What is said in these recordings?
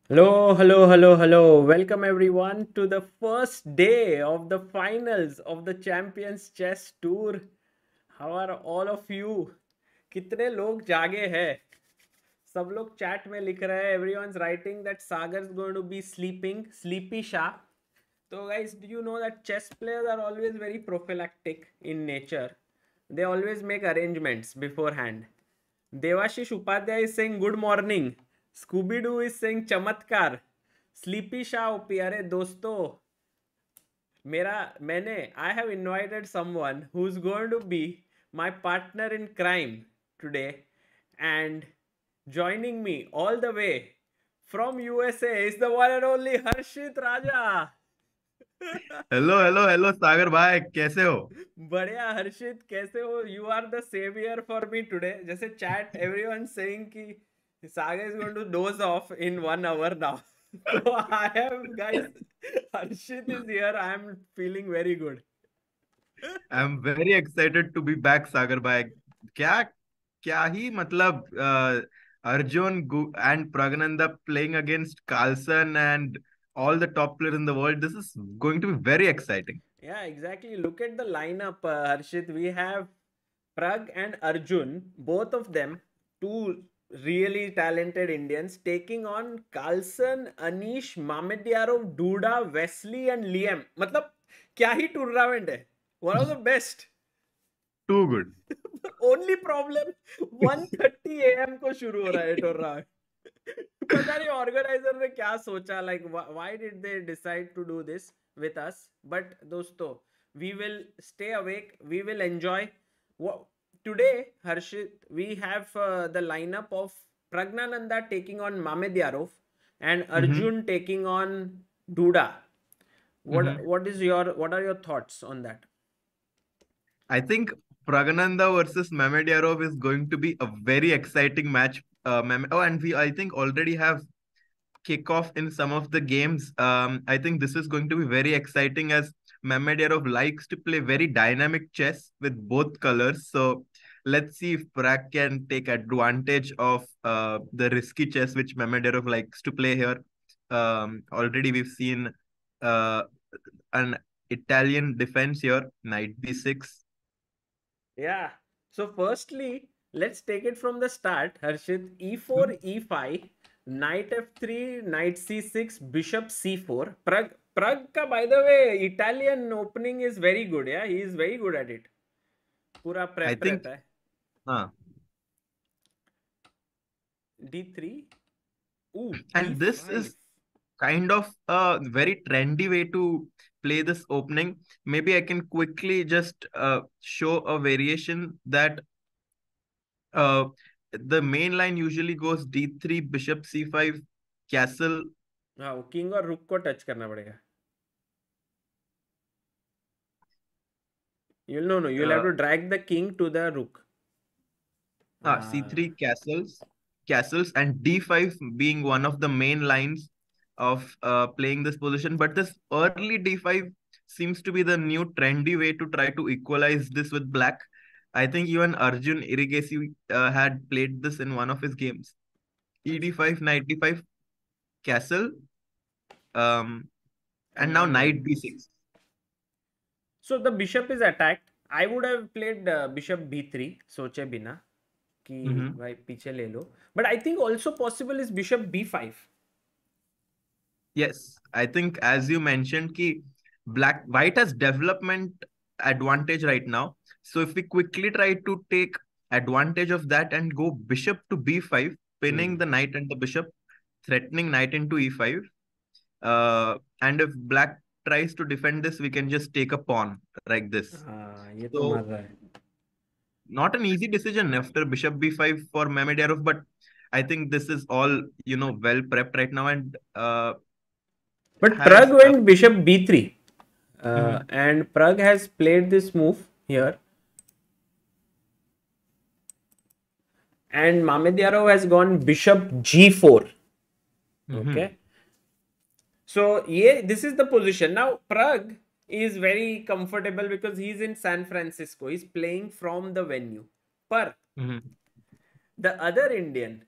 Hello, hello, hello, hello. Welcome everyone to the first day of the finals of the Champions Chess Tour. How are all of you? कितने लोग जागे हैं? सब लोग chat में लिख रहे हैं. Everyone's writing that Sagar is going to be sleeping, sleepy Shah. So guys, do you know that chess players are always very prophylactic in nature? They always make arrangements beforehand. Devashish Upadhyay is saying good morning. Scooby Doo is saying चमत्कार. Sleepy Shah OP. अरे दोस्तों, I have invited someone who's going to be my partner in crime today, and joining me all the way from USA is the one and only Harshit Raja. Hello hello hello Sagar भाई कैसे हो। बढ़िया हर्षित, कैसे हो? You are the saviour for me today. जैसे chat everyone saying कि Sagar is going to doze off in 1 hour now. तो I have guys, Harshit is here. I am feeling very good. I am very excited to be back Sagar भाई। क्या क्या ही मतलब Arjun and Praggnanandhaa playing against Carlsen and all the top players in the world. This is going to be very exciting. Yeah, exactly. Look at the lineup, Harshit. We have Pragg and Arjun, both of them, two really talented Indians, taking on Carlsen, Anish, Mamedyarov, Duda, Wesley, and Liem. मतलब क्या ही tournament है. One of the best. Too good. Only problem 1:30 AM को शुरू हो रहा है tournament. पता नहीं ऑर्गेनाइजर ने क्या सोचा, like why did they decide to do this with us. But दोस्तों, we will stay awake, we will enjoy today. Harshit, we have the lineup of Praggnanandhaa taking on Mamedyarov and Mm-hmm. Arjun taking on Duda. what Mm-hmm. what are your thoughts on that? I think Praggnanandhaa versus Mamedyarov is going to be a very exciting match. And we I think already have kickoff in some of the games. I think this is going to be very exciting as Mamedyarov likes to play very dynamic chess with both colors. So let's see if Pragg can take advantage of the risky chess which Mamedyarov likes to play here. Already we've seen uh, an Italian defense here, knight b6. Yeah. So firstly, let's take it from the start. Harshit, e4, e5, knight f3, knight c6, bishop c4. Pragg ka, by the way, Italian opening is very good. Yeah, he is very good at it. पूरा I prep think रहता है. uh, d3. Ooh, and this e5. is kind of a very trendy way to play this opening. Maybe I can quickly just show a variation that uh, the main line usually goes d3, bishop c5, castle. हाँ, वो king और रुक को touch करना पड़ेगा. You'll have Uh, to drag the king to the rook. c3 castles, and d5 being one of the main lines of playing this position. But this early d5 seems to be the new trendy way to try to equalize this with black. I think even Arjun Erigaisi had played this in one of his games. ed5, knight d5, castle, um, and And now now knight knight b6. So the bishop is attacked. I would have played bishop b3 सोचे बिना कि Mm-hmm. भाई पीछे ले लो. But I think also possible is bishop b5. Yes, I think as you mentioned, ki white has development advantage right now. So if we quickly try to take advantage of that and go bishop to b5, pinning Hmm. the knight and the bishop, threatening knight into e5. And if black tries to defend this, we can just take a pawn like this. हाँ, ये तो मार So रहा है. not an easy decision after bishop b5 for Mamedyarov, but I think this is all well prepped right now and But Pragg has. went bishop b3. Mhm. And Pragg has played this move here. And Mamedyarov has gone bishop g4. Mhm. Okay. So yeah, this is the position. Now Pragg is very comfortable because he's in San Francisco. He's playing from the venue. But Mhm. the other Indian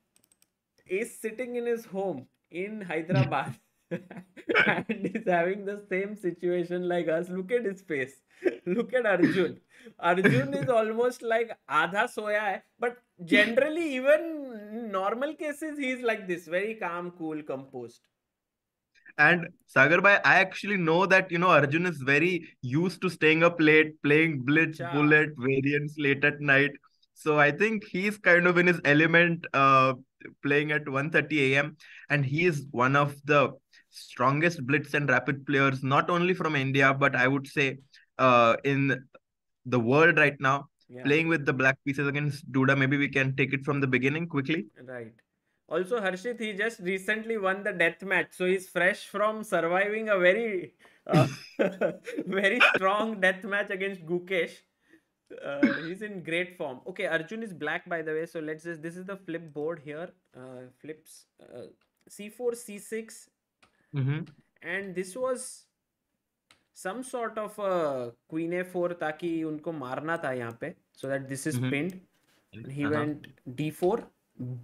is sitting in his home in Hyderabad and is having the same situation like us. Look at his face. Look at Arjun. Arjun is almost like आधा सोया है, but generally even in normal cases he's like this, very calm, cool, composed. And Sagar bhai, I actually know that Arjun is very used to staying up late, playing Blitz, अच्छा. Bullet variants late at night. So I think he's kind of in his element, playing at 1:30 a.m. And he is one of the strongest Blitz and Rapid players, not only from India, but I would say in the world right now. Yeah. Playing with the black pieces against Duda, maybe we can take it from the beginning quickly. Right. Also, Harshit, he just recently won the death match, so he's fresh from surviving a very, very strong death match against Gukesh. He's in great form. Okay, Arjun is black, by the way. So let's just. This is the flip board here. Flips c4, c6, Mm-hmm. and this was some sort of queen a4 ताकि उनको मारना था यहाँ पे, so that this is Mm-hmm. pinned. And he Uh-huh. went d4,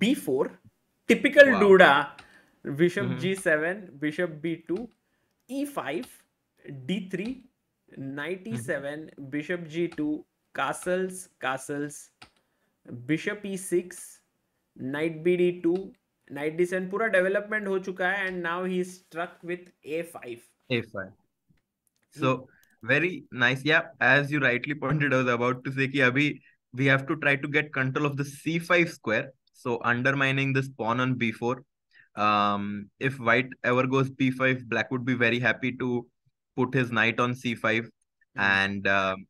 b4, typical Wow. Duda, bishop Mm-hmm. g7, bishop b2, e5, d3, knight Mm-hmm. e7, bishop g2, castles, castles, bishop e6, knight bd2, knight d7. पूरा development हो चुका है, and now he is struck with a5. A5. He, So very nice. Yeah, as you rightly pointed, I was about to say कि अभी we have to try to get control of the C5 square. So undermining this pawn on B4. If white ever goes B5, black would be very happy to put his knight on C5, and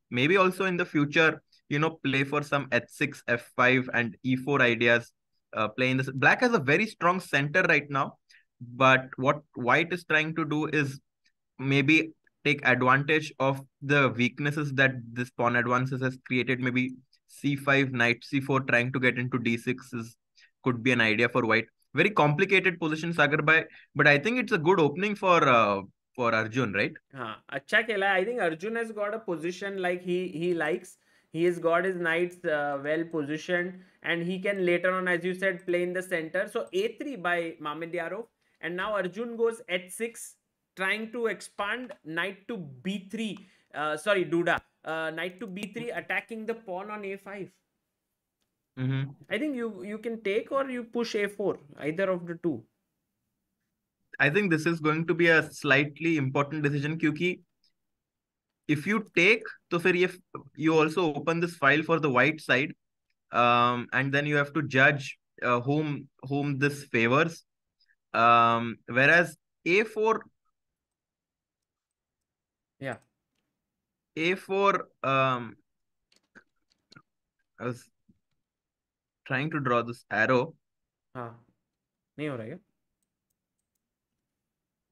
maybe also in the future, play for some H6, F5, and E4 ideas. Playing this, black has a very strong center right now, but what white is trying to do is maybe take advantage of the weaknesses that this pawn advances has created. Maybe c5, knight c4, trying to get into d6 could be an idea for white. Very complicated position, Sagar bhai, but I think it's a good opening for Arjun, right? हाँ, अच्छा खेला है. I think Arjun has got a position like he likes. He has got his knights well positioned, and he can later on, as you said, play in the center. So a3 by Mamedyarov, and now Arjun goes h6, trying to expand knight to b3. Sorry, Duda. Knight to b3, attacking the pawn on a5. Mm-hmm. I think you can take or you push a4, either of the two. I think this is going to be a slightly important decision क्योंकि if you take, तो फिर ये you also open this file for the white side, and then you have to judge whom this favors. Whereas a4 Yeah. a4 I was trying to draw this arrow. हाँ, नहीं हो रहा है क्या?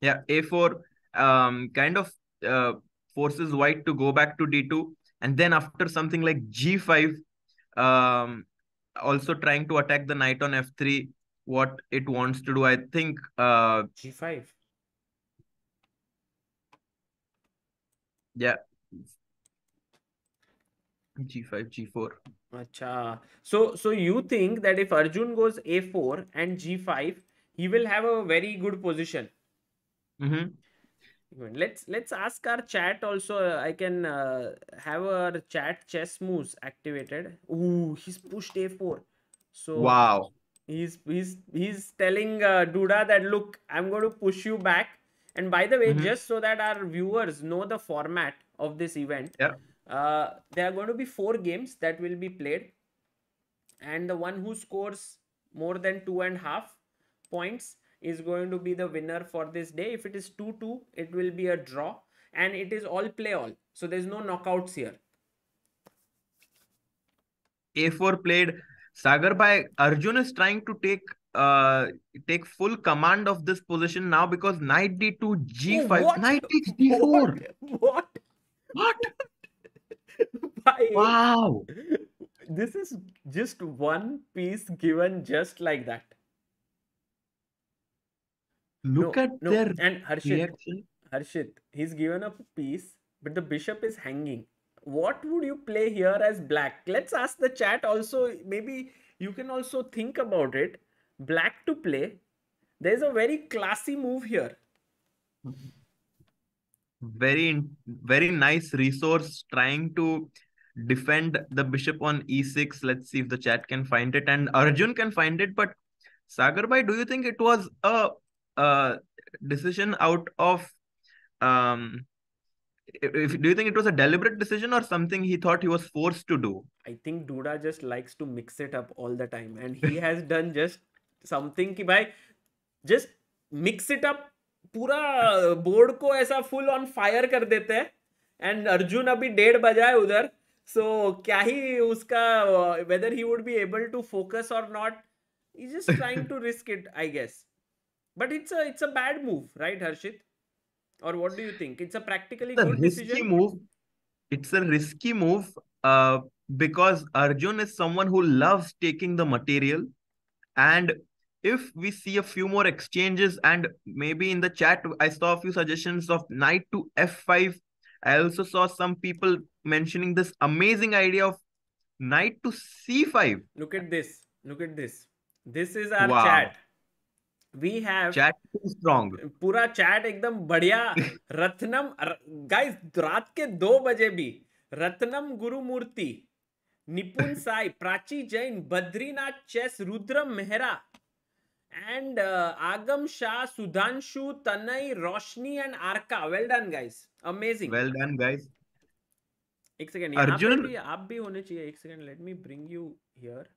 Yeah, a4 kind of uh, forces white to go back to d2, and then after something like g5, um, also trying to attack the knight on f3. What it wants to do, I think, g5. yeah, g5, g4. Acha. So you think that if Arjun goes a4 and g5, he will have a very good position. Mm-hmm. Let's ask our chat also. I can have our chat chess moves activated. Ooh, he's pushed a4. So Wow. he's telling Duda that, look, I'm going to push you back. And by the way, Mm-hmm. just so that our viewers know the format of this event, Yeah. there are going to be 4 games that will be played, and the one who scores more than 2.5 points is going to be the winner for this day. If it is 2-2, it will be a draw, and it is all play all, so there's no knockouts here. a4 played. Sagar by Arjun is trying to take full command of this position now because knight d2 Oh, g5, what? knight takes d4. What? What? Why? Wow. This is just one piece given just like that. Look No, at no. their And reaction. Harshit, he's given up a piece, but the bishop is hanging. What would you play here as black? Let's ask the chat also. Maybe you can also think about it. Black to play. There's a very classy move here. Very nice resource trying to defend the bishop on e6. Let's see if the chat can find it and Arjun can find it. But Sagar bhai, do you think it was a decision out of um do you think it was a deliberate decision or something he thought he was forced to do? I think Duda just likes to mix it up all the time, and he has done just something कि भाई just mix it up, पूरा board को ऐसा full on fire कर देते हैं. And Arjun अभी 1:30 बजा है उधर, सो क्या ही उसका whether he would be able to focus और not, he just trying to risk it I guess. But it's a bad move, right, Harshit? Or what do you think? It's a practically It's a good risky decision. move. It's a risky move because Arjun is someone who loves taking the material. And if we see a few more exchanges, and maybe in the chat, I saw a few suggestions of knight to f5. I also saw some people mentioning this amazing idea of knight to c5. Look at this. Look at this. This is our Wow. chat. We have Chat too strong. पूरा chat एकदम बढ़िया. Ratnam guys, रात के 2 बजे भी Ratnam Gurumurthy, Nipun Sai, Prachi Jain, Badrinath chess, Rudra Mehra, and Agam Shah, Sudhanshu, Tanay, Roshni and Arka. Well done guys. Amazing. Well done, guys. एक second, यहाँ पे Arjun, भी आप भी होने चाहिए. एक second, let me bring you here.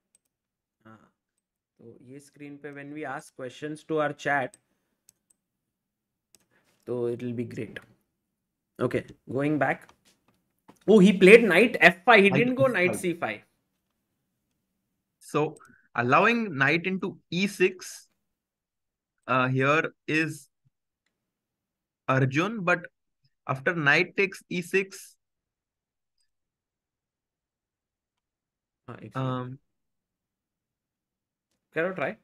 हाँ, तो ये स्क्रीन पे when we ask questions to our chat, तो it will be great. Okay, going back. Oh, he played knight f5. He didn't go knight c5. So allowing knight into e6 here is Arjun, but after knight takes e6, Can I try?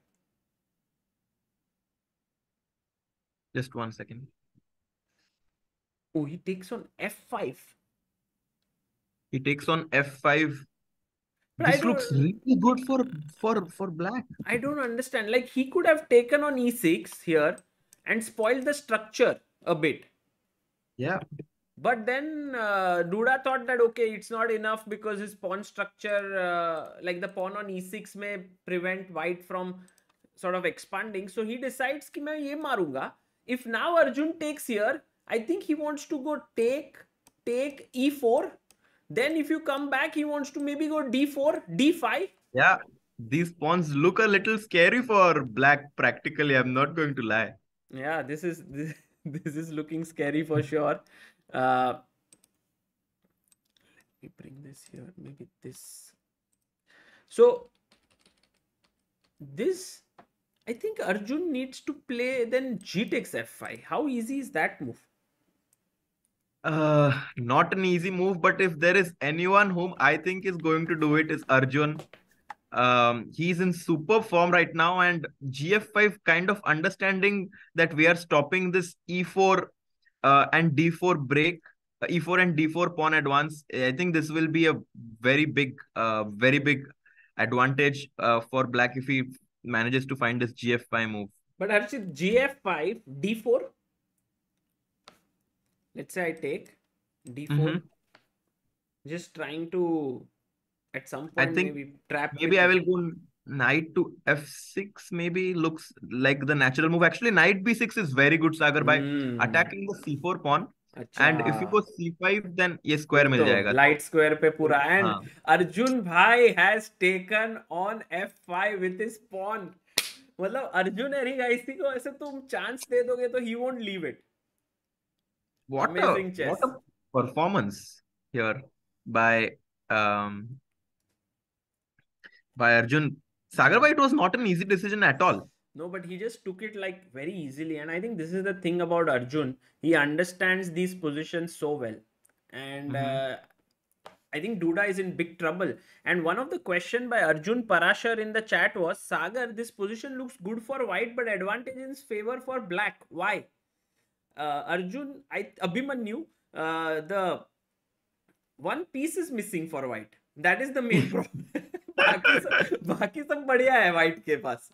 Just 1 second. Oh, he takes on f5. He takes on f5. But This looks really good for black. I don't understand. Like, he could have taken on e6 here and spoiled the structure a bit. Yeah. But then Duda thought that okay, it's not enough because his pawn structure, like the pawn on e6 may prevent white from sort of expanding. So he decides कि मैं ये मारूंगा. If now Arjun takes here, I think he wants to go take e4. Then if you come back, he wants to maybe go d4, d5. Yeah, these pawns look a little scary for black practically. I'm not going to lie. Yeah, this is looking scary for sure. Let me bring this here, maybe this. So this, I think Arjun needs to play then g takes f5. How easy is that move? Not an easy move, but if there is anyone whom I think is going to do it is Arjun. He's in super form right now, and gf5 kind of understanding that we are stopping this e4 and d4 break, e4 and d4 pawn advance. I think this will be a very big advantage for black if he manages to find this gf5 move. But Harshit, gf5, d4. Let's say I take d4. Just trying to, at some point, I think maybe trap. Maybe I will go knight to f6. Maybe looks like the natural move. Actually, knight b6 is very good, Sagar, by attacking the c4 pawn. And if you go c5, then ये square मिल जाएगा. Light square पे पूरा. And Arjun bhai has taken on f5 with his pawn. मतलब Arjun Erigaisi को ऐसे तुम chance दे दोगे तो he won't leave it. What a performance here by Arjun. Sagar bhai, it was not an easy decision at all. No, but he just took it like very easily. And I think this is the thing about Arjun. He understands these positions so well. And I think Duda is in big trouble. And one of the question by Arjun Parashar in the chat was, Sagar, this position looks good for white, but advantage in favor for black. Why? Arjun, Abhimanyu, the one piece is missing for white. That is the main problem. बाकी सब बढ़िया है white के पास.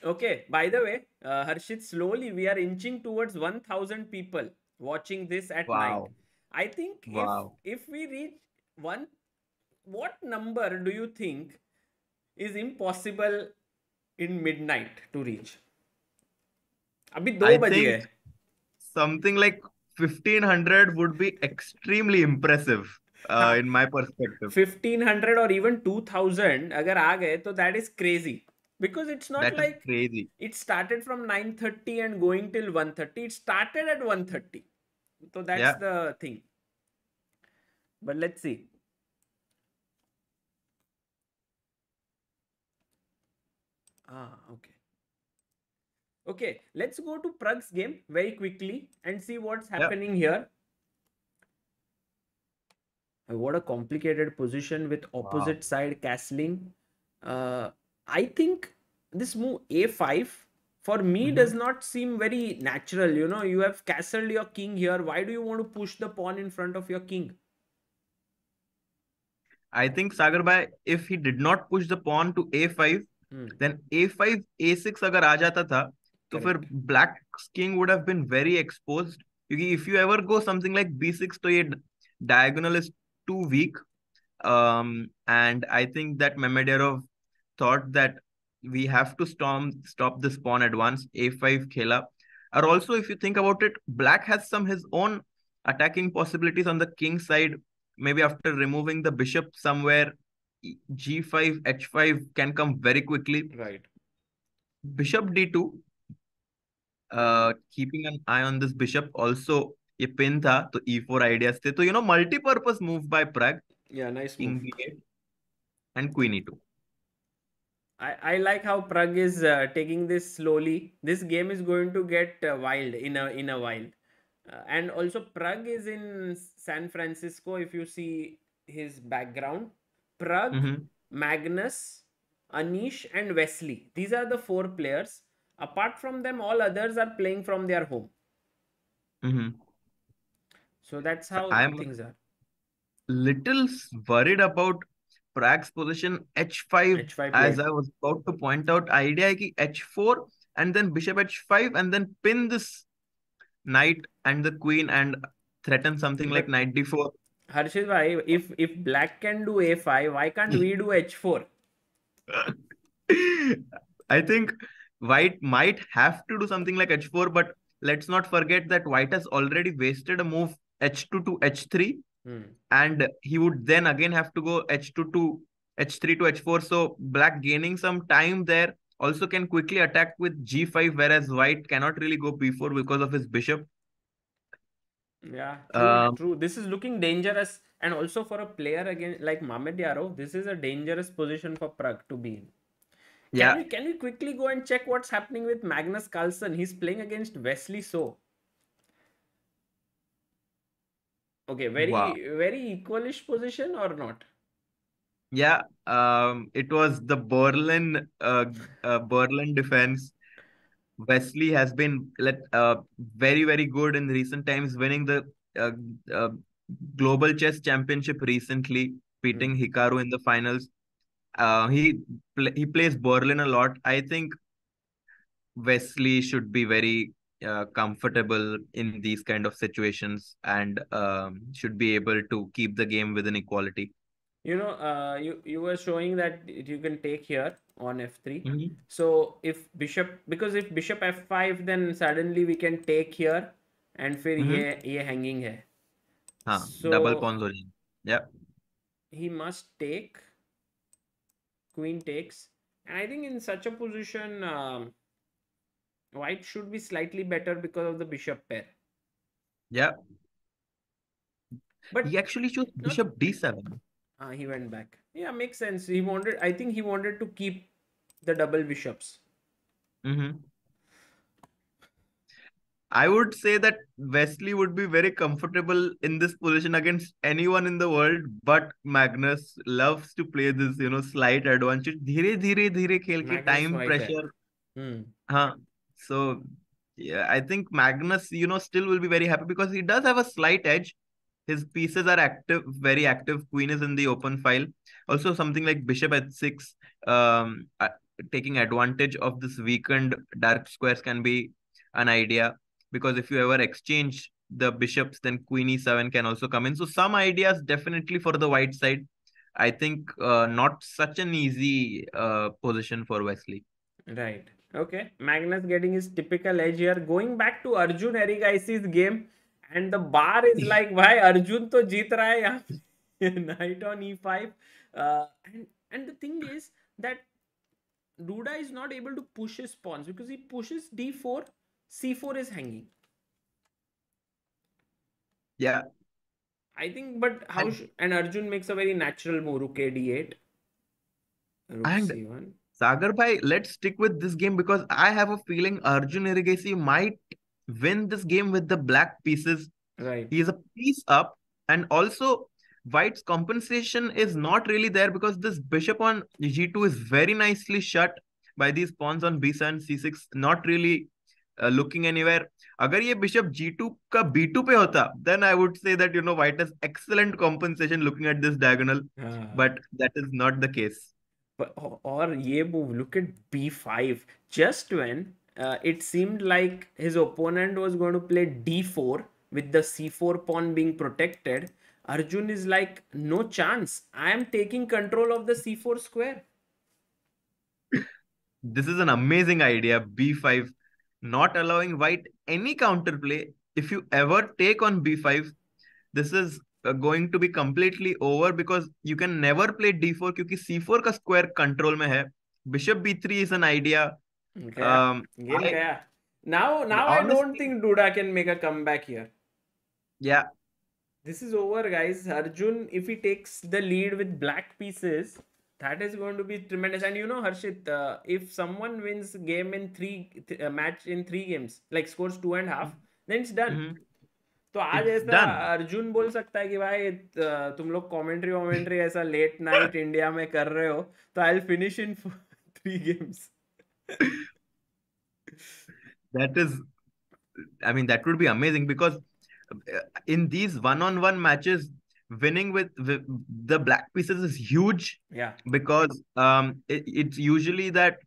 Okay, by the way, Harshit, slowly we are inching towards 1000 people watching this at night. Wow. I think if Wow. if we reach one, what number do you think is impossible in midnight to reach? अभी 2 I बज think गए. something like 1500 would be extremely impressive, हाँ, in my perspective. 1500 or even 2000 अगर आ गए तो that is crazy, because it's not That is like crazy. it started from 9:30 and going till 1:30. It started at 1:30, so that's Yeah. the thing. But let's see. Okay. Okay, let's go to Pragg's game very quickly and see what's Yeah. happening here. What a complicated position with Wow. opposite side castling. I think this move a5 for me does Mhm. not seem very natural. You know, you have castled your king here. Why do you want to push the pawn in front of your king? I think Sagar bhai, if he did not push the pawn to a5, Hmm, then a5 a6 अगर आ जाता था, तो फिर correct. black's king would have been very exposed. क्योंकि if you ever go something like b6, तो ये diagonal is too weak. And I think that Mamedyarov thought that we have to stop this pawn at once. A5 khela. Or also, if you think about it, Black has some his own attacking possibilities on the king side. Maybe after removing the bishop somewhere, G5, H5 can come very quickly. Right. Bishop D2, keeping an eye on this bishop. Also, ये pin था तो E4 ideas थे, तो multi-purpose move by Pragg. Yeah, nice move. King B8 and Queen E2. I like how Pragg is taking this slowly. This game is going to get wild in a while. And also Pragg is in San Francisco. If you see his background, Pragg, Mm-hmm. Magnus, Anish, and Wesley. These are the 4 players. Apart from them, all others are playing from their home. Mm-hmm. So that's how I'm things are. little worried about Pragg's position h5. H5 As played. I was about to point out, idea है कि h4 and then bishop h5 and then pin this knight and the queen and threaten something like But knight d4. Harshit bhai, if black can do a5, why can't we do h4? I think white might have to do something like h4, but let's not forget that white has already wasted a move h2 to h3, Hmm. and he would then again have to go h2 to h3 to h4. So black gaining some time there, also can quickly attack with g5, whereas white cannot really go b4 because of his bishop. Yeah, true, Um, true. This is looking dangerous, and also for a player again like Mamedyarov, this is a dangerous position for Pragg to be in. yeah, Can we quickly go and check what's happening with Magnus Carlsen? He's playing against Wesley So. Okay, wow. very equalish position or not? Yeah, it was the Berlin defense. Wesley has been very, very good in recent times, winning the uh, uh, Global Chess Championship recently, Hmm. beating Hikaru in the finals. He plays Berlin a lot. I think Wesley should be very comfortable in these kind of situations, and should be able to keep the game within equality. You know, you were showing that you can take here on f3. Mhm. So if bishop, because if bishop f5, then suddenly we can take here, and फिर Mhm. ये hanging है. हाँ, double So Pond's हो जाएंगे. Yeah. he must take, queen takes, and I think in such a position, white should be slightly better because of the bishop pair. Yeah. But He actually chose not. bishop d7. He went back. Yeah, makes sense. He wanted. I think he wanted to keep the double bishops. Mhm. I would say that Wesley would be very comfortable in this position against anyone in the world, but Magnus loves to play this, slight advantage. धीरे धीरे धीरे खेल के Magnus time white है. pressure. Hmm. Huh. So yeah, I think Magnus, still will be very happy because he does have a slight edge. His pieces are active, very active. Queen is in the open file. Also, something like bishop h6, taking advantage of this weakened dark squares can be an idea, because if you ever exchange the bishops, then queen e7 can also come in. So some ideas definitely for the white side. I think not such an easy position for Wesley. Right. Okay. Magnus getting his typical edge here. Going back to Arjun Erigaisi's game, and the bar is like, why Arjun to jeet raha hai yahan pe?" Knight on e5. And the thing is that Duda is not able to push his pawns because he pushes d4, c4 is hanging. Yeah. I think, but And, and Arjun makes a very natural move, rook a d8, rook and c1. Sagar bhai, let's stick with this game because I have a feeling Arjun Erigaisi might win this game with the black pieces. Right. He is a piece up, and also White's compensation is not really there because this bishop on g2 is very nicely shut by these pawns on b7, c6, not really looking anywhere. अगर ये bishop g2 का b2 पे होता, then I would say that White has excellent compensation looking at this diagonal, but that is not the case. Or ye move, look at b5. Just when it seemed like his opponent was going to play d4 with the c4 pawn being protected, Arjun is like, no chance. I am taking control of the c4 square. This is an amazing idea, b5, not allowing White any counterplay. If you ever take on b5, this is going to be completely over because you can never play d4 क्योंकि c4 का square control में है. Bishop b3 is an idea. Gaya. Game I gaya. Now I don't honestly, think Duda can make a comeback here. yeah, This is over, guys. Arjun, if he takes the lead with black pieces, that is going to be tremendous. And Harshit, if someone wins game in match in 3 games, like scores 2.5, then it's done. mhm, तो आज it's ऐसा done. Arjun बोल सकता है कि भाई तुम लोग कमेंट्री ऐसा लेट नाइट इंडिया में कर रहे हो, तो I will finish in 3 games. That is, I mean, that would be amazing because in these one-on-one matches, winning with the black pieces is huge. Yeah. Because it's usually that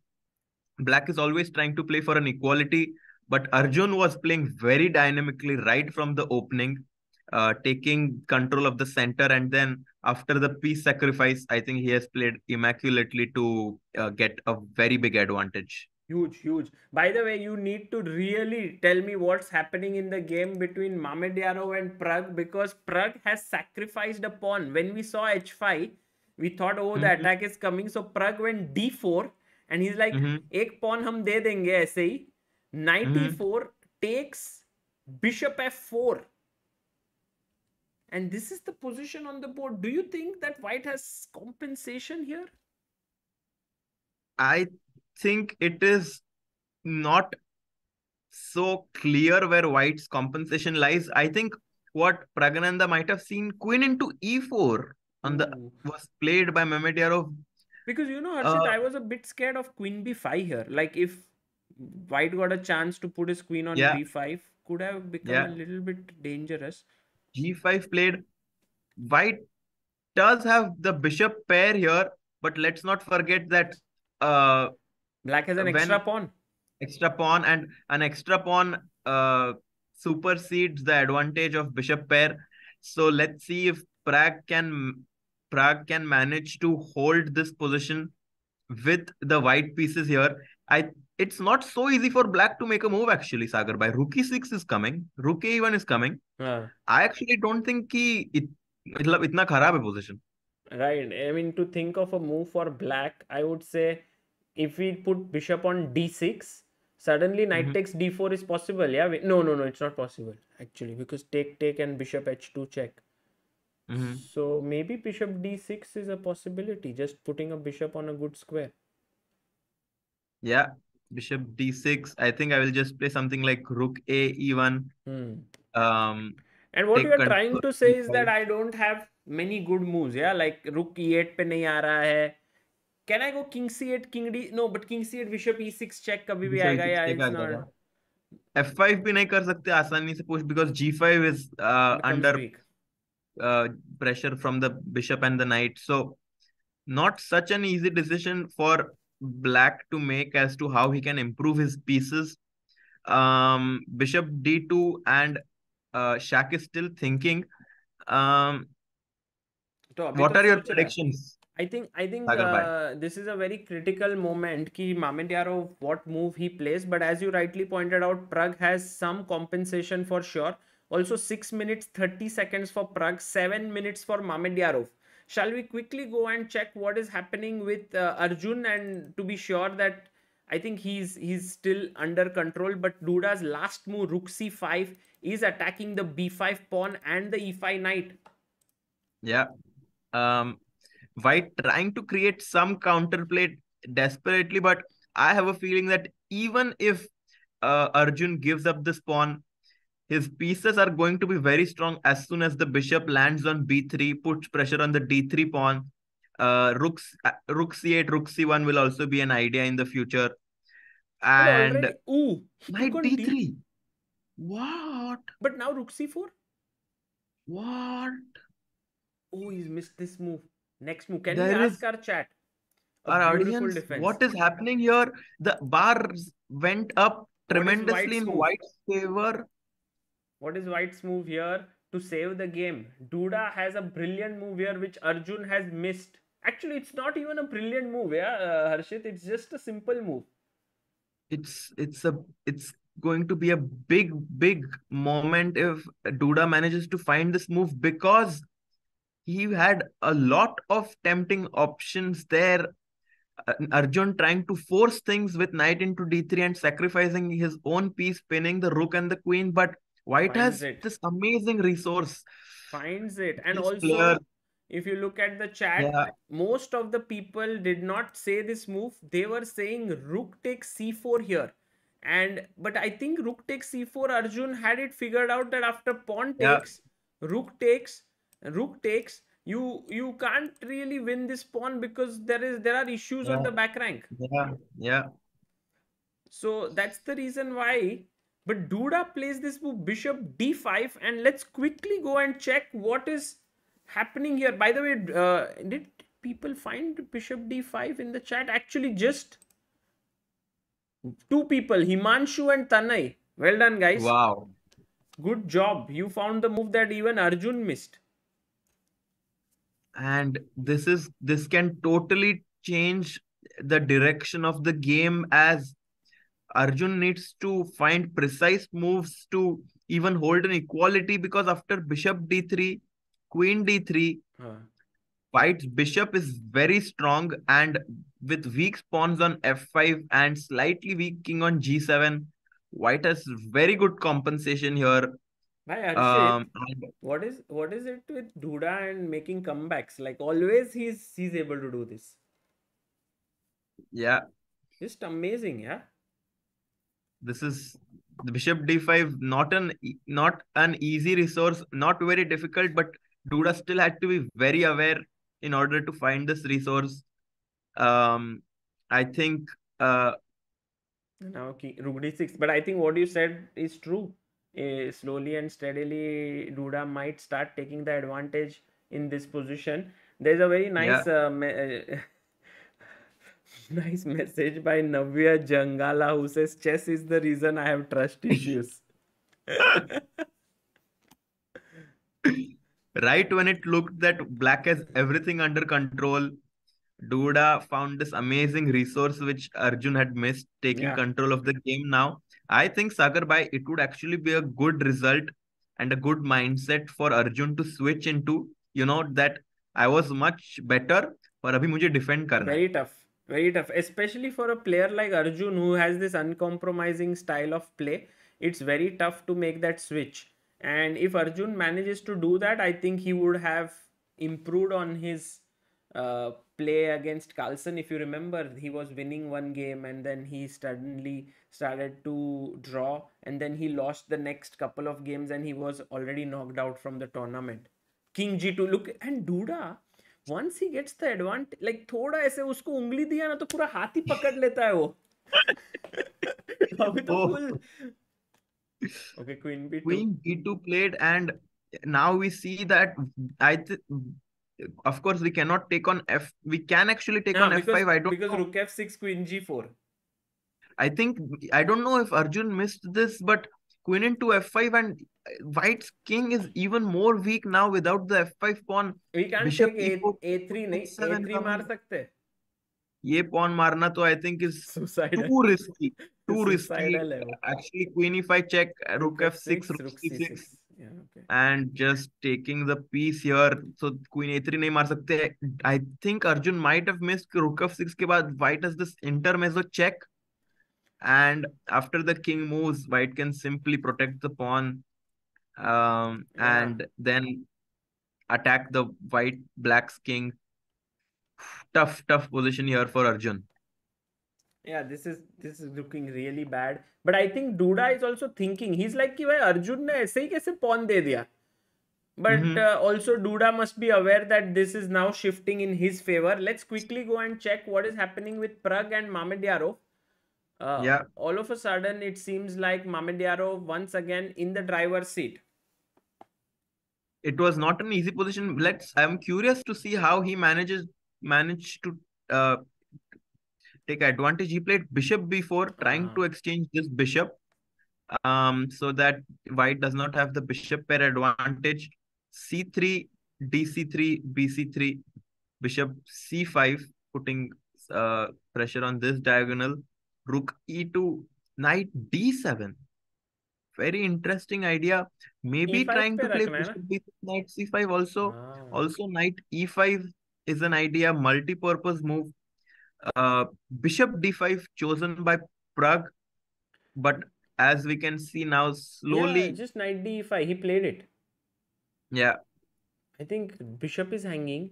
black is always trying to play for an equality, but Arjun was playing very dynamically right from the opening, taking control of the center, and then after the piece sacrifice, I think he has played immaculately to get a very big advantage. Huge. By the way, you need to really tell me what's happening in the game between Mamedyarov and Pragg, because Pragg has sacrificed a pawn. When we saw h5, we thought, oh, the attack is coming. So Pragg went d4 and he's like, एक pawn हम दे देंगे ऐसे ही. Knight e4 takes bishop f4. And this is the position on the board. Do you think that White has compensation here? I think it is not so clear where White's compensation lies. I think what Praggnanandhaa might have seen, queen into e4 on the was played by Mamedyarov. Because Harshit, I was a bit scared of queen b5 here. Like if White got a chance to put his queen on b5, could have become a little bit dangerous. g5 played. White does have the bishop pair here, but let's not forget that black has an extra pawn. Extra pawn, and an extra pawn supersedes the advantage of bishop pair. So let's see if Pragg can manage to hold this position with the white pieces here. It's not so easy for black to make a move actually, Sagar. By rook e6 is coming, rook a1 is coming. I actually don't think itna kharab hai position. Right. I mean, to think of a move for black, I would say if we put bishop on d6, suddenly knight takes d4 is possible. Yeah. No, it's not possible actually, because take and bishop h2 check. So maybe bishop d6 is a possibility, just putting a bishop on a good square. Yeah, bishop d6. I think I will just play something like rook a e1. And what you are trying to say is that I don't have many good moves. Yeah, like rook e8 पे नहीं आ रहा है. Can I go king c8, king d? No, but king c8, bishop e6 check कभी भी आएगा. Yeah, it's not. f5 भी नहीं कर सकते आसानी से push because g5 is under pressure from the bishop and the knight. So not such an easy decision for Black to make as to how he can improve his pieces. Bishop d2, and Shaq is still thinking. Um, तो अभी what तो are your सोच रहा है. predictions, I think Sagar bhai? this is a very critical moment कि Mamedyarov what move he plays, but as you rightly pointed out, Pragg has some compensation for sure. Also 6 minutes 30 seconds for Pragg, 7 minutes for Mamedyarov. Shall we quickly go and check what is happening with Arjun, and to be sure that I think he's still under control, but Duda's last move rook c5 is attacking the b5 pawn and the e5 knight. Yeah. Um, White trying to create some counterplay desperately, but I have a feeling that even if Arjun gives up this pawn, his pieces are going to be very strong as soon as the bishop lands on b3, puts pressure on the d3 pawn. Rook c8, rook c1 will also be an idea in the future. But And already, ooh, he took knight on d. d3. What? But now rook c4. What? Oh, he's missed this move. Next move. Can we There ask is our chat? A our beautiful audience. defense. What is happening here? The bars went up What is tremendously White's in move? White's favor. What is White's move here to save the game? Duda has a brilliant move here which Arjun has missed. Actually, it's not even a brilliant move, yeah, Harshit. It's just a simple move. It's going to be a big moment if Duda manages to find this move, because he had a lot of tempting options there. Arjun trying to force things with knight into d3 and sacrificing his own piece, pinning the rook and the queen. But White Finds has it. this amazing resource. Finds it. And This player, also, if you look at the chat, yeah, most of the people did not say this move. They were saying rook takes c4 here. And but I think rook takes c4, Arjun had it figured out that after pawn yeah, takes, rook takes, rook takes, you can't really win this pawn because there are issues on yeah, the back rank. yeah, yeah. So that's the reason why. But Duda plays this move bishop d5, and let's quickly go and check what is happening here. By the way, did people find bishop d5 in the chat? Actually, just two people, Himanshu and Tanay. Well done, guys. Wow. Good job. You found the move that even Arjun missed. And this can totally change the direction of the game, as Arjun needs to find precise moves to even hold an equality, because after bishop d3, queen d3, Huh. White's bishop is very strong, and with weak pawns on f5 and slightly weak king on g7, White has very good compensation here. Hi Harshit, And what is it with Duda and making comebacks? Like always, he's able to do this. yeah, Just amazing, yeah. this is the bishop d5, not an easy resource, not very difficult, but Duda still had to be very aware in order to find this resource. Um, I think Now rook d6, but I think what you said is true. Slowly and steadily, Duda might start taking the advantage in this position. There's a very yeah, nice nice message by Navya Jangala who says chess is the reason I have trust issues. right when it looked that black has everything under control, Duda found this amazing resource which Arjun had missed, taking Yeah, control of the game now. I think Sagar bhai, it would actually be a good result and a good mindset for Arjun to switch into, that I was much better, और अभी मुझे defend करना है. very tough. Very tough. Especially for a player like Arjun who has this uncompromising style of play. It's very tough to make that switch. And if Arjun manages to do that, I think he would have improved on his play against Carlsen. If you remember, he was winning one game and then he suddenly started to draw, and then he lost the next couple of games and he was already knocked out from the tournament. King G2, look, and Duda, once he gets the advantage, like थोड़ा ऐसे उसको उंगली दिया ना तो पूरा हाथ ही पकड़ लेता है वो. अभी तो Oh, full. Okay, Queen B2. Queen B2 played, and now we see that I th Of course, we cannot take on F. We can actually take on F5. I don't because know. rook f6, queen g4. I think I don't know if Arjun missed this, but queen into F5 and White's king is even more weak now without the F5 pawn. We can't Bishop take E4, a3 नहीं, E7 a3 मार coming. सकते. ये pawn मारना तो I think is Suicidal. too risky. Too risky. Suicidal है वो. Actually, queen E5 check, Rook rook F6, f6, rook rook C6, c6. Yeah, okay. and just taking the piece here. So queen A3 नहीं मार सकते. I think Arjun might have missed rook F6 के बाद White has this intermezzo check. And after the king moves, White can simply protect the pawn, Yeah. and then attack the white black's king. Tough position here for Arjun. Yeah, this is looking really bad. But I think Duda is also thinking. He's like कि भाई अर्जुन ने ऐसे ही कैसे pawn दे दिया. But Mm-hmm. also Duda must be aware that this is now shifting in his favor. Let's quickly go and check what is happening with Pragg and Mamedyarov. Yeah, All of a sudden, it seems like Mamedyarov once again in the driver's seat. it was not an easy position. I'm curious to see how he managed to uh, take advantage. He played bishop b4, trying to exchange this bishop, so that white does not have the bishop pair advantage. C3, dc3, bc3, bishop c5, putting pressure on this diagonal. Rook e2, knight d7. Very interesting idea. Maybe E5 trying पे to play रखना है ना. bishop b6, knight c5 also. हाँ. Also, knight e5 is an idea, multi-purpose move. Bishop d5 chosen by Pragg, but as we can see now, Yeah, slowly, just knight d5. He played it. yeah. I think bishop is hanging.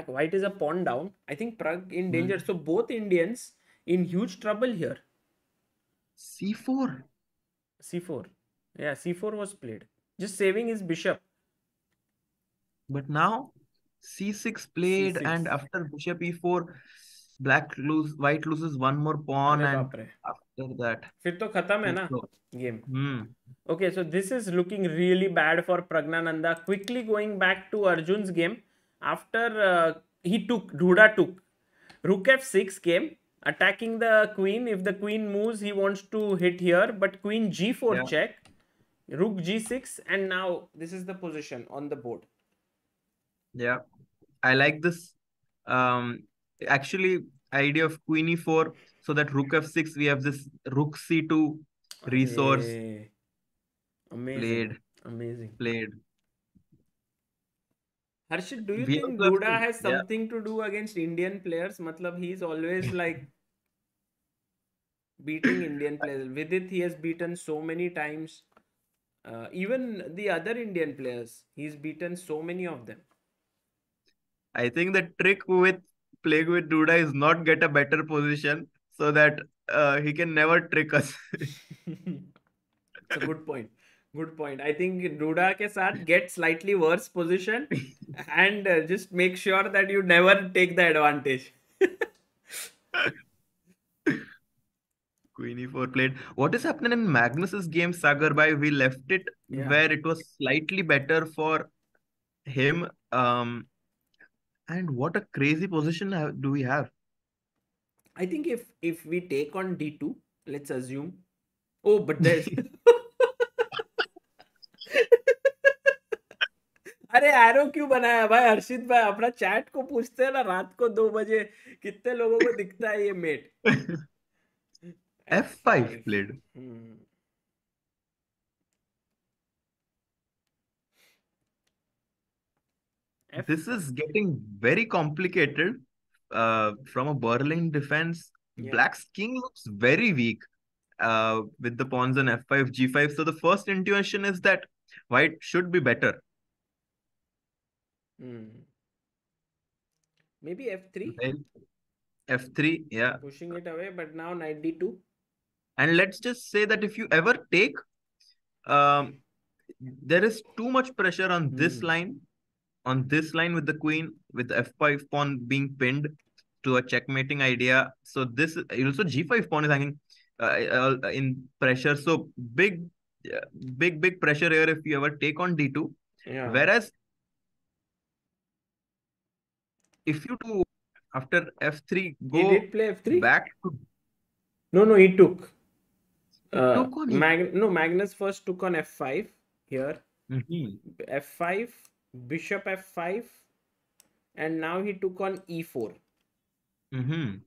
White is a pawn down. I think Pragg in danger. Hmm. So both Indians in huge trouble here. C4. C4. Yeah, C4 was played. Just saving his bishop. But now C6 played, C6. and after bishop e4, white loses one more pawn, अरे and बाप रे. after that, फिर तो खत्म है ना so, game. hmm, Okay, so this is looking really bad for Praggnanandhaa. Quickly going back to Arjun's game. After Duda took. Rook f6 came, attacking the queen. If the queen moves, he wants to hit here. But queen g4 yeah, check. Rook g6, and now this is the position on the board. yeah. I like this. Um, Actually, idea of queen e4, so that rook f6, we have this rook c2 resource Arey, amazing, played, amazing. played. Harshit, do you We think also have Duda to, has yeah. something to do against Indian players? Matlab, he's always like beating Indian players. With it, he has beaten so many times. Even the other Indian players, he's beaten so many of them. I think the trick with playing with Duda is not get a better position, so that he can never trick us. It's a good point. Good point. I think Duda के साथ get slightly worse position and just make sure that you never take the advantage. Queen e4 played. What is happening in Magnus's game, Sagar? By we left it Yeah. where it was slightly better for him. And what a crazy position do we have? I think if we take on d2, let's assume. Oh, but there's अरे arrow क्यों बनाया भाई हर्षित भाई अपना chat को पूछते हैं ना रात को 2 बजे कितने लोगों को दिखता है ये met. F5 F5. played. This F5. is getting very complicated. From a Berlin defense, Yeah. Black's king looks very weak with the pawns on F5, G5. So the first intuition is that White should be better. Maybe F3. Well, F3, yeah. Pushing it away, but now knight d2. And let's just say that if you ever take, um, there is too much pressure on this line, with the queen, with the F5 pawn being pinned to a checkmating idea. So this also G5 pawn is hanging in pressure. So big pressure here if you ever take on D2. Yeah. Whereas if you do after f3 He go did play f3? back to No, no, he took. took on it. No, Magnus first took on f5 here. Mhm. f5, bishop f5, and now he took on e4. Mhm.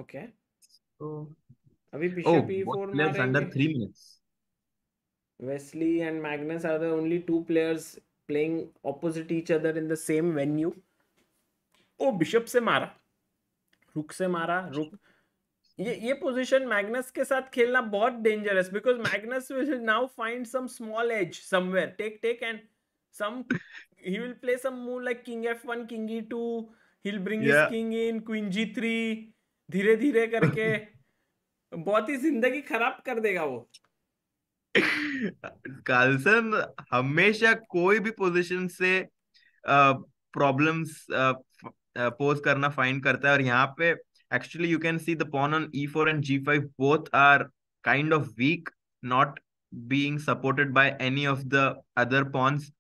Okay. So, अभी oh, bishop both e4 players under मारेंगे. 3 minutes. Wesley and Magnus are the only two players playing opposite each other in the same venue. ओ bishop से मारा, रुक से मारा, रुक. ये पोजीशन मैग्नस के साथ खेलना बहुत dangerous, because Magnus will now find some small edge somewhere, take and some, he will play some move like king f1, king e2, he'll bring his Yeah. king in, queen g3, धीरे धीरे करके बहुत ही जिंदगी खराब कर देगा वो. Carlsen हमेशा कोई भी पोजीशन से प्रॉब्लम्स पोज करना फाइंड करता है, और यहाँ पे actually you can see the pawn on e4 and g5 both are kind of weak, not being supported by any of the other pawns.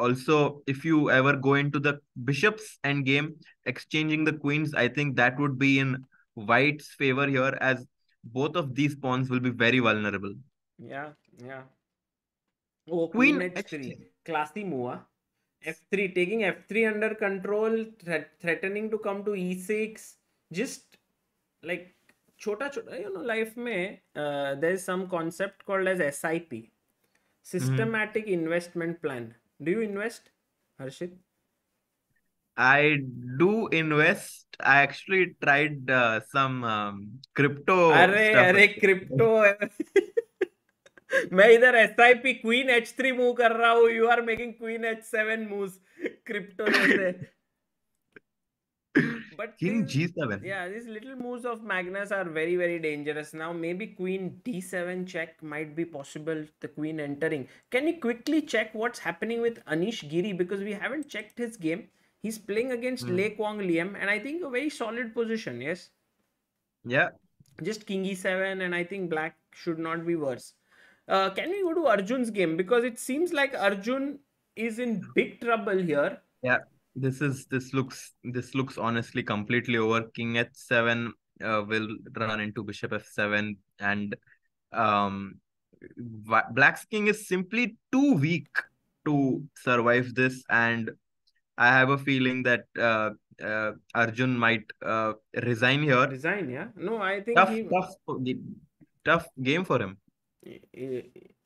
Also, if you ever go into the bishops end game, exchanging the queens, I think that would be in white's favor here, as both of these pawns will be very vulnerable. Yeah, yeah. Oh, queen Queen h3, h3. classy move, huh? f3, taking f3 under control, threatening to come to e6. Just like छोटा छोटा, life में there is some concept called as SIP, Mhm. systematic investment plan. Do you invest, Harshit? I do invest. I actually tried some crypto अरे stuff. अरे crypto मैं इधर SIP queen h3 move कर रहा हूँ, you are making queen h7 moves crypto जैसे. But King these, G7. yeah, these little moves of Magnus are very, very dangerous. Now, maybe Queen D7 check might be possible, the Queen entering. Can you quickly check what's happening with Anish Giri? Because we haven't checked his game. He's playing against Hmm. Liem Quang, and I think a very solid position, yes? Yeah. Just King E7, and I think Black should not be worse. Can we go to Arjun's game? Because it seems like Arjun is in big trouble here. Yeah. This looks honestly completely over. King h7 will run into bishop f7, and um, Black's king is simply too weak to survive this, and I have a feeling that Arjun might resign here. Resign, yeah? No, I think Tough, he. tough, tough game for him.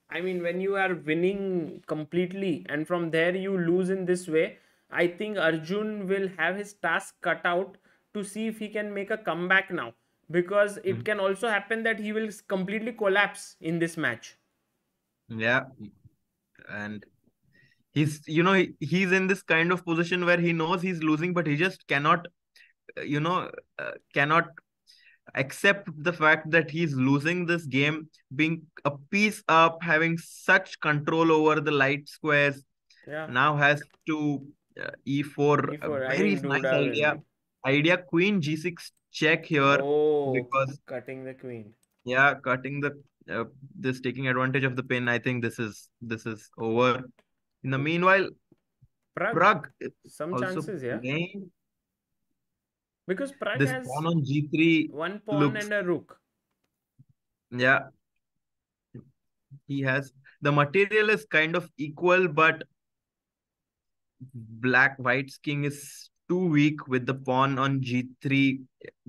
I mean, when you are winning completely and from there you lose in this way, I think Arjun will have his task cut out to see if he can make a comeback now. Because it Mhm. can also happen that he will completely collapse in this match. Yeah, and he's in this kind of position where he knows he's losing, but he just cannot, cannot accept the fact that he's losing this game, being a piece up, having such control over the light squares. Yeah. Now has to e4, a E4, I very think nice Duda will. idea. Queen g6 check here, Oh, because cutting the queen. yeah, cutting the this taking advantage of the pin. I think this is over. In the meanwhile, Pragg, Pragg is some also chances, yeah? playing. Because Pragg This has pawn on g3 one pawn looks, and a rook. yeah, he has, the material is kind of equal, but White's king is too weak, with the pawn on g3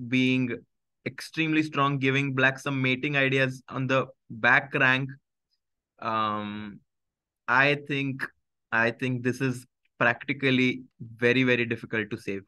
being extremely strong, giving Black some mating ideas on the back rank. Um, I think I think this is practically very, very difficult to save.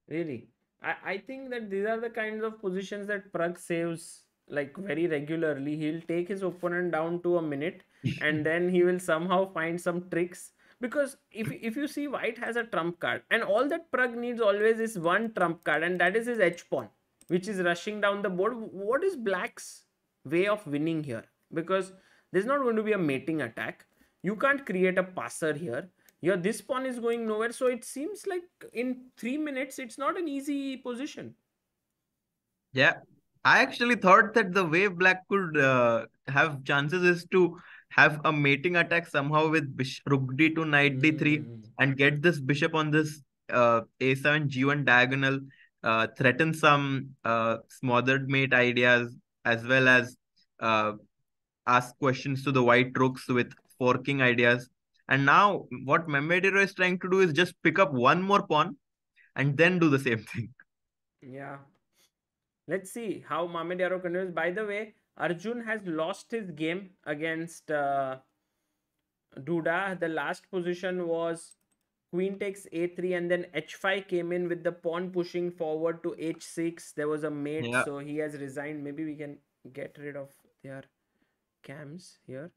Really? I think that these are the kinds of positions that Pragg saves like very regularly. He'll take his opponent down to a minute and then he will somehow find some tricks. Because if you see White has a trump card and all that Pragg needs always is one trump card, and that is his H pawn, which is rushing down the board. What is Black's way of winning here? Because there's not going to be a mating attack. You can't create a passer here. Yeah, this pawn is going nowhere, so it seems like in 3 minutes it's not an easy position. Yeah, I actually thought that the way Black could have chances is to have a mating attack somehow with rook d to knight d3 Hmm. and get this bishop on this a7 g1 diagonal, threaten some smothered mate ideas, as well as uh, ask questions to the white rooks with forking ideas. And now what Mamedyarov is trying to do is just pick up one more pawn and then do the same thing. Yeah. Let's see how Mamedyarov continues. By the way, Arjun has lost his game against Duda. The last position was queen takes a3 and then h5 came in with the pawn pushing forward to h6. There was a mate, Yeah, so he has resigned. Maybe we can get rid of their cams here.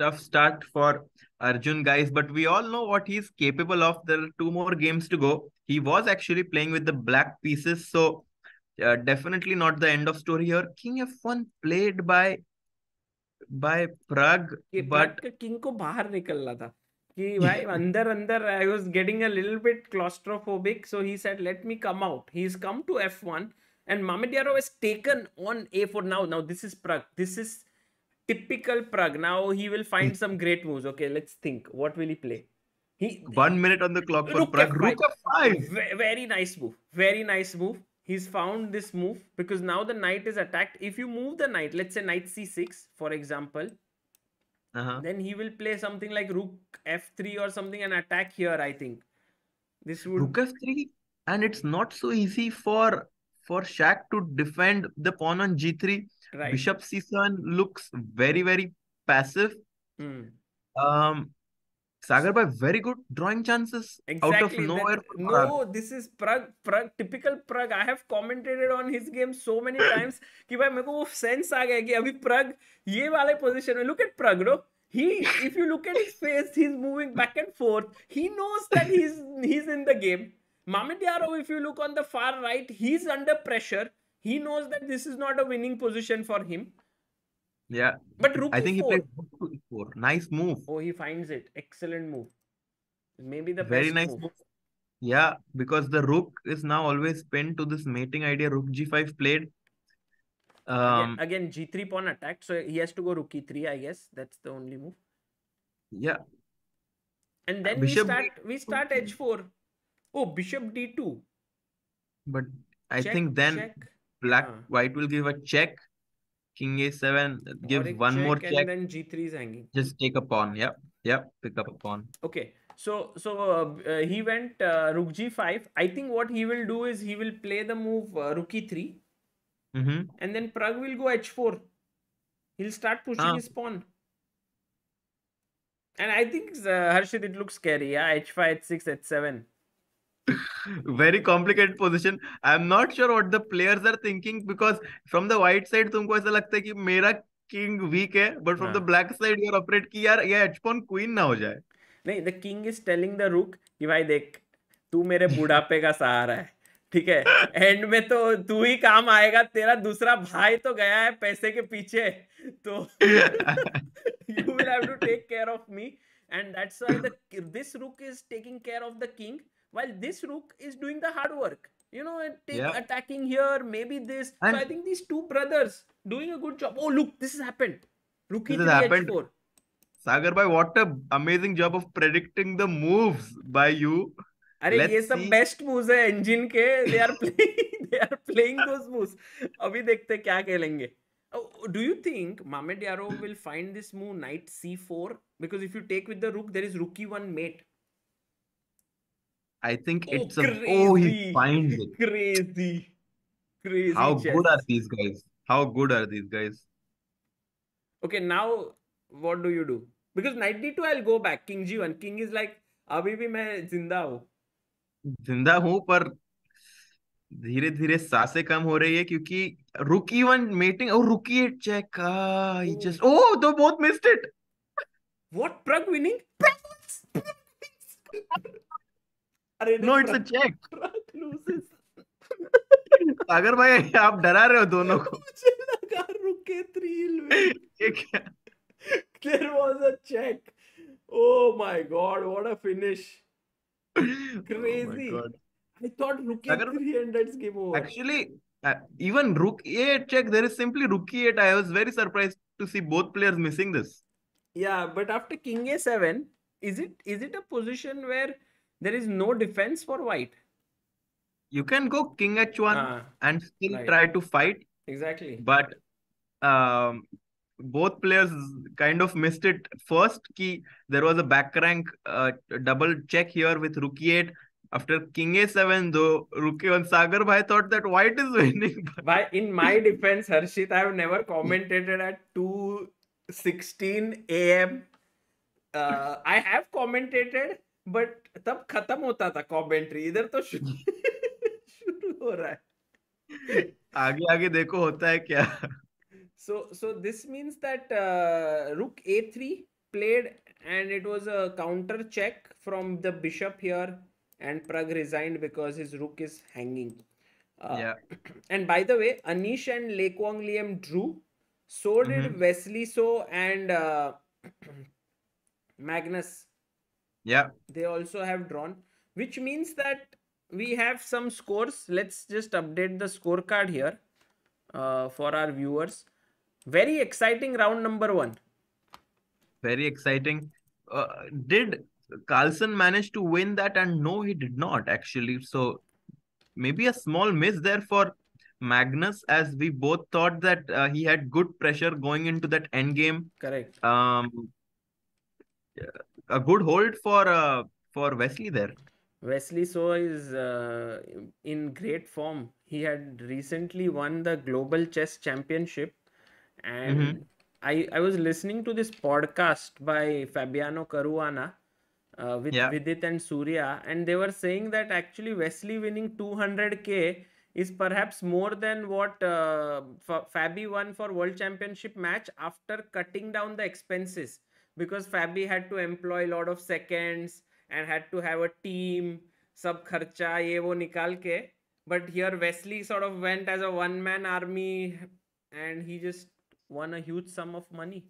tough start for Arjun, guys, but we all know what he's capable of. There are two more games to go. He was actually playing with the black pieces, so definitely not the end of story here. King f1 played by Pragg, कि but plug का king को बाहर निकल रहा था कि भाई अंदर अंदर I was getting a little bit claustrophobic, so he said let me come out. He's come to f1 and Mamedyarov has taken on a4. Now this is Pragg, this is typical Pragg. Now he will find some great moves. Okay, let's think, what will he play? he 1 minute on the clock for Rook Pragg. f5. Rook f5. Very nice move. Very nice move. He's found this move because now the knight is attacked. If you move the knight, let's say knight c6, for example, Uh-huh. then he will play something like rook f3 or something and attack here, I think. This would... Rook f3, and it's not so easy for Shaq to defend the pawn on g3. Right. Bishop c7 looks very passive. Hmm. Um, Sagar by very good drawing chances out of Exactly. That nowhere for Pragg. no, this is Pragg, typical Pragg. I have commented on his game so many times कि भाई मेरे को वो sense आ गया कि अभी Pragg ये वाले position में, look at Pragg, bro. He, if you look at his face, he's moving back and forth. He knows that he's in the game. Mamedyarov, if you look on the far right, he's under pressure. He knows that this is not a winning position for him. Yeah, But rook I think he e4. plays rook to e4. Nice move. Oh, he finds it. Excellent move. Maybe the Very best nice move. move. Yeah, because the rook is now always pinned to this mating idea. Rook g5 played. Again, g3 pawn attacked, so he has to go rook e3. I guess that's the only move. Yeah, And then bishop we d2. start h4. Oh, bishop d2. But I Check, think then check. black हाँ. white will give a check. King a7, और give एक one more check and check. then g3 is hanging. Just take a pawn. Yep, pick up a pawn. Okay, so he went rook g5. I think what he will do is he will play the move rook e3, Mm-hmm. and then Pragg will go h4. He'll start pushing Ah, his pawn. And I think Harshit, it looks scary. Yeah, h5, h6, h7. very complicated position. I'm not sure what the players are thinking because from the white side तुमको ऐसा लगता है कि मेरा king weak है, but from the हाँ. black side you're afraid कि यार ये h pawn queen ना हो जाए. नहीं, the king is telling the रुक कि भाई देख, तू मेरे बुढ़ापे का सहारा है, ठीक है, एंड में तो तू ही काम आएगा, तेरा दूसरा भाई तो गया है पैसे के पीछे, तो you will have to take care of me, and that's why the this rook is taking care of the king while this rook is doing the hard work, Yeah, attacking here, maybe this. So I and think these two brothers doing a good job. Oh, look, this has happened. Rook this has e3 happened. h4. Sagar bhai, what a amazing job of predicting the moves by you. अरे ये Let's सब see. Best moves है engine के, they are playing those moves. अभी देखते हैं क्या खेलेंगे. Do you think Mamedyarov will find this move knight c4? Because if you take with the rook, there is rook e1 mate. I think Oh, it's a he crazy, finds it. crazy, crazy How chess. good are these guys? How good are these guys? Okay, now what do you do? Because knight d2, I'll go back. King g1. King is like, अभी भी मैं जिंदा हूँ. जिंदा हूं पर धीरे धीरे सांसें कम हो रही है क्योंकि रुकी वन मेटिंग और रुकी एट चेक ही Oh, जस्ट ओह दो both missed it. what? Pragg winning? Pragg wins! अरे नो नहीं, it's a check. Pragg loses. Sagar भाई आप डरा रहे हो दोनों को. मुझे लगा रुके 3 win. ये क्या? There was a check. Oh my god, what a finish. Oh my Crazy. god. I thought rook Sagar a3 and that's game over. Actually Even rook a8 check, there is simply rook e8. I was very surprised to see both players missing this. Yeah, but after king a7, is it a position where there is no defense for white? You can go king h1 Ah, and still right. try to fight, Exactly. but um, both players kind of missed it. First key, there was a back rank double check here with rook e8. After king a7, though, rook a1, Sagar Bhai thought that white is winning. By in my defense, Harshit, I have never commentated at 2:16 a.m. I have commentated, but तब खत्म होता था commentary. इधर तो शुरू हो रहा है. आगे आगे देखो होता है क्या. So this means that rook a3 played, and it was a counter check from the bishop here, and Pragg resigned because his rook is hanging. Uh, Yeah. and by the way, Anish and Liem Quang drew. So Mm-hmm. did Wesley So and Magnus. Yeah. They also have drawn, which means that we have some scores. Let's just update the scorecard here for our viewers. Very exciting round number one. Very exciting. Did Carlsen manage to win that? And no, he did not actually. So maybe a small miss there for Magnus, as we both thought that he had good pressure going into that end game. Correct. Um, a good hold for Wesley there. Wesley So is in great form. He had recently won the Global Chess Championship, Mm-hmm. and I was listening to this podcast by Fabiano Caruana with Yeah. Vidit and Surya, and they were saying that actually Wesley winning 200K is perhaps more than what Fabi won for World Championship match after cutting down the expenses, because Fabi had to employ a lot of seconds and had to have a team, sab kharcha ye wo nikal ke. But here Wesley sort of went as a one man army, and he just won a huge sum of money.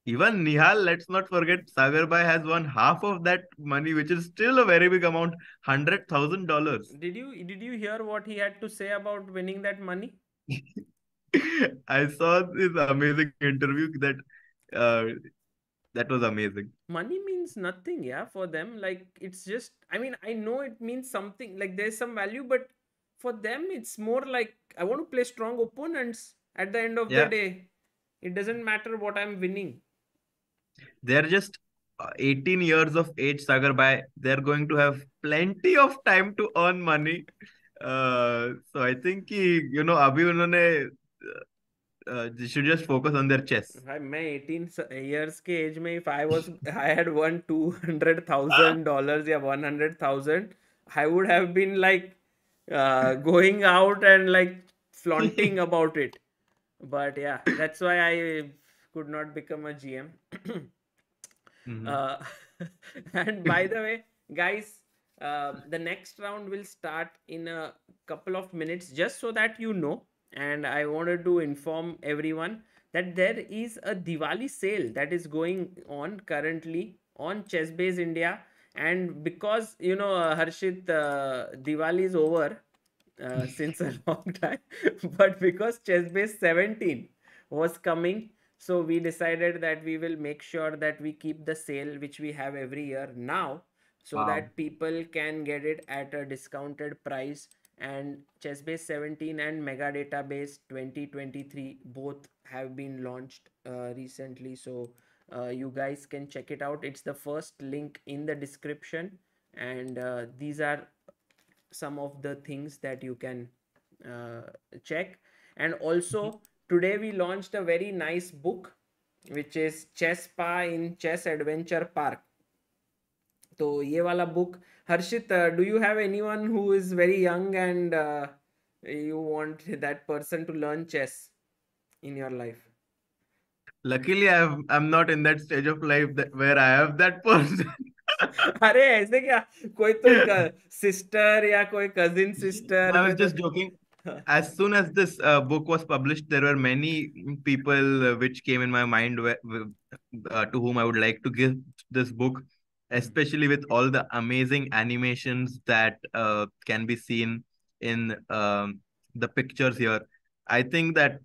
Even Nihal, let's not forget, Sagar Bhai has won half of that money, which is still a very big amount, $100,000. Did you hear what he had to say about winning that money? I saw this amazing interview uh, that was amazing. Money means nothing, yeah, for them. Like, it's just, I mean, I know it means something, like there's some value, but for them it's more like I want to play strong opponents at the end of the Yeah, day. It doesn't matter what I'm winning. they're just 18 years of age, Sagar Bhai. They're going to have plenty of time to earn money. So I think अभी उन्होंने they should just focus on their chess. भाई मैं 18 years के as में if I had won $200,000 या 100,000, I would have been like going out and like flaunting about it. But yeah, that's why I could not become a GM. Mhm. uh, and by the way, guys, the next round will start in a couple of minutes, just so that you know. And I wanted to inform everyone that there is a Diwali sale that is going on currently on ChessBase India. And because Harshit, Diwali is over since a long time, but because ChessBase 17 was coming, so we decided that we will make sure that we keep the sale which we have every year now, so Wow. that people can get it at a discounted price. And ChessBase 17 and Mega Database 2023 both have been launched recently, so you guys can check it out. It's the first link in the description, and these are some of the things that you can uh, check. And also, today we launched a very nice book, which is Chess Spa in Chess Adventure Park. तो ये वाला book, Harshit, do you have anyone who is very young and you want that person to learn chess in your life? Luckily, I'm not in that stage of life where I have that person. अरे ऐसे क्या, कोई तो sister या कोई cousin sister I कोई was तो. just joking. As soon as this book was published, there were many people which came in my mind to whom I would like to give this book, especially with all the amazing animations that can be seen in the pictures here. I think that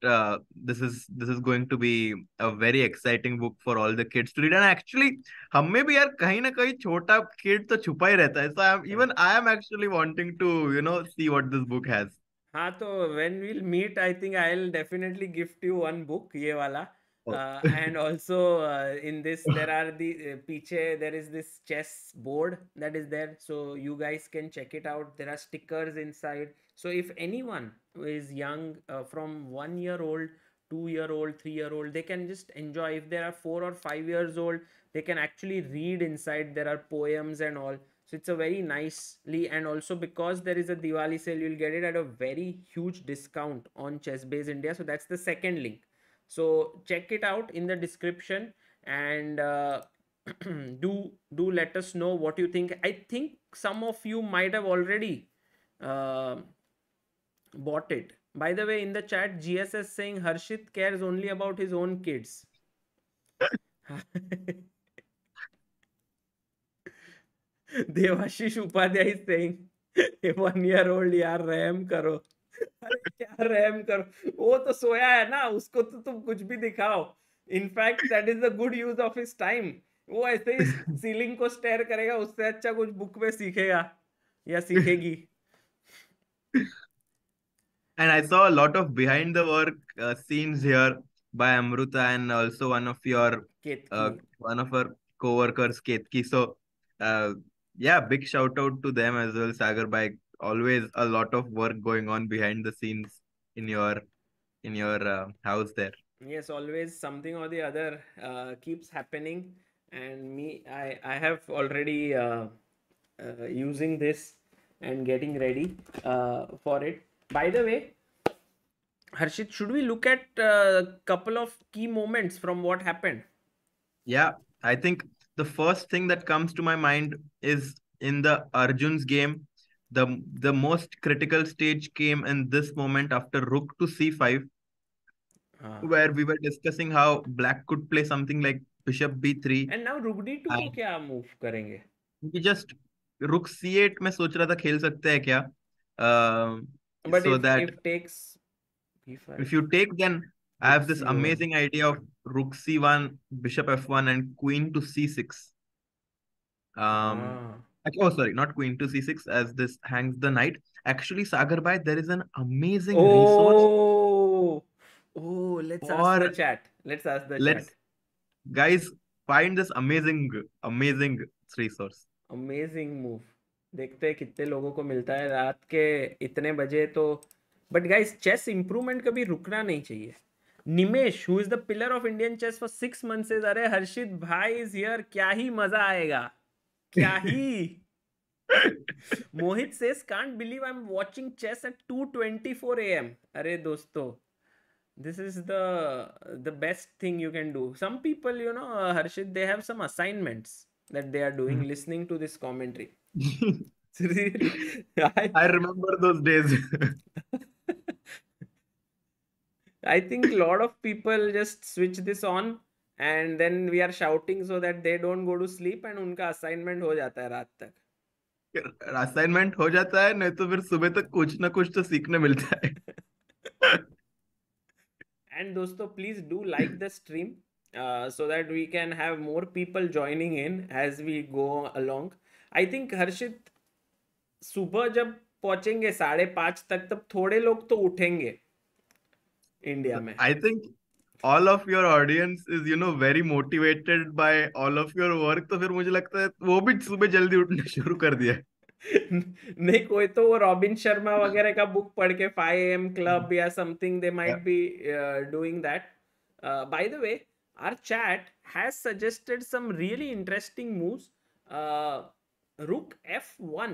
this is going to be a very exciting book for all the kids to read. And actually, हम में भी यार कहीं ना कहीं छोटा kid तो छुपा ही रहता है. So even Correct. I am actually wanting to see what this book has. हाँ तो when we'll meet, I think I'll definitely gift you one book, ये वाला. Oh. And also in this there are the पीछे there is this chess board that is there, so you guys can check it out. There are stickers inside, so if anyone who is young, from 1 year old, 2 year old, 3 year old, they can just enjoy. If they are 4 or 5 years old, they can actually read inside. There are poems and all, so it's a very nicely, and also because there is a Diwali sale, you'll get it at a very huge discount on ChessBase India. So that's the second link. So check it out in the description, and do let us know what you think. I think some of you might have already uh, bought it. By the way, in the chat, GSS saying Harshit cares only about his own kids. Devashish Upadhyay saying 1 year old यार रहम करो. अरे क्या रहम करो, वो तो सोया है ना, उसको तो तुम कुछ भी दिखाओ. In fact that is the good use of his time. वो ऐसे ही सीलिंग को स्टेयर करेगा, उससे अच्छा कुछ बुक में सीखेगा या सीखेगी. And I saw a lot of behind the work scenes here by Amruta and also Ketaki. one of our co-workers, Ketki. So, yeah, big shout out to them as well, Sagar. By always a lot of work going on behind the scenes in your house there. Yes, always something or the other keeps happening, and I have already using this and getting ready for it. By the way, Harshit, should we look at a couple of key moments from what happened? Yeah, I think the first thing that comes to my mind is in the Arjun's game. The most critical stage came in this moment after rook to c5, हाँ. where we were discussing how black could play something like bishop b3. And now rook d2 को And क्या move करेंगे? we just rook c8 में सोच रहा था खेल सकते हैं क्या, But so that if takes b5. if you take, then I Rook have this c1. amazing idea of rook c1, bishop f1, and queen to c6. Ah. Oh, sorry, not queen to c6, as this hangs the knight. Actually, Sagar bhai, there is an amazing resource Oh. Oh, let's ask the for, chat. Let's ask the chat. let's guys find this amazing resource. Amazing move. देखते हैं कितने लोगों को मिलता है रात के इतने बजे तो. बट गाइस, चेस इंप्रूवमेंट कभी रुकना नहीं चाहिए. Nimesh, who is the pillar of Indian chess for 6 months, से अरे हर्षित भाई इज हियर, क्या ही मजा आएगा, क्या ही. Mohit says can't believe I am watching chess at 2:24 AM. अरे दोस्तों, this is the best thing you can do. Some people, Harshit, they have some assignments that they are doing listening to this commentary. Really. I remember those days. I think a lot of people just switch this on and then we are shouting so that they don't go to sleep, and उनका assignment हो जाता है रात तक. Assignment हो जाता है, नहीं तो फिर सुबह तक कुछ ना कुछ तो सीखने मिलता है. And दोस्तों, please do like the stream so that we can have more people joining in as we go along. I think हर्षित, सुबह जब पहुंचेंगे 5:30 तक, तब थोड़े लोग तो उठेंगे इंडिया में. I think all of your audience is very motivated by all of your work. तो फिर मुझे लगता है वो भी सुबह जल्दी उठना शुरू कर दिया. नहीं, कोई तो वो रॉबिन शर्मा वगैरह का बुक पढ़ के 5 AM क्लब या something, they might be doing that. By the way, our chat has suggested some really interesting moves. Rook f1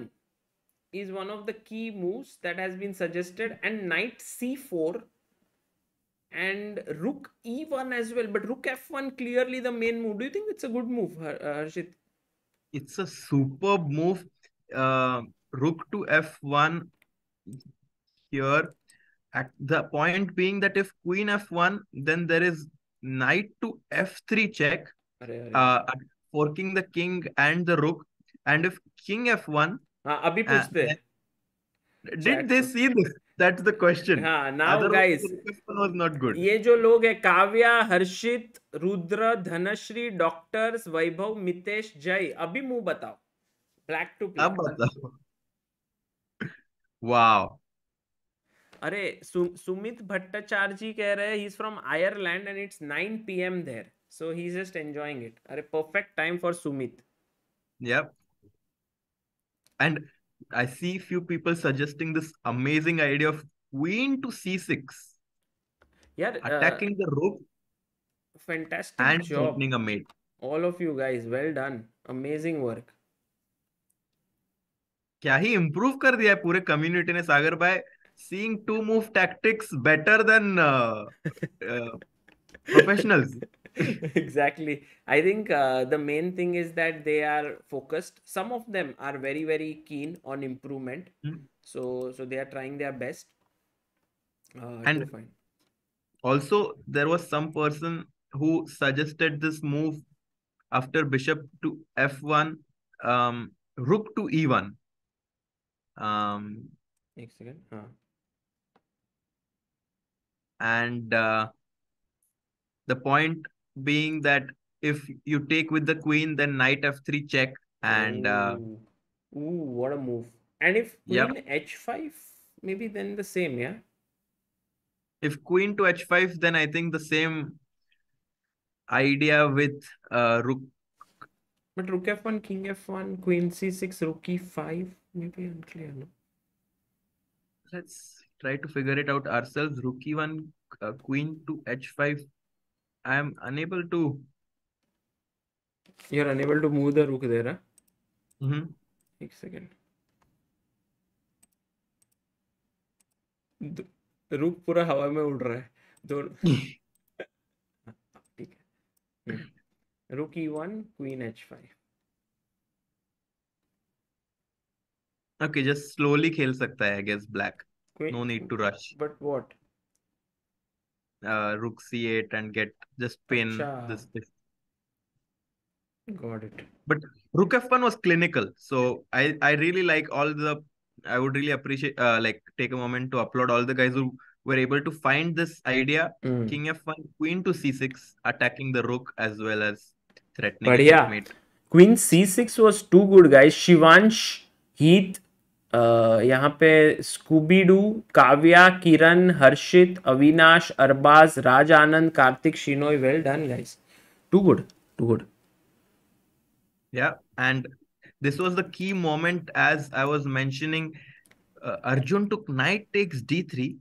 is one of the key moves that has been suggested, and knight c4 and rook e1 as well. But rook f1 clearly the main move. Do you think it's a good move, Harshit? It's a superb move. Rook to f1 here. At the point being that if queen f1, then there is knight to f3 check, अरे अरे. forking the king and the rook. And if king f1, हाँ, अभी uh, पूछते हैं did chat they को. see this? That's the question. हाँ, now Otherwise, guys, the question was not good. ये जो लोग है, काव्या, हर्षित, रुद्र, धनश्री, डॉक्टर्स, वैभव, मितेश, जय, अभी मुंह बताओ, ब्लैक टू प्ले. अब बताओ. Wow. अरे सुमित भट्टाचार्य कह रहे हैं he is from Ireland and it's 9 PM there, so he is just enjoying it. अरे perfect time for Sumit. Yep. And I see few people suggesting this amazing idea of queen to c6, यार attacking the rook fantastic and job, threatening a mate. all of you guys, well done, amazing work. क्या ही improve कर दिया है पूरे community ने सागर भाई. Seeing two move tactics better than professionals. Exactly. I think the main thing is that they are focused. Some of them are very very keen on improvement, so they are trying their best to And find. also there was some person who suggested this move after bishop to f1, rook to e1. एक second. हाँ. And the point being that if you take with the queen, then knight f3 check. And Oh. Ooh, what a move. And if yep, queen h5, maybe then the same, yeah? if queen to h5, then I think the same idea with rook. But rook f1, king f1, queen c6, rook e5, maybe unclear, no? Let's try to figure it out ourselves. Rook e1, queen to h5. I am unable to. You're unable to move the rook there, huh? Mm-hmm. एक second. रुक पूरा हवा में उड़ रहा है दोनों. ठीक है. रुक e1, queen h5. Okay, just slowly खेल सकता है, I guess, black. Queen, No need to rush. but what? Rook c8 and get just pin अच्छा, this. got it. But Rook F1 was clinical. So I really like all the, I would really appreciate, like take a moment to applaud all the guys who were able to find this idea. King F1, Queen to C6, attacking the rook as well as threatening a बढ़िया. checkmate. Queen c6 was too good, guys. Shivansh, Heet, यहाँ पे Scooby Doo, Kavya, Kiran, Harshit, Avinash, Arbaz, Raj Anand, Kartik, Shinoy, well done guys. Too good, too good. Yeah, and this was the key moment as I was mentioning. Arjun took knight takes d3,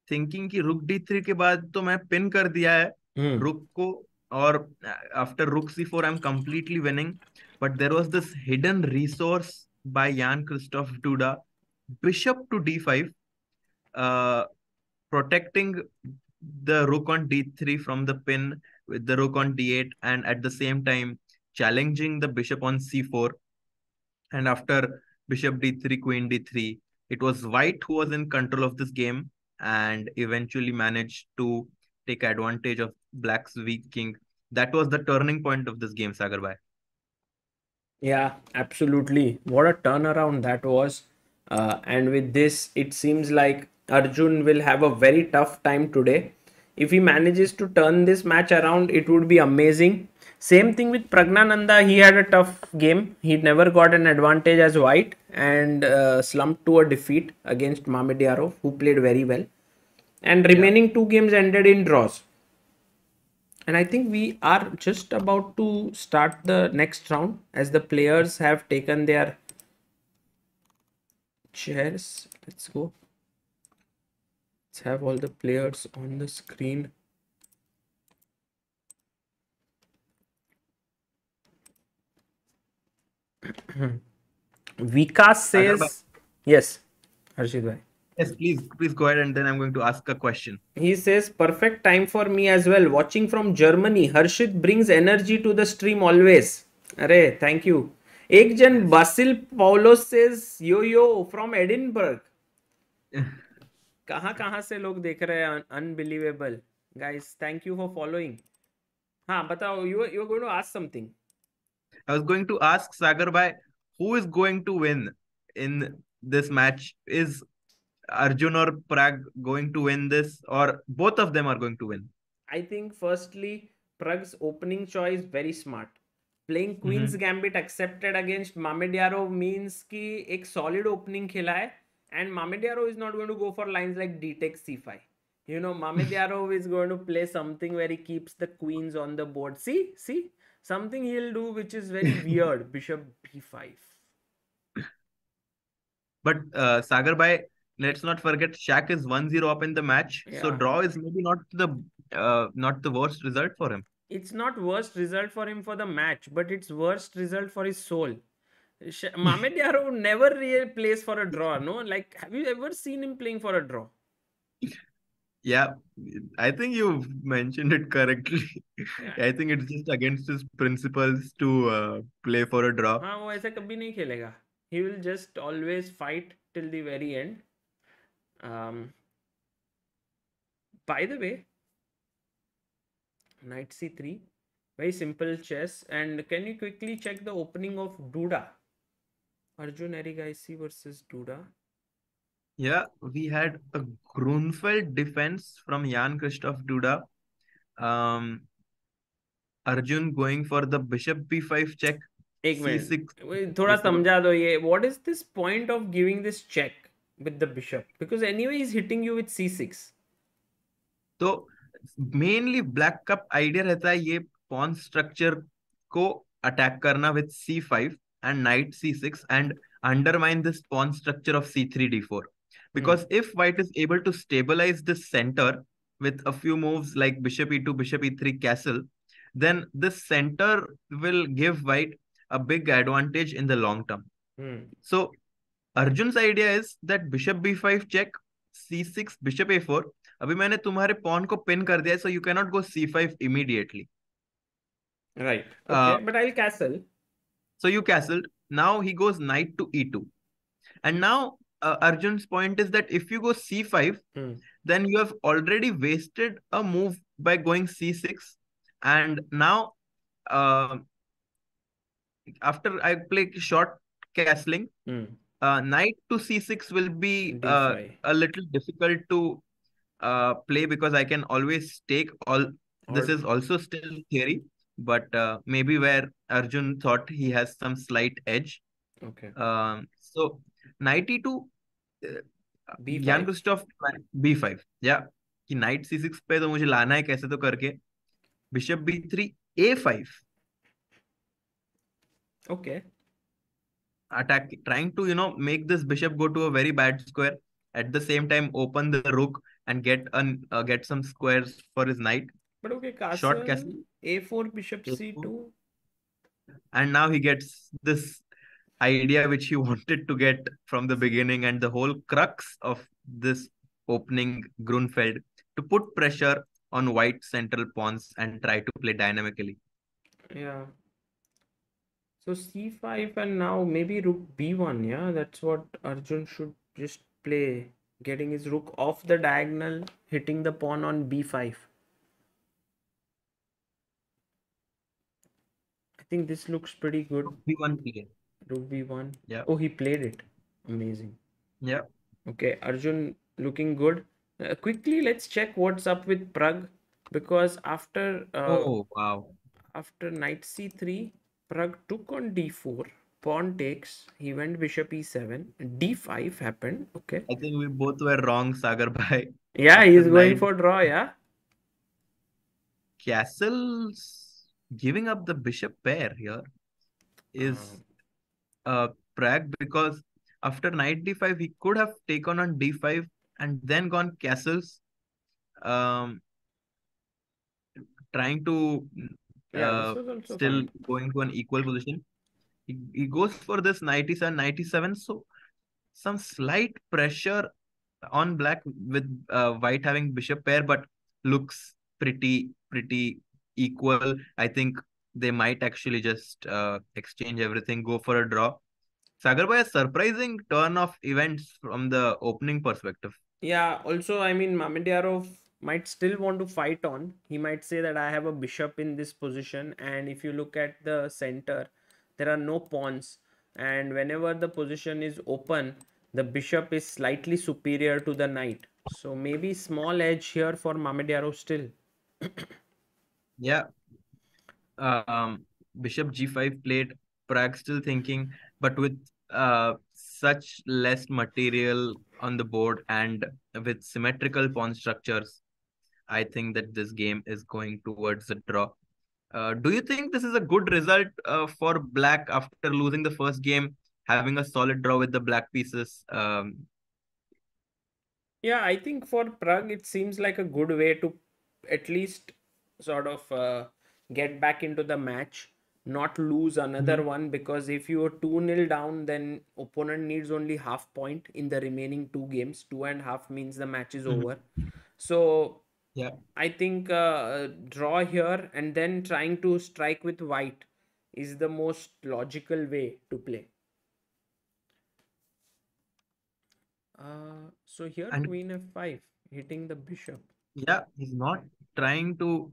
thinking कि rook d3 के बाद तो मैं pin कर दिया है rook को, और after rook c4 I'm completely winning. But there was this hidden resource by Jan-Krzysztof Duda, bishop to d5, protecting the rook on d3 from the pin with the rook on d8, and at the same time challenging the bishop on c4. And after bishop d3, queen d3, it was white who was in control of this game and eventually managed to take advantage of black's weak king. That was the turning point of this game, Sagar bhai. Yeah, absolutely. What a turnaround that was. And with this, it seems like Arjun will have a very tough time today. If he manages to turn this match around, it would be amazing. Same thing with Praggnanandhaa. He had a tough game. He never got an advantage as white and slumped to a defeat against Mamedyarov, who played very well. And remaining two games ended in draws. And I think we are just about to start the next round as the players have taken their chairs. Let's go. Let's have all the players on the screen. Vikas says, yes, Harshit bhai. Yes, please go ahead, and then I'm going to ask a question. He says, perfect time for me as well. Watching from Germany. Harshit brings energy to the stream always. Arey, thank you. एक जन Basil Paulos says, yo from Edinburgh. कहाँ कहाँ से लोग देख रहे हैं? Unbelievable. Guys, thank you for following. हाँ, बताओ, you were going to ask something. I was going to ask Sagar bhai, who is going to win in this match? Is Arjun or Pragg going to win this, or both of them are going to win? I think firstly, Pragg's opening choice very smart. Playing Queen's Mm-hmm. Gambit accepted against Mamedyarov means कि एक solid opening खेला है, and Mamedyarov is not going to go for lines like d takes c5. You know, Mamedyarov is going to play something where he keeps the queens on the board. See, something he'll do which is very weird. Bishop b5. But Sagar bhai, let's not forget Shaq is 1-0 up in the match, so Yeah, draw is maybe not the worst result for him. it's not worst result for him for the match, but it's worst result for his soul. Mohamed Yarrow never really plays for a draw, no? Like, have you ever seen him playing for a draw? Yeah, I think you mentioned it correctly. Yeah. I think it's just against his principles to play for a draw. हाँ वो ऐसा कभी नहीं खेलेगा. He will just always fight till the very end. Um, by the way, knight c3, very simple chess. And can you quickly check the opening of Duda? Arjun Erigaisi versus Duda. Yeah, we had a Grunfeld defense from Jan-Krzysztof Duda. Um, Arjun going for the bishop b5 check, एक c6 minute थोड़ा a4. समझा दो ये. What is this point of giving this check with the bishop? Because anyway he's hitting you with c6. तो mainly black का idea रहता है ये पॉन स्ट्रक्चर को अटैक करना with c5 and knight c6 and undermine this pawn structure of c3 d4, because if white is able to stabilize this center with a few moves like bishop e2 bishop e3 castle, then this center will give white a big advantage in the long term. So Arjun's idea is that bishop b5 check, c6 bishop a4. अभी मैंने तुम्हारे pawn को pin कर दिया है, so you cannot go c5 immediately. Right. Okay, but I'll castle. So you castled. Now he goes knight to e2. And now Arjun's point is that if you go c5, then you have already wasted a move by going c6. And now, after I play short castling, knight to c6 will be d5. a little difficult to play because I can always take all. This is also still theory, but maybe where Arjun thought he has some slight edge. Okay. So knight e2, b5. Jan-Krzysztof b5. Yeah, कि knight c6 पे तो मुझे लाना है कैसे तो करके. Bishop b3 a5. Okay. Attack, trying to make this bishop go to a very bad square. At the same time, open the rook and get some squares for his knight. But okay, Short castle, castle. a4, bishop A4. c2. And now he gets this idea which he wanted to get from the beginning, and the whole crux of this opening Grunfeld, to put pressure on white central pawns and try to play dynamically. Yeah. So c5 and now maybe rook b1. Yeah, that's what Arjun should just play. Getting his rook off the diagonal, hitting the pawn on b5. I think this looks pretty good. Rook b1 play. Rook b1. Yeah. Oh, he played it. Amazing. Yeah. Okay, Arjun looking good. Quickly, let's check what's up with Pragg, because after Oh, wow. after knight c3, Pragg took on d4, pawn takes, he went bishop e7, d5 happened. Okay. I think we both were wrong, Sagar bhai. Yeah, he's After going knight for draw, yeah. Castle's giving up the bishop pair here is Pragg, because after knight d5 he could have taken on d5 and then gone castles, trying to Yeah, this was also still fine. going to an equal position. He goes for this 97, 97. So some slight pressure on black with white having bishop pair, but looks pretty equal. I think they might actually just exchange everything, go for a draw. Sagar bhai, a surprising turn of events from the opening perspective. Yeah, also, I mean, Mamedyarov might still want to fight on. He might say that I have a bishop in this position, and if you look at the center, there are no pawns. And whenever the position is open, The bishop is slightly superior to the knight. So maybe small edge here for Mamedyarov still. Yeah. Um, Bishop G5 played. Pragg still thinking, but with such less material on the board and with symmetrical pawn structures, I think that this game is going towards a draw. Do you think this is a good result for Black after losing the first game, having a solid draw with the black pieces? Yeah, I think for Pragg it seems like a good way to at least sort of get back into the match, not lose another Mhm, one, because if you are 2-0 down, then opponent needs only half point in the remaining two games. Two and a half means the match is mhm. over. So Yeah, I think draw here and then trying to strike with white is the most logical way to play. So here and queen f5 hitting the bishop. yeah, he's not trying to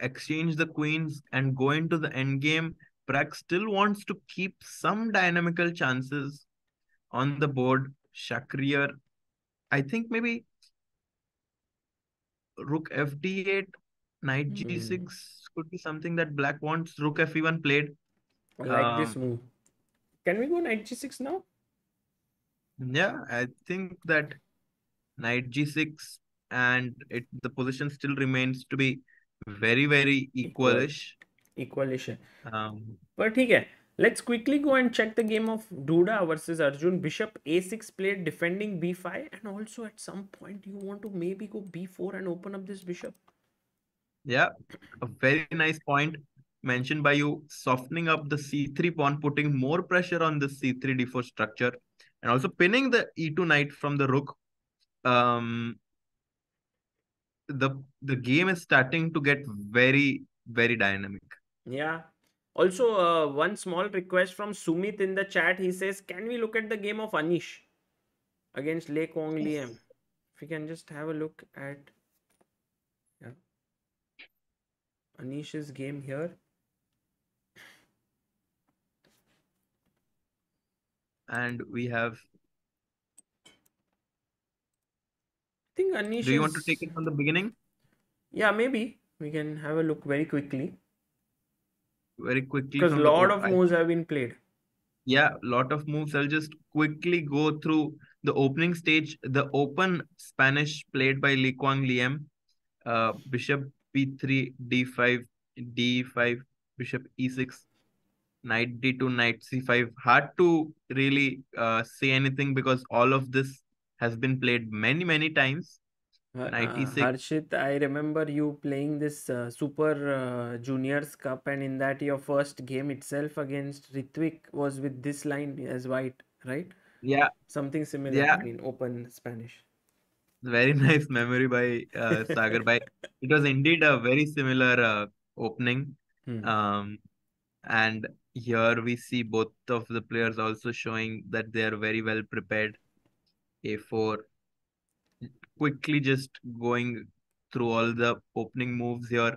exchange the queens and go into the end game. Pragg still wants to keep some dynamical chances on the board. Shakhriyar, I think maybe rook fd8, knight Hmm. g6 could be something that black wants. Rook f1 played. I like this Um, move. Can we go knight g6 now? yeah, I think that knight g6 and the position still remains to be very Equal. equalish. Equalish. Um, But ठीक है. Let's quickly go and check the game of Duda versus Arjun. Bishop a6 played defending b5, and also at some point you want to maybe go b4 and open up this bishop. yeah, a very nice point mentioned by you, softening up the c3 pawn, putting more pressure on the c3 d4 structure, and also pinning the e2 knight from the rook. Um, the game is starting to get very dynamic. Yeah. Also, one small request from Sumit in the chat. He says, "Can we look at the game of Anish against Liem Quang Yes. Liem? If we can just have a look at, yeah, Anish's game here. And we have. I think Do Anish you want to take is, it from the beginning? yeah, maybe we can have a look very quickly Very quickly because a from the. lot of moves have been played. Yeah, lot of moves. I'll just quickly go through the opening stage. The open Spanish played by Liem Quang Liem. Bishop b3, d5, d5, bishop e6, knight d2, knight c5. Hard to really say anything because all of this has been played many times. Knight e6. Harshit, I remember you playing this Super Juniors Cup, and in that, your first game itself against Ritwik was with this line as white, right? Yeah, Something similar, yeah. I mean, open Spanish. Very nice memory by Sagar. By it was indeed a very similar opening. Hmm. Um, and here we see both of the players also showing that they are very well prepared. A4, quickly just going through all the opening moves here.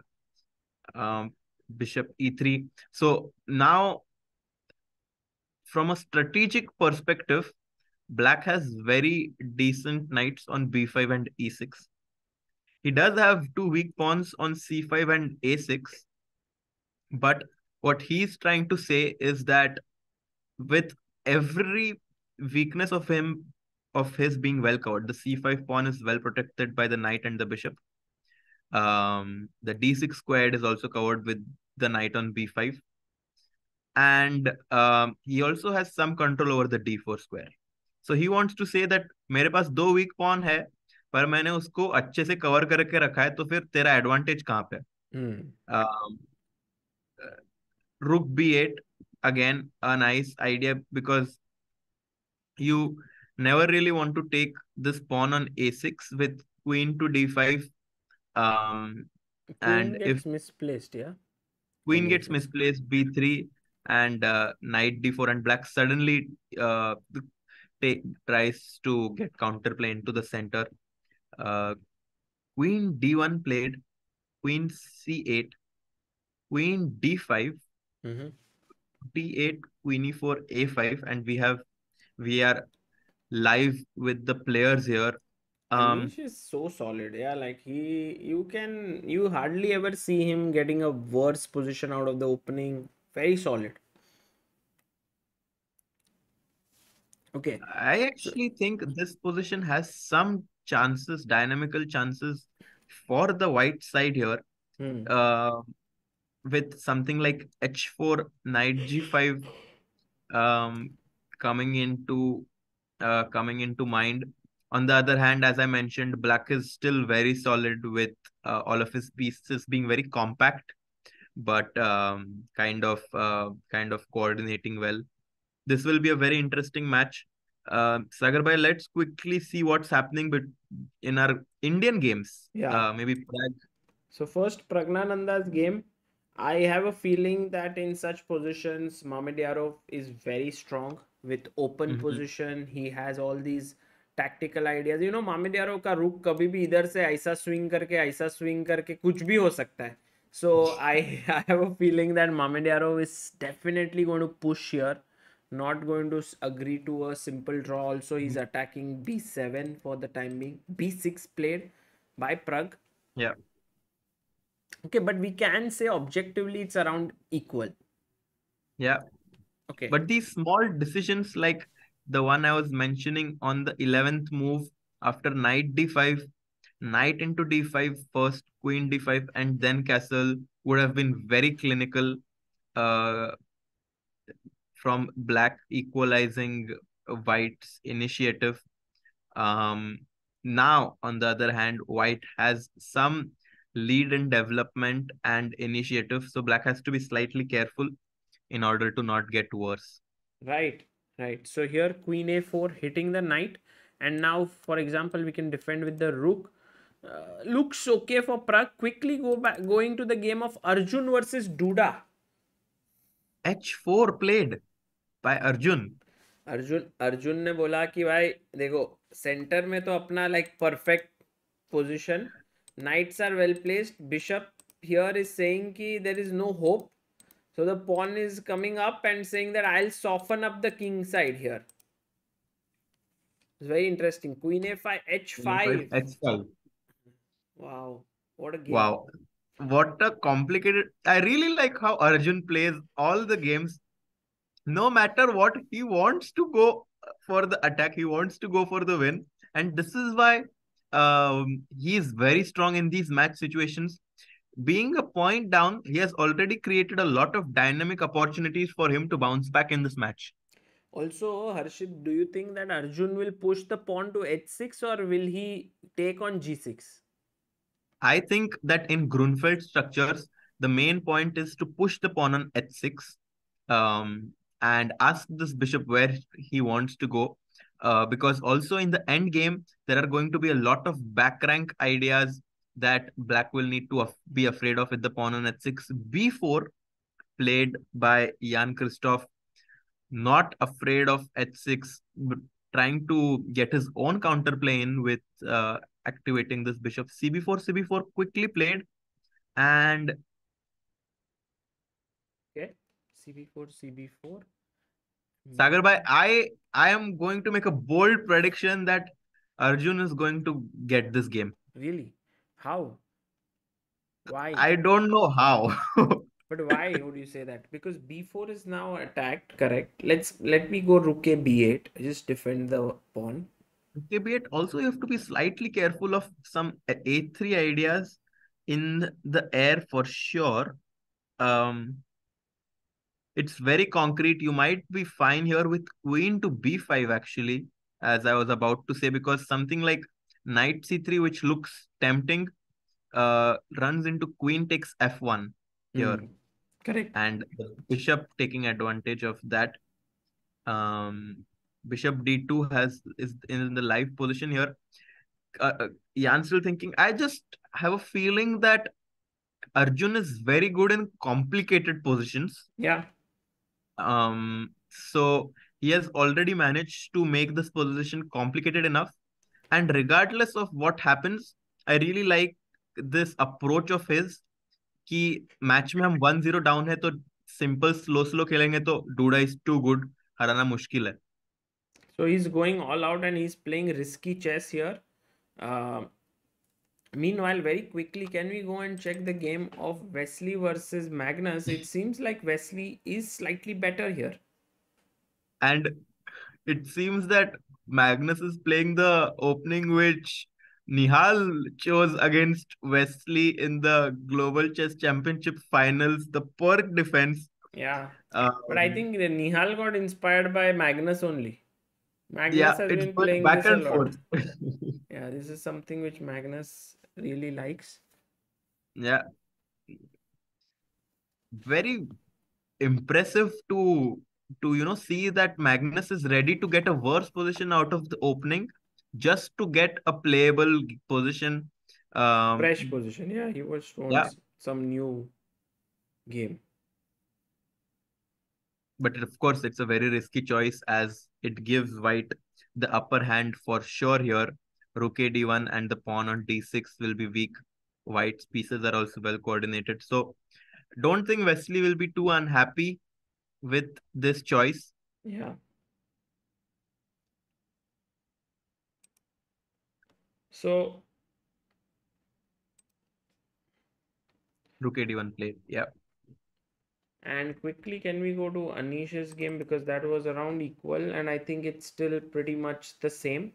Um, Bishop e3. So now, from a strategic perspective, Black has very decent knights on b5 and e6. He does have two weak pawns on c5 and a6, but what he's trying to say is that with every weakness of his being well covered, the c5 pawn is well protected by the knight and the bishop. The d6 squared is also covered with the knight on b5, and he also has some control over the d4 square. So he wants to say that मेरे पास दो week pawn है, पर मैंने उसको अच्छे से cover करके रखा है, तो फिर तेरा एडवांटेज कहाँ पे? Hmm. um, Rook b8, again a nice idea because you never really want to take this pawn on a6 with queen to d5. um, Queen and if gets misplaced, yeah, on queen gets a6. misplaced, b3 and knight d4, and black suddenly tries to get counterplay into the center. uh, Queen d1 played, queen c8, queen d5, Mm-hmm. d8, queen e4, a5, and we are live with the players here. Um, Anish is so solid. Yeah, like you hardly ever see him getting a worse position out of the opening. Very solid. Okay. I So, actually think this position has some chances, dynamical chances for the white side here. hmm, Uh, with something like h4, knight g5 um, coming into coming into mind. On the other hand, as I mentioned, black is still very solid with all of his pieces being very compact, but kind of coordinating well. This will be a very interesting match. Sagar bhai, let's quickly see what's happening in our Indian games. yeah. Maybe Pragg. So first, Praggnanandha's game. I have a feeling that in such positions, Mamedyarov is very strong with open Mhm. position. He has all these tactical ideas. You know, Mamedyarov का रुक कभी भी इधर से ऐसा swing करके कुछ भी हो सकता है. So I have a feeling that Mamedyarov is definitely going to push here. Not going to agree to a simple draw. Also, he's attacking b7 for the time being. b6 played by Pragg. Yeah, Okay, but we can say objectively it's around equal. yeah. Okay, But these small decisions, like the one I was mentioning on the 11th move after knight d5, knight into d5, first queen d5, and then castle, would have been very clinical uh, from black equalizing white's initiative. Um, Now, on the other hand, white has some lead in development and initiative, so black has to be slightly careful in order to not get worse. right, right. So here queen a4 hitting the knight, and now, for example, we can defend with the rook. Looks okay for Pragg. Quickly going to the game of Arjun versus Duda. h4 played by Arjun. Arjun Arjun ने बोला कि भाई देखो centre में तो अपना like perfect position knights are well placed bishop here is saying कि there is no hope so the pawn is coming up and saying that I'll soften up the king side here. It's very interesting. Queen a5 5 h5. h5. Wow, what a game. Wow. What a complicated. I really like how Arjun plays all the games. No matter what, he wants to go for the attack, he wants to go for the win. And this is why he is very strong in these match situations. Being a point down, he has already created a lot of dynamic opportunities for him to bounce back in this match. Also, Harshit, do you think that Arjun will push the pawn to h6 or will he take on g6? I think that in Grunfeld structures, the main point is to push the pawn on h6 and ask this bishop where he wants to go. Because also in the end game, there are going to be a lot of back rank ideas that black will need to be afraid of with the pawn on h6. b4 played by Jan-Krzysztof, not afraid of h6, trying to get his own counterplay in with activating this bishop. cb4 quickly played, and Okay, cb4 cb4. Sagar Hmm. bhai, I am going to make a bold prediction that Arjun is going to get this game. Really? How? Why? I don't know how. But why would you say that? Because b4 is now attacked, correct? Let me go rook a b8. Just defend the pawn. Okay, but also you have to be slightly careful of some a3 ideas in the air for sure. Um, it's very concrete. You might be fine here with queen to b5 actually, as I was about to say, because something like knight c3, which looks tempting, runs into queen takes f1 here, Hmm. Correct. and the bishop taking advantage of that. Um, Bishop d2 is in the live position here. Jan's still thinking. I just have a feeling that Arjun is very good in complicated positions. Yeah. So he has already managed to make this position complicated enough. And regardless of what happens, I really like this approach of his कि match में हम 1-0 down है तो simple slow slow खेलेंगे तो DUDA is to good, हराना मुश्किल है. So he's going all out and he's playing risky chess here. Uh, Meanwhile, very quickly, can we go and check the game of Wesley versus Magnus? It seems like Wesley is slightly better here. And it seems that Magnus is playing the opening which Nihal chose against Wesley in the Global Chess Championship finals, the Perk defense. Yeah. But I Um, think the Nihal got inspired by Magnus only. Magnus yeah, has it's been going playing back this a and lot. forth. Yeah, this is something which Magnus really likes. Yeah, very impressive to see that Magnus is ready to get a worse position out of the opening just to get a playable position. Um, Fresh position. Yeah, he was yeah, wants some new game. but of course it's a very risky choice as it gives White the upper hand for sure here. Rook a d1 and the pawn on d6 will be weak. White's pieces are also well coordinated, so don't think Wesley will be too unhappy with this choice. Yeah. So, Rook a d1 play. Yeah, and quickly, can we go to Anish's game because that was around equal, and I think it's still pretty much the same.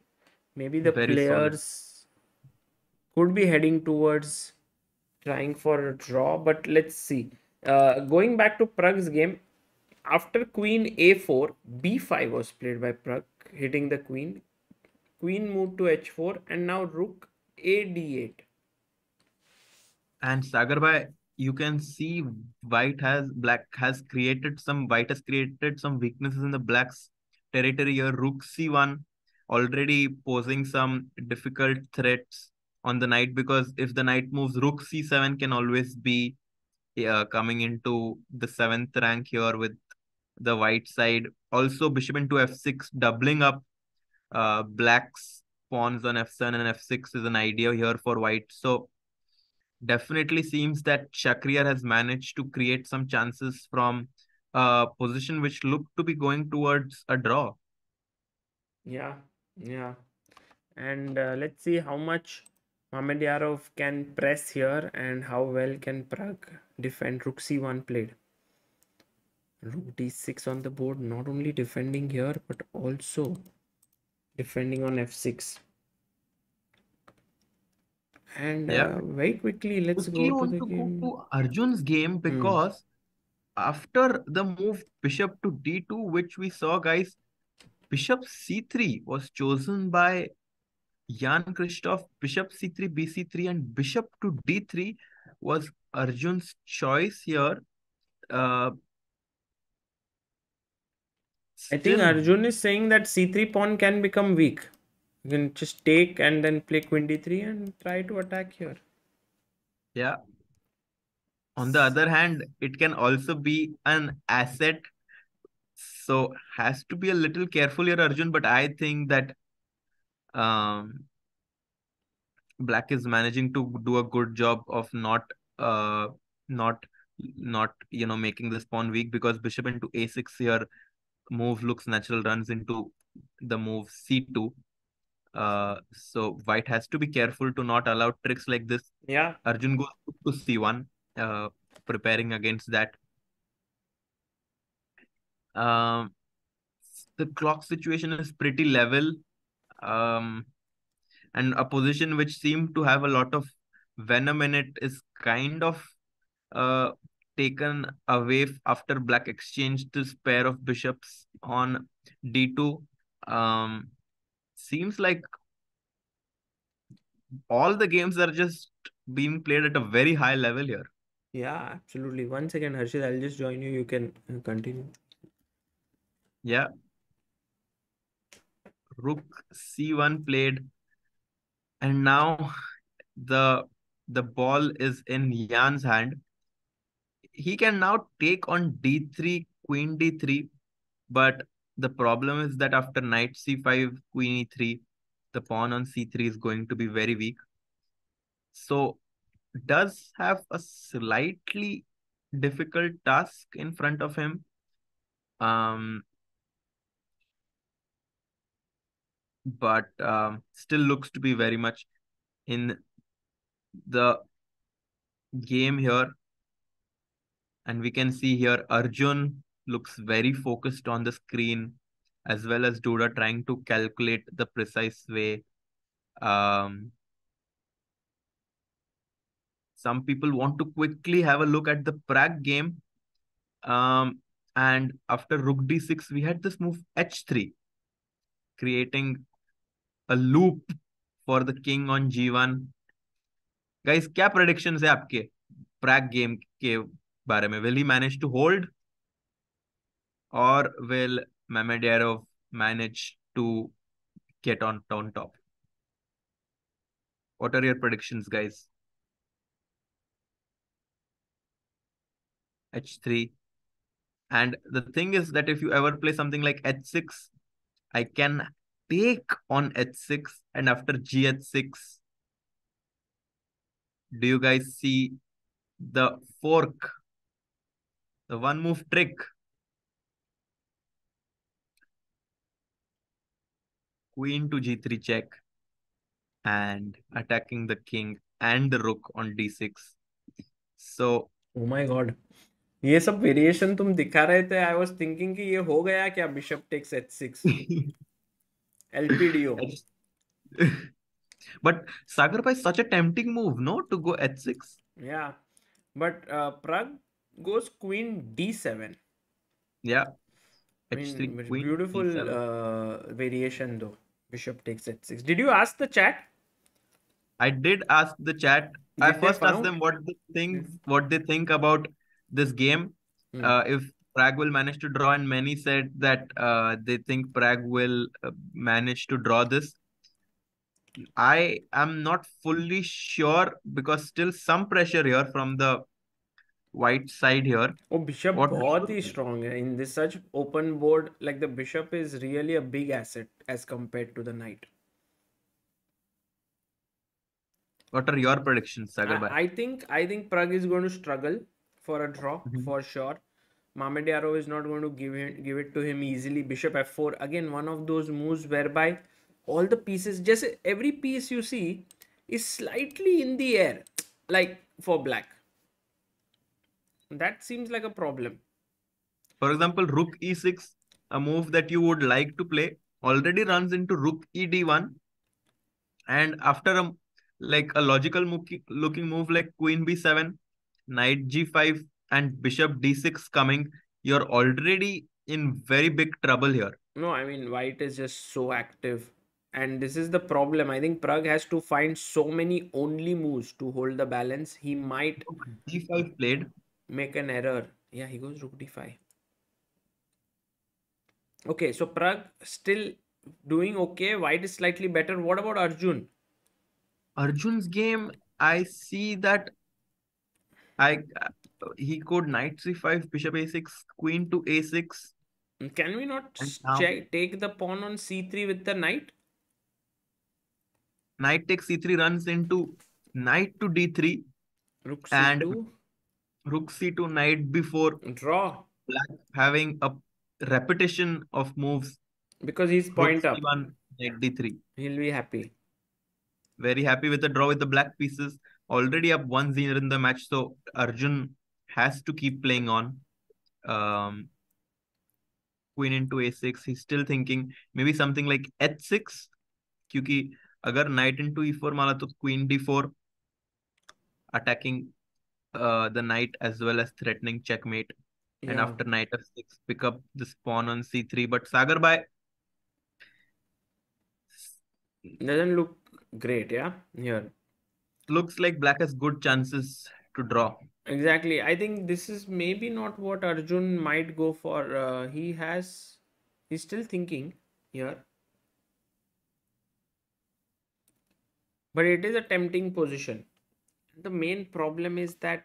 Maybe the very solid. players could be heading towards trying for a draw, but let's see. Going back to Pragg's game, after Queen A4, B5 was played by Pragg, hitting the Queen. Queen moved to H4, and now Rook A D8. And Sagar bhai, you can see White has created some weaknesses in the black's territory here. Rook C1 already posing some difficult threats on the knight, because if the knight moves, Rook C7 can always be coming into the seventh rank here with the white side. Also, bishop into F6, doubling up black's pawns on F7 and F6 is an idea here for white. So definitely seems that Shakhriyar has managed to create some chances from a position which looked to be going towards a draw. Yeah, yeah. And let's see how much Mamedyarov can press here and how well can Pragg defend. Rook C1 played. Rook D6 on the board, not only defending here but also defending on F6. And Yeah. very quickly, let's Quickly go to want the to go game. to Arjun's game, Hmm. because after the move bishop to d2, which we saw, guys, bishop c3 was chosen by Jan-Krzysztof. Bishop c3, bc3, and bishop to d3 was Arjun's choice here. Uh, I think Still, Arjun is saying that C3 pawn can become weak. You can just take and then play Queen D3 and try to attack here. yeah. On the other hand, it can also be an asset, so has to be a little careful here, Arjun. But I think that um, Black is managing to do a good job of uh, not, making this pawn weak, because bishop into a6 here move looks natural, runs into the move c2. So White has to be careful to not allow tricks like this. Yeah, Arjun goes to c1, preparing against that. Um, the clock situation is pretty level, um, and a position which seemed to have a lot of venom in it is kind of uh, taken away after Black exchanged this pair of bishops on d2. Um, Seems like all the games are just being played at a very high level here. yeah, absolutely. One second, Harshit, I'll just join you. You can continue. Yeah, Rook c1 played, and now the the ball is in Jan's hand. He can now take on d3, queen d3, but the problem is that after knight c5, queen e3, the pawn on c3 is going to be very weak. So does have a slightly difficult task in front of him. Um, but still looks to be very much in the game here. And we can see here Arjun looks very focused on the screen, as well as Duda trying to calculate the precise way. Um, some people want to quickly have a look at the Pragg game. And after Rook D6, we had this move H3, creating a loop for the king on G1. Guys, क्या predictions है आपके Pragg game के बारे में? Will he manage to hold, or will Mamedyarov manage to get on top? What are your predictions, guys? H3. And the thing is that if you ever play something like H6, I can take on H6, and after GH6, do you guys see the fork, the one move trick? Queen to G3 check and attacking the king and the rook on D6. So, Oh my god, ये सब variation तुम दिखा रहे थे, I was thinking कि ये हो गया क्या, bishop takes h6 LPDO. but Sagar by such a tempting move, no, to go H6. Yeah, but Pragg goes queen d7. Yeah, I H3, mean, Queen beautiful D7. variation though. Bishop takes h6. Did you ask the chat? I did ask the chat. I Did they first asked found? them what they think about this game. Hmm. If Pragg will manage to draw, and many said that they think Pragg will manage to draw this. I am not fully sure because still some pressure here from the white side here. Oh, bishop What do बहुत ही you think? strong है in this such open board. Like the bishop is really a big asset as compared to the knight. What are your predictions, Sagar bhai? I think Pragg is going to struggle for a draw Mhm. for sure. Mamedyarov is not going to give it to him easily. Bishop f4 again, one of those moves whereby all the pieces, just every piece you see is slightly in the air, like for black. That seems like a problem. For example, Rook E6, a move that you would like to play, already runs into Rook ED1, and after a logical looking move like Queen B7, Knight G5, and Bishop D6 coming, you're already in very big trouble here. No, I mean, white is just so active. And this is the problem. I think Pragg has to find so many only moves to hold the balance. He might Rook D5 played. make an error. Yeah, he goes rook d5. Okay, so Pragg still doing okay. White is slightly better. What about Arjun? Arjun's game, I see that I he could Knight C5, Bishop A6, Queen to A6, Can we not and now check take the pawn on c3 with the knight? Knight takes C3 runs into Knight to D3, Rook and c2. Rook C2, Knight B4. Draw. Black having a repetition of moves. Because he's Rook point up. C1, Knight D3. He'll be happy. Very happy with the draw with the black pieces. Already up 1-0 in the match, so Arjun has to keep playing on. Um, Queen into A6. He's still thinking maybe something like H6. क्योंकि अगर knight into E4 मारा तो Queen D4 attacking the knight as well as threatening checkmate. And Yeah. after knight f6, pick up this pawn on c3. But Sagar bhai, Doesn't look great, yeah? Here. looks like black has good chances to draw. Exactly. I think this is maybe not what Arjun might go for. He's still thinking here. But it is a tempting position. The main problem is that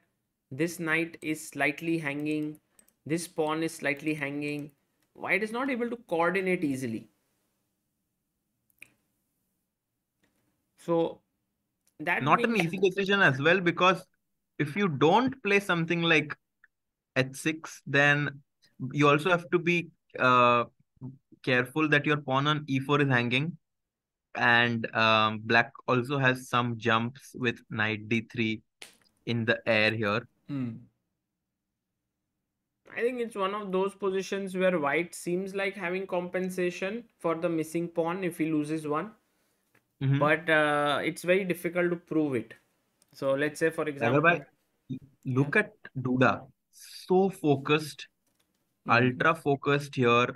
this knight is slightly hanging. This pawn is slightly hanging. White is not able to coordinate easily. So that Not an being easy decision as well, because if you don't play something like h6, then you also have to be careful that your pawn on e4 is hanging. And black also has some jumps with knight d3 in the air here. Hmm. I think it's one of those positions where white seems like having compensation for the missing pawn if he loses one, Mm-hmm. but it's very difficult to prove it. So let's say, for Sagarbai, example, yeah. look at Duda. So focused, Hmm. ultra focused here.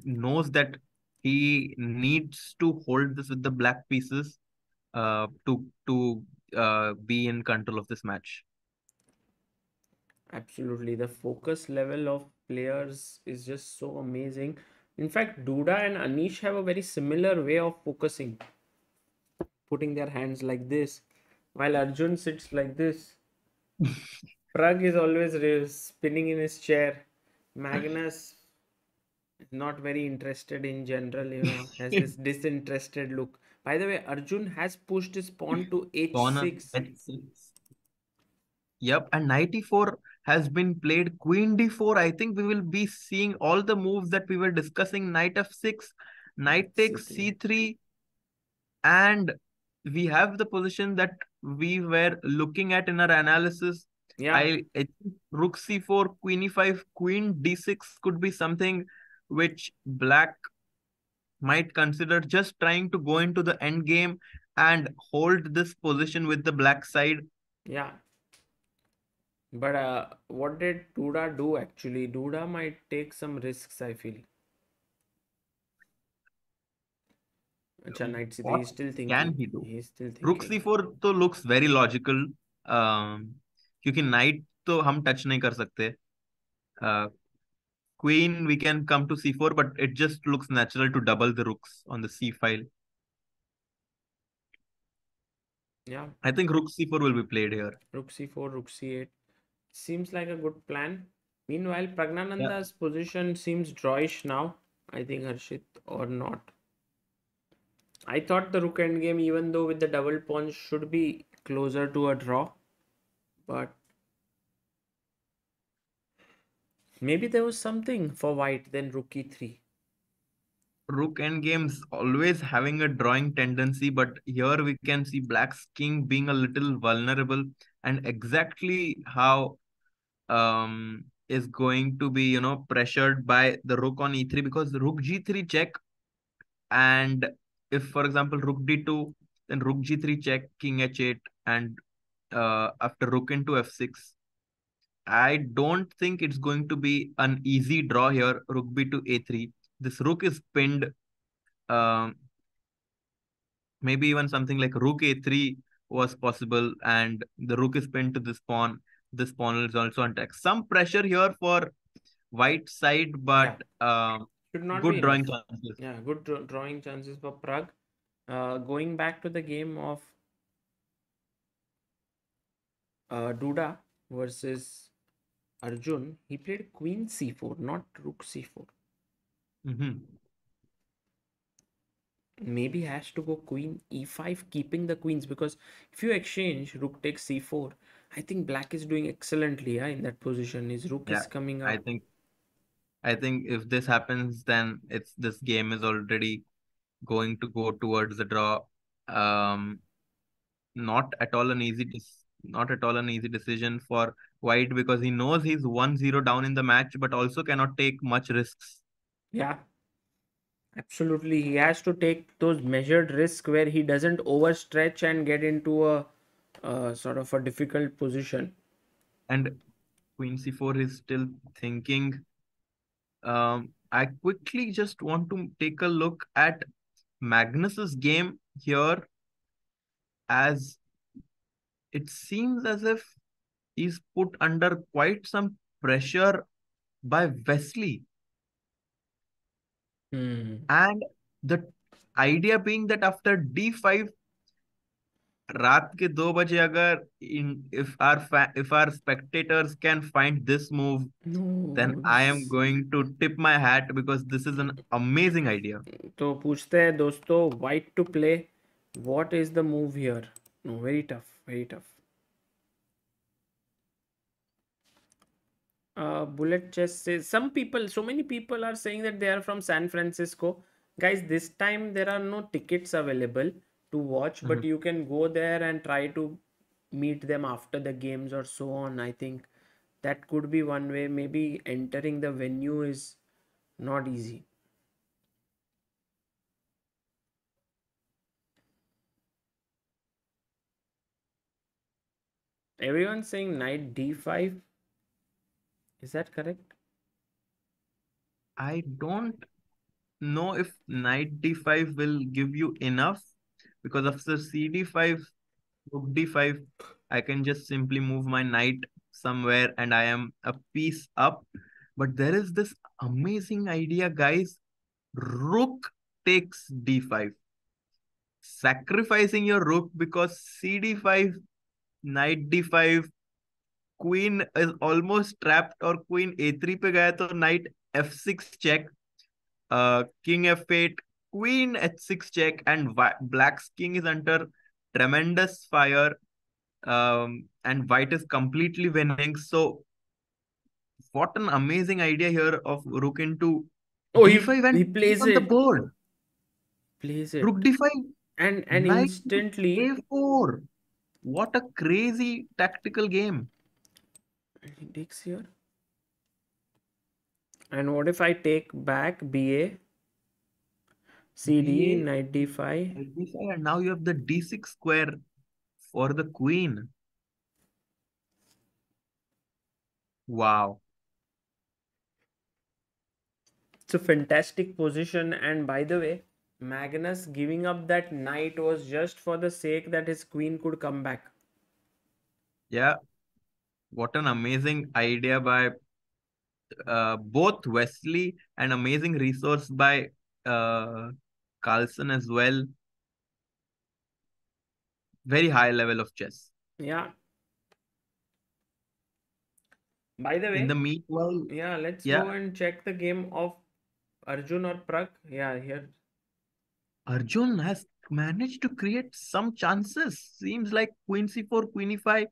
Knows that he needs to hold this with the black pieces to be in control of this match. Absolutely, the focus level of players is just so amazing. In fact, Duda and Anish have a very similar way of focusing, putting their hands like this, while Arjun sits like this. Pragg is always spinning in his chair. Magnus is not very interested in general, has this disinterested look. By the way, Arjun has pushed his pawn to Corner h6. h6. Yep, and knight e4 has been played. Queen d4. I think we will be seeing all the moves that we were discussing. Knight f6, knight takes c3. c3, and we have the position that we were looking at in our analysis. Yeah, I think rook c4, queen e5, queen d6 could be something which black might consider, just trying to go into the end game and hold this position with the black side. yeah. But what did Duda do actually? Duda might take some risks, I feel. Acha, knight c3. What He's still can thinking. he do? He's still Rook thinking. c4 तो looks very logical, क्योंकि knight तो हम touch नहीं कर सकते. uh, Queen we can come to c4, but it just looks natural to double the rooks on the c file. Yeah, I think rook c4 will be played here. rook c4, rook c8. Seems like a good plan. Meanwhile, Yeah, Praggnanandha's position seems drawish now. I think Harshit or not. I thought the rook endgame, even though with the double pawn, should be closer to a draw. But maybe there was something for white then rook e3. rook endgames always having a drawing tendency, but here we can see black's king being a little vulnerable, and exactly how is going to be, pressured by the rook on e3, because the rook g3 check, and if for example rook d2, then rook g3 check, king h8, and after rook into f6, I don't think it's going to be an easy draw here. Rook b to a3. This rook is pinned. Um, Maybe even something like rook a3 was possible, and the rook is pinned to this pawn. This pawn is also attacked. Some pressure here for white side, Yeah, but should not be good enough. drawing chances. Yeah, good drawing chances for Pragg. Going back to the game of Duda versus Arjun, he played queen c4, not rook c4. Hmm. Maybe has to go queen e5, keeping the queens, because if you exchange rook takes c4, I think black is doing excellently, in that position. His rook Yeah, is coming I up. think I think if this happens, then it's this game is already going to go towards the draw. Um, not at all an not at all an easy decision for white, because he knows he's 1-0 down in the match, but also cannot take much risks. Yeah, absolutely. He has to take those measured risks where he doesn't overstretch and get into a sort of a difficult position. And queen c4 is still thinking. I quickly just want to take a look at Magnus's game here, as it seems as if he's put under quite some pressure by Wesley. Hmm. And the idea being that after d5, रात के 2 बजे, अगर in if our spectators can find this move, then No, I am this. going to tip my hat, because this is an amazing idea. तो पूछते हैं दोस्तों, white to play. What is the move here? No, very tough, very tough. Bullet chess says some people, so many people are saying that they are from San Francisco. Guys, this time there are no tickets available to watch, but Mhm. you can go there and try to meet them after the games or so on. I think that could be one way. Maybe entering the venue is not easy. Everyone's saying knight d5. Is that correct? I don't know if knight d5 will give you enough because of the cd5, rook d5. I can just simply move my knight somewhere and I am a piece up. But there is this amazing idea, guys. Rook takes d5, sacrificing your rook because cd5, knight d5, queen is almost trapped और queen a3 पे गया तो knight f6 check, king f8, queen h6 check, and black's king is under tremendous fire, and white is completely winning. So what an amazing idea here of rook into Oh, d5 and he king plays on the it. board. Plays Rook it. d5, And knight to instantly a4. What a crazy tactical game. he takes here. And what if I take back BA, CD, ba, knight d5? knight d5, and now you have the d6 square for the queen. Wow. It's a fantastic position. And by the way, Magnus giving up that knight was just for the sake that his queen could come back. Yeah, what an amazing idea by both Wesley, and amazing resource by uh, Carlsen as well. Very high level of chess. Yeah. By the In the way, meanwhile, yeah, let's yeah, go and check the game of Arjun or Pragg. Yeah, here. Arjun has managed to create some chances. Seems like queen c4, queen e5,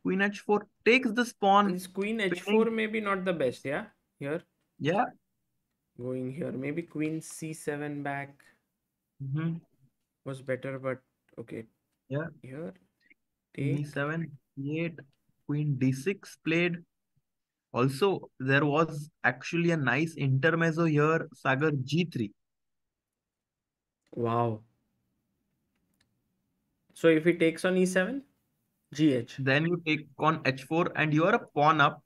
queen h4 takes the pawn, His queen h4 pinning. maybe not the best, yeah? Here. Yeah. Going here. Maybe queen c7 back Mhm. was better, but okay. Yeah. Here. Queen Take. e7, e8, queen d6 played. Also, there was actually a nice intermezzo here, Sagar g3. Wow. So if he takes on e7, gh. Then you take on h4 and you are a pawn up.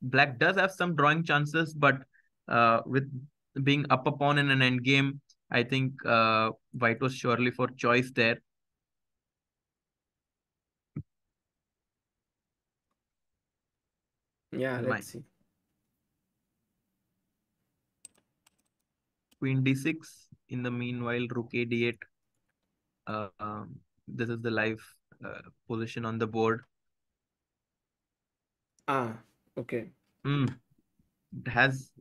Black does have some drawing chances, but with being up a pawn in an endgame, I think white was surely for choice there. Yeah, My let's see. queen d6. In the meanwhile, rook a d8. This is the live position on the board. Ah, okay. Mm, it has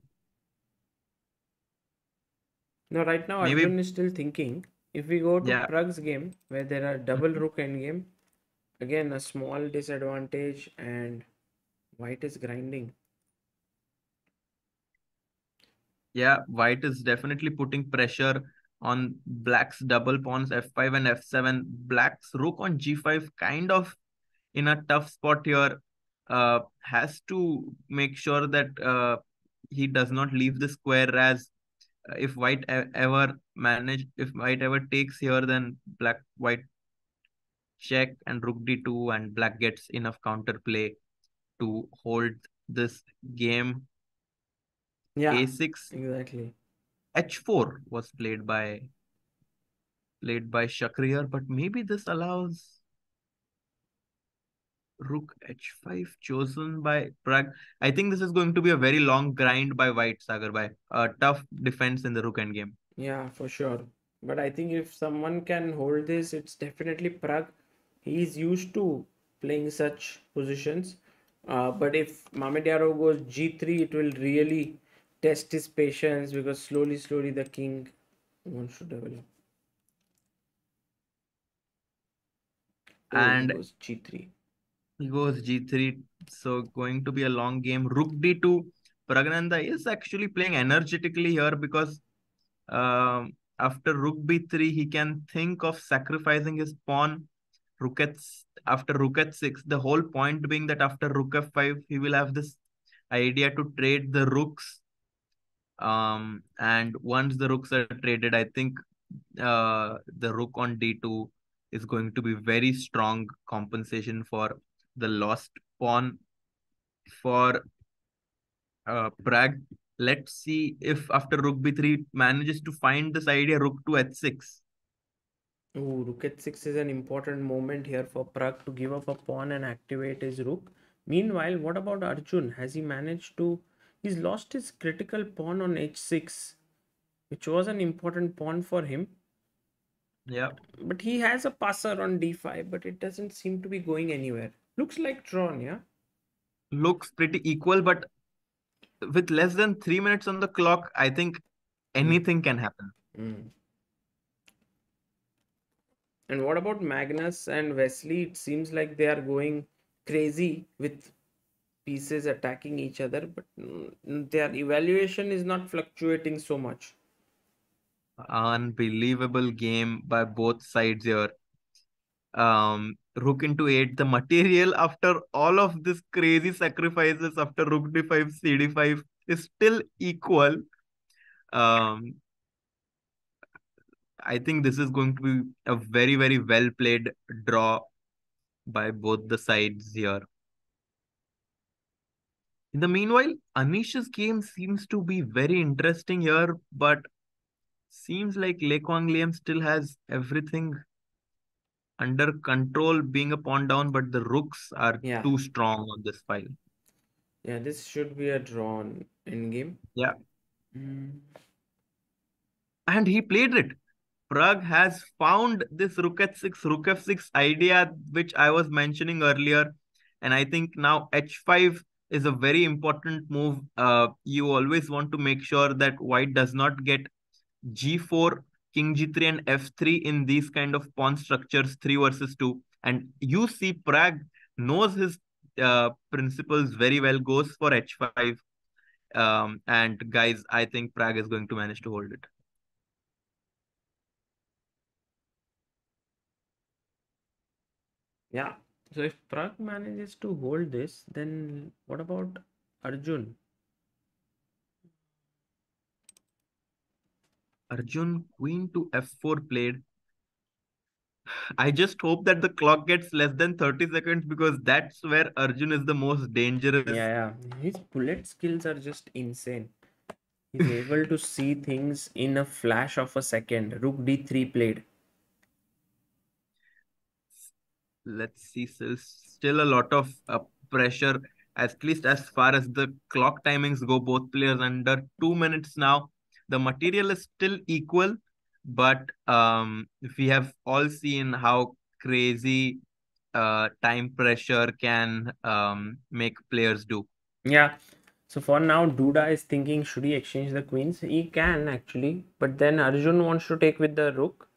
Now, right now, maybe, Arjun is still thinking. If we go to yeah. Pragg's game, where there are double Mhm. rook endgame, again a small disadvantage, and white is grinding. Yeah, white is definitely putting pressure on black's double pawns f5 and f7. Black's rook on g5 kind of in a tough spot here. Has to make sure that he does not leave the square, as if if white ever takes here, then white check and rook d2, and black gets enough counterplay to hold this game. Yeah, a6, exactly. h4 was played by Shakhriyar, but maybe this allows rook h5 chosen by Pragg. I think this is going to be a very long grind by white, Sagar, by a tough defense in the rook endgame. Yeah, for sure. But I think if someone can hold this, it's definitely Pragg. He's used to playing such positions. But if Mamedyarov goes g3, it will really test his patience because slowly the king wants to develop. Oh, he And goes g3. he goes g3, so going to be a long game. Rook d2. Praggnanandhaa is actually playing energetically here because After rook b3, he can think of sacrificing his pawn. After rook h6, the whole point being that after rook f5, he will have this idea to trade the rooks. And once the rooks are traded, I think the rook on d2 is going to be very strong compensation for the lost pawn for Pragg. Let's see if after rook b3 manages to find this idea rook to h6. Oh, rook h6 is an important moment here for Pragg to give up a pawn and activate his rook. Meanwhile, what about Arjun? Has he managed to... He's lost his critical pawn on h6, which was an important pawn for him. Yeah, But he has a passer on d5, but it doesn't seem to be going anywhere. Looks like drawn, yeah? looks pretty equal, but with less than 3 minutes on the clock, I think Mm. anything can happen. Mm. And what about Magnus and Wesley? It seems like they are going crazy with pieces attacking each other, but their evaluation is not fluctuating so much. Unbelievable game by both sides here. Rook into 8, the material after all of this crazy sacrifices after rook d5, cd5 is still equal. Um, I think this is going to be a very, very well played draw by both the sides here. In the meanwhile, Anish's game seems to be very interesting here, but seems like Liem Quang still has everything under control, being a pawn down, but the rooks are Yeah, too strong on this file. yeah, this should be a drawn in game. Yeah, Mm. and he played it. Pragg has found this rook f6 idea, which I was mentioning earlier. And I think now h5 is a very important move. You always want to make sure that white does not get g4, king g3, and f3 in these kind of pawn structures, 3 versus 2. And you see Pragg knows his principles very well, goes for h5. And guys, I think Pragg is going to manage to hold it. Yeah. So if Pragg manages to hold this, then what about Arjun? Arjun, queen to f4 played. I just hope that the clock gets less than 30 seconds because that's where Arjun is the most dangerous. Yeah, yeah. His bullet skills are just insane. He's able to see things in a flash of a second. Rook d3 played. Let's see, still a lot of pressure, at least as far as the clock timings go. Both players under 2 minutes now. The material is still equal, but we have all seen how crazy time pressure can make players do. Yeah. So for now, Duda is thinking, should he exchange the queens? He can actually, but then Arjun wants to take with the rook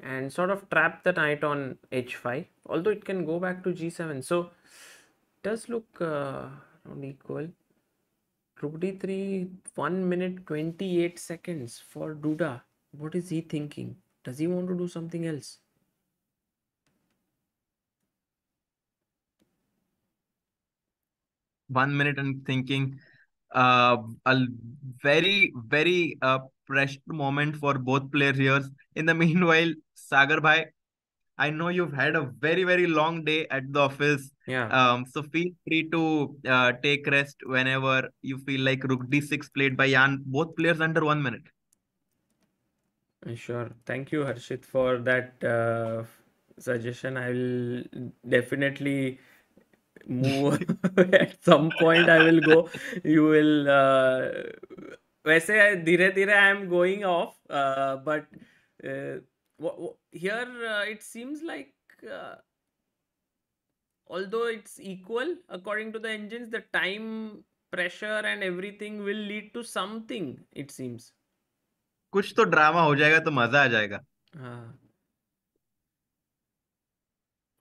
and sort of trap the knight on h5. Although it can go back to g7, so it does look around equal. Rook d3, 1 minute 28 seconds for Duda. What is he thinking? Does he want to do something else? 1 minute and thinking. A very, very pressure moment for both players here. In the meanwhile, Sagar bhai, I know you've had a very, very long day at the office. Yeah, So feel free to take rest whenever you feel like Rook D6 played by Jan. Both players under 1 minute. sure. Thank you, Harshit, for that suggestion. I will definitely move at some point. I will go. You will. वैसे धीरे धीरे I am going off. But here it seems like. Although it's equal according to the engines, the time pressure and everything will lead to something, it seems. कुछ तो drama हो जाएगा तो मजा आ जाएगा.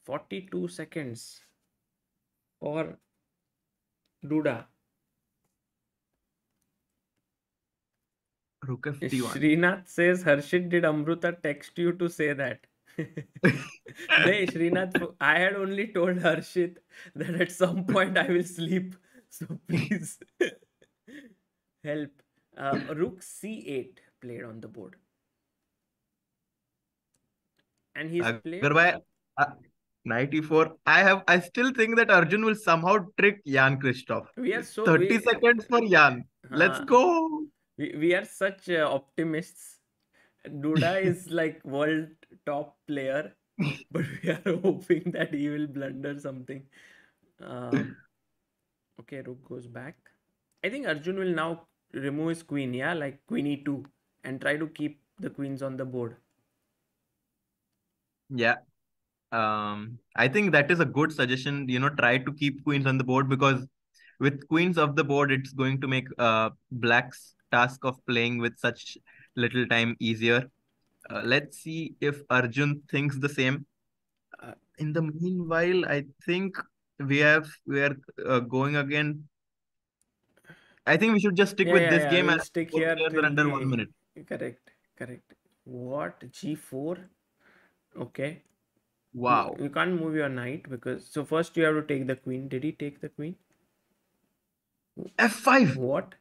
42 seconds for Duda. Rook FD1. Srinath says, Harshit, did Amruta text you to say that? No, Srinath, I had only told Harshit that at some point I will sleep. So please help. Rook C8 played on the board. And he's played. Sagar uh, 94. I still think that Arjun will somehow trick Jan-Krzysztof. We are so 30 seconds for Jan. Let's uh, go. we are such optimists. Duda is like world top player, but we are hoping that he will blunder something. Okay, rook goes back. I think Arjun will now remove his queen, yeah, like queen e2, and try to keep the queens on the board. Yeah. I think that is a good suggestion. Try to keep queens on the board, because with queens off the board, it's going to make Black's task of playing with such little time easier. Let's see if Arjun thinks the same. In the meanwhile, I think we are going again. I think we should just stick with this Yeah. game, We'll as stick both here players are till under the 1 minute. correct. What g4? Okay. Wow. You can't move your knight because so first you have to take the queen. Did he take the queen? F5. What?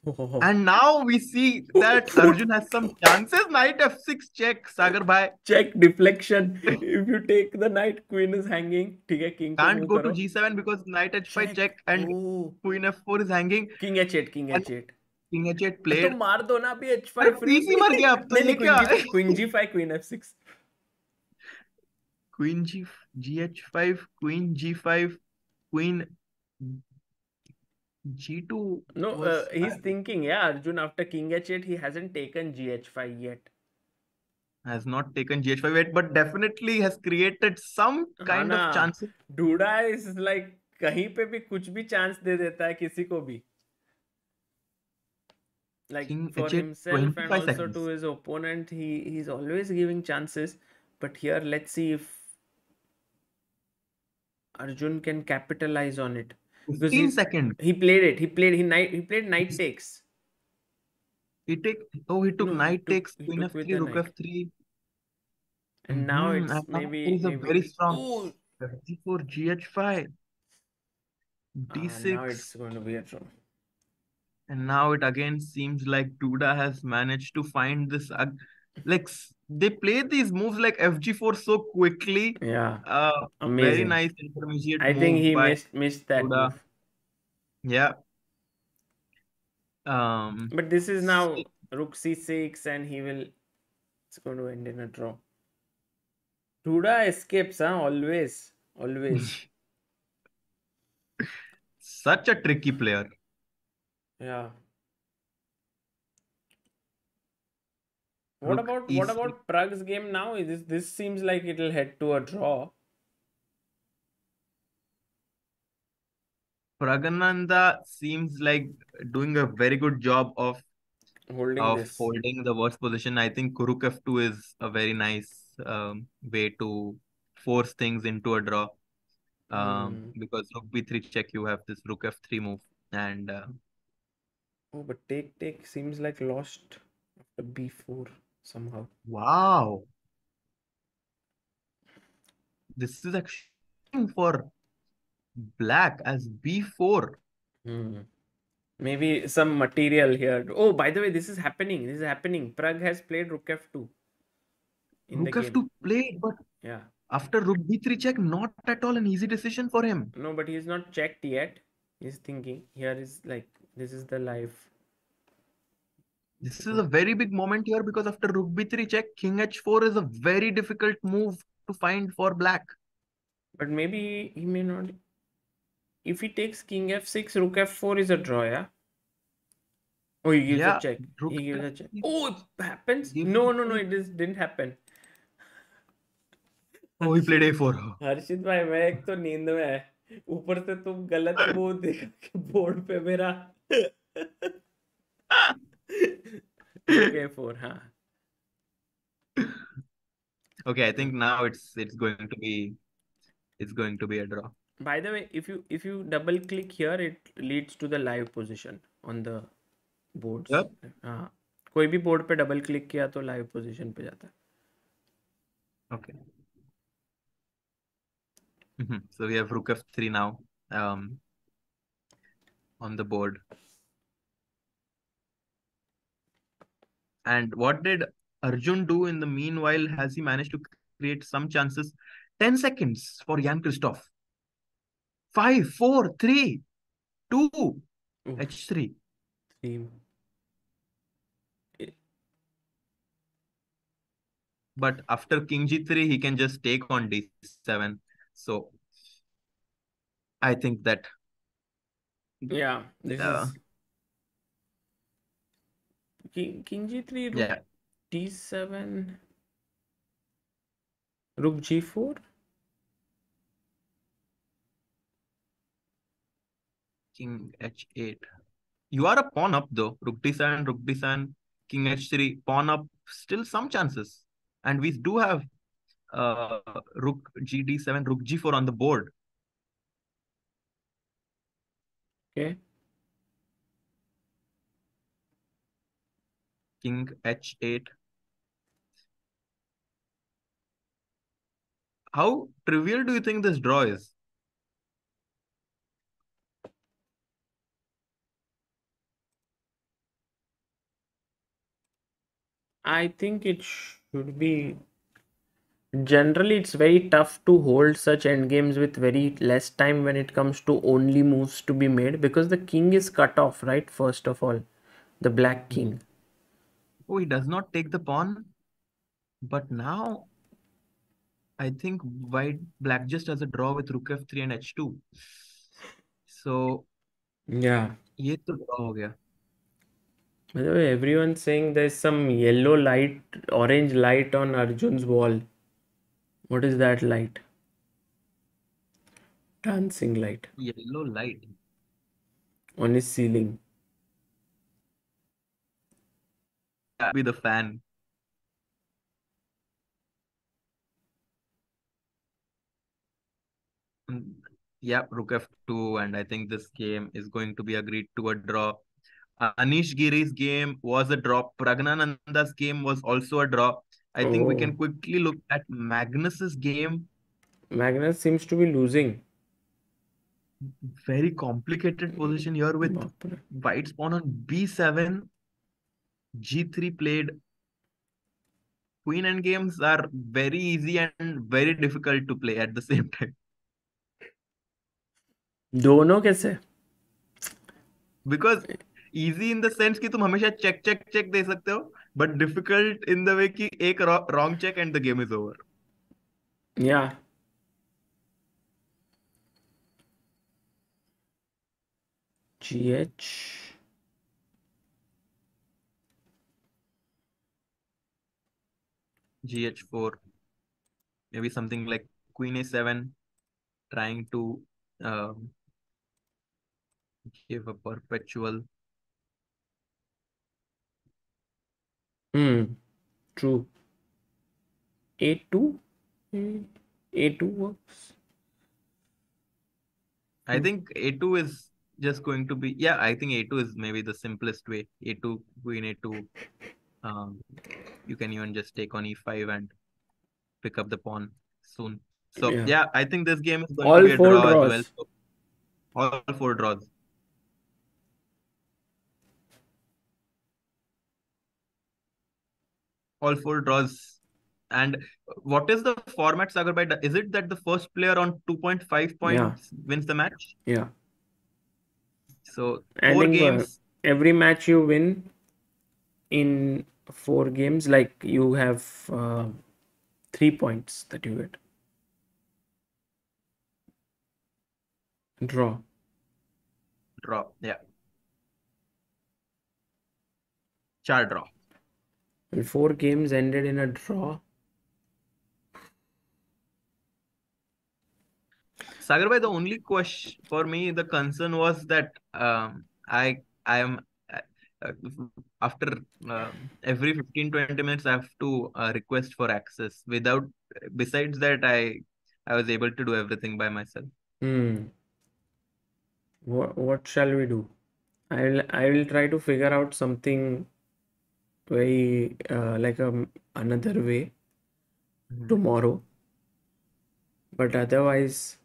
Oh. And now we see that Arjun has some chances. Knight F6 check, Sagar bhai. Check deflection. If you take the knight, queen is hanging. ठीक है, king को Can't move go to करो. G7 because Knight H5 check and Oh. Queen F4 is hanging. King H8, King And H8. King H8 तो played. मार दो ना अभी अरे H5 फ्री. पीस ही मर गया अब तो नहीं ये क्या Queen G5, Queen F6. Queen G5, Queen G5, Queen G2 No, was he's thinking, yeah, Arjun after King H8, he hasn't taken GH5 yet. has not taken GH5 yet, but definitely has created some kind of chances. Duda is like कहीं पे भी कुछ भी chance दे देता है किसी को भी. Like King for H8, himself and 25 also seconds. to his opponent, he's always giving chances. But here, let's see if Arjun can capitalize on it. 15 seconds. He played it. He played knight takes. He took knight takes, Queen F3, Rook F3. And now it's and maybe there is a very strong oh! F4, GH5, D6. Now it's going to be a draw. And now it again seems like Duda has managed to find this. Like they play these moves like FG4 so quickly. Yeah, amazing. Very nice intermediate I move think he by missed that Duda. move. Yeah. But this is now Rook C6, and it's going to end in a draw. Duda escapes, always. Such a tricky player. Yeah. What about Pragg's game now? This seems like it'll head to a draw. Praggnanandhaa seems like doing a very good job of holding the worst position. I think Rook F2 is a very nice way to force things into a draw. Because Rook B3 check, you have this Rook F3 move, and but take seems like lost after B4 somehow. Wow, this is actually for Black as B4. Maybe some material here. Oh, by the way, this is happening. Pragg has played Rook F2 in Rook the F2 game. played, but yeah, after Rook B3 check, not at all an easy decision for him. No, but he's not checked yet. He's thinking. Here is like this is the live. This is a very big moment here, because after Rook B3 check, King H4 is a very difficult move to find for Black. But maybe he may not. If he takes King F6, Rook F4 is a draw, yeah? Oh, he gives a check. He gives a check. Oh, it happens? No, it didn't happen. Oh, he played A4. हर्षित भाई मैं एक तो नींद में है, ऊपर से तुम गलत वो देखा कि बोर्ड पे मेरा A4, हाँ. Okay, I think now it's going to be a draw. By the way, if you double click here, it leads to the live position on the boards. Yep. कोई भी बोर्ड पे double click किया तो live position पे जाता है. Okay. So we have rook f3 now on the board. And what did Arjun do in the meanwhile? Has he managed to create some chances? 10 seconds for Jan-Krzysztof. 5, 4, 3, 2, Oof, h3. three. But after king g3, he can just take on d7. So I think that Yeah, this uh, is king g3, rook yeah, d7, rook g4. king h8. You are a pawn up though. Rook d7, king h3, pawn up. Still some chances. And we do have uh, rook gd7, rook g4 on the board. Okay. King h8. How trivial do you think this draw is? I think it should be. Generally, it's very tough to hold such endgames with very less time when it comes to only moves to be made, because the king is cut off, right? First of all, the black king. Oh, he does not take the pawn. But now I think black just has a draw with rook f3 and h2. So Yeah. ये तो draw हो गया. By the way, everyone's saying there's some yellow light, orange light on Arjun's wall. What is that light? Dancing light Yellow light. on his ceiling. I'll be the fan. Yeah, rook f2, and I think this game is going to be agreed to a draw. Anish Giri's game was a draw. Praggnanandha's game was also a draw. I think we Oh, can quickly look at Magnus's game. Magnus seems to be losing. Very complicated position here with Bapre. white's pawn on b7, g3 played. Queen end games are very easy and very difficult to play at the same time. दोनों कैसे? Because easy in the sense कि तुम हमेशा check check check दे सकते हो, but difficult in the way कि एक wrong check and the game is over. Yeah. GH. gh4, maybe something like queen a7, trying to um, give a perpetual. True. A2? A2 works. I think a2 is just going to be, yeah, I think a2 is maybe the simplest way. A2, queen a2. Um, you can even just take on e5 and pick up the pawn soon. So Yeah. yeah, I think this game is going to All be a four draw as well. draws. So all four draws. All four draws. And what is the format, Sagar? Is it that the first player on 2.5 Yeah. points wins the match? Yeah. So I four think games. every match you win in 4 games, like you have 3 points that you get. Draw. Draw. Yeah. Char draw. And 4 games ended in a draw. Sagar, the only question for me, the concern was that I am uh, after every 15-20 minutes I have to request for access. Without besides that, I was able to do everything by myself. Hmm. What shall we do? I will try to figure out something very like another way hmm. tomorrow. But otherwise,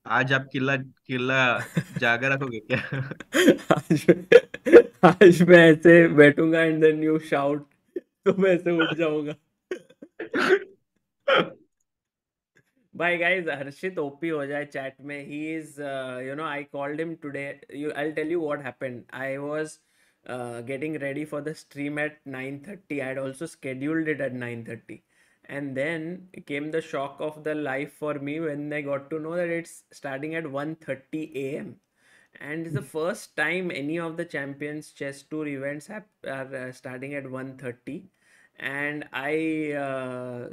आज आप किला किला जागा रखोगे क्या? आज मैं ऐसे बैठूंगा and then you shout तो मैं ऐसे उठ जाऊंगा. Bye guys, Harshit OP हो जाए chat में. He is, I called him today. I'll tell you what happened. I was getting ready for the stream at 9:30. I had also scheduled it at 9:30. And then came the shock of the life for me when I got to know that it's starting at 1:30 a.m. And it's the first time any of the Champions Chess Tour events are starting at 1:30. And I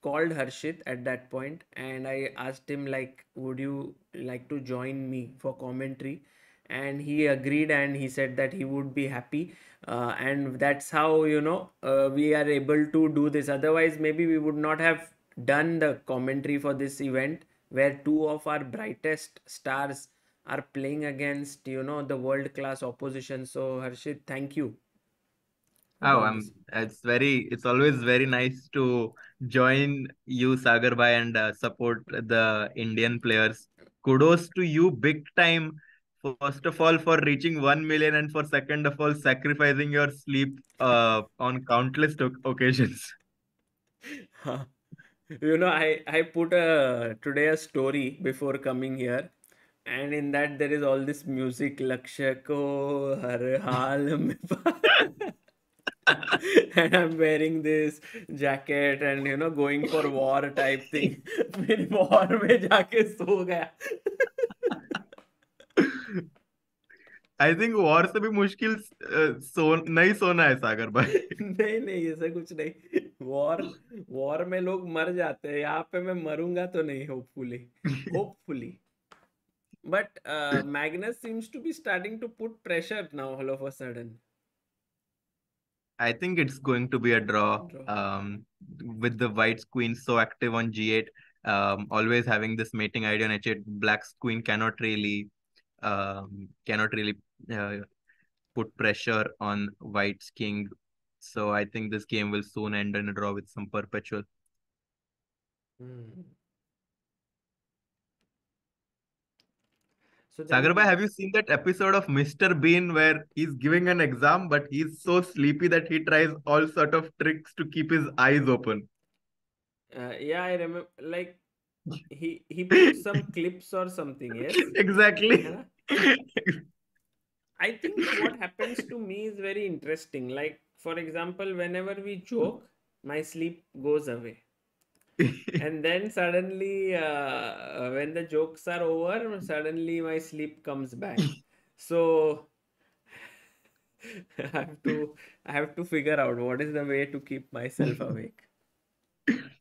called Harshit at that point and I asked him like, would you like to join me for commentary? And he agreed and he said that he would be happy. And that's how, we are able to do this. Otherwise, maybe we would not have done the commentary for this event where two of our brightest stars are playing against, the world class opposition. So, Harshit, thank you for Oh, doing this. it's always very nice to join you, Sagar bhai, and support the Indian players. Kudos to you, big time. First of all, for reaching 1 million, and for second of all, sacrificing your sleep on countless occasions. I put today a story before coming here, and in that there is all this music, Lakshya ko har haal mein and I'm wearing this jacket and going for war type thing. फिर war में जाके सो गया. I think war से भी मुश्किल नहीं सोना है, सागर भाई। नहीं नहीं ऐसा कुछ नहीं. वॉर वॉर में लोग मर जाते हैं. यहाँ पे मैं मरूंगा तो नहीं, hopefully. Hopefully. But Magnus seems to be starting to put pressure now all of a sudden. I think it's going to be a draw. Draw. With the white's queen so active on g8, always having this mating idea on h8, black's queen cannot really uh, put pressure on white's king. So I think this game will soon end in a draw with some perpetual. Hmm. So Sagar bhai, then, have you seen that episode of Mr. Bean where he's giving an exam, but he's so sleepy that he tries all sort of tricks to keep his eyes open? yeah, I remember. Like he put some clips or something. Yes, है Exactly. ना? I think what happens to me is very interesting. Like for example, whenever we joke, my sleep goes away. And then suddenly, when the jokes are over, suddenly my sleep comes back. So I have to I have to figure out what is the way to keep myself awake.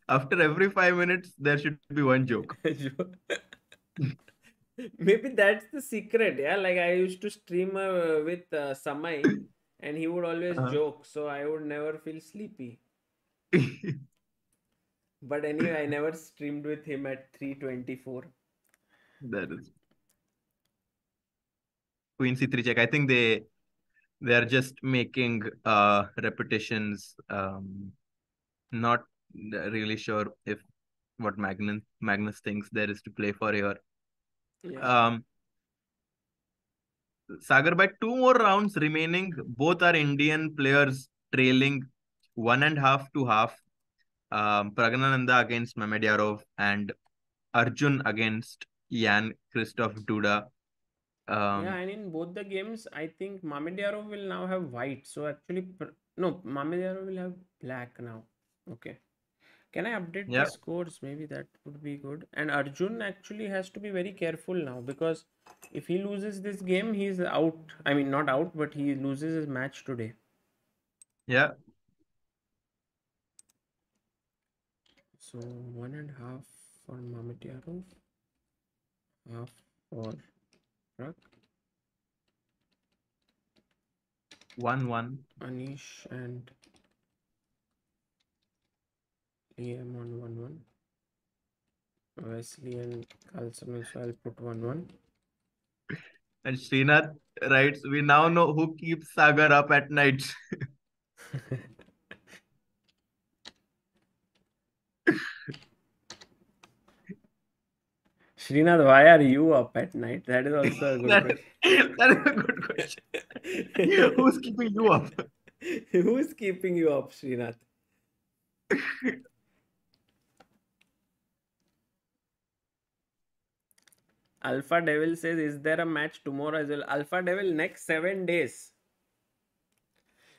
After every 5 minutes, there should be one joke. Maybe that's the secret. Yeah, like I used to stream with Samai, and he would always Uh-huh. joke, so I would never feel sleepy. But anyway, I never streamed with him at 3:24. That is Queen C3 check. I think they are just making repetitions. Not really sure if what Magnus thinks there is to play for here. Yeah. Um, Sagar, by two more rounds remaining, both are Indian players trailing 1.5 to half. Praggnanandhaa against Mamedyarov and Arjun against Jan-Krzysztof Duda. Yeah, Um, and in both the games, I think Mamedyarov will now have white. So actually, no, Mamedyarov will have black now. Okay. Can I update the yeah, scores? Maybe that would be good. And Arjun actually has to be very careful now because if he loses this game, he's out. I mean, not out, but he loses his match today. yeah. So 1.5 for Mamedyarov, half for Pragg, 1-1. Anish, and Liem on 1-1. Wesley and Carlsen also I'll put 1-1. And Srinath writes, we now know who keeps Sagar up at night. Srinath, why are you up at night? That is also a good that, question. that is a good question. Who's keeping you up? Who's keeping you up, Srinath? Alpha Devil says, is there a match tomorrow as well? Alpha Devil, next 7 days.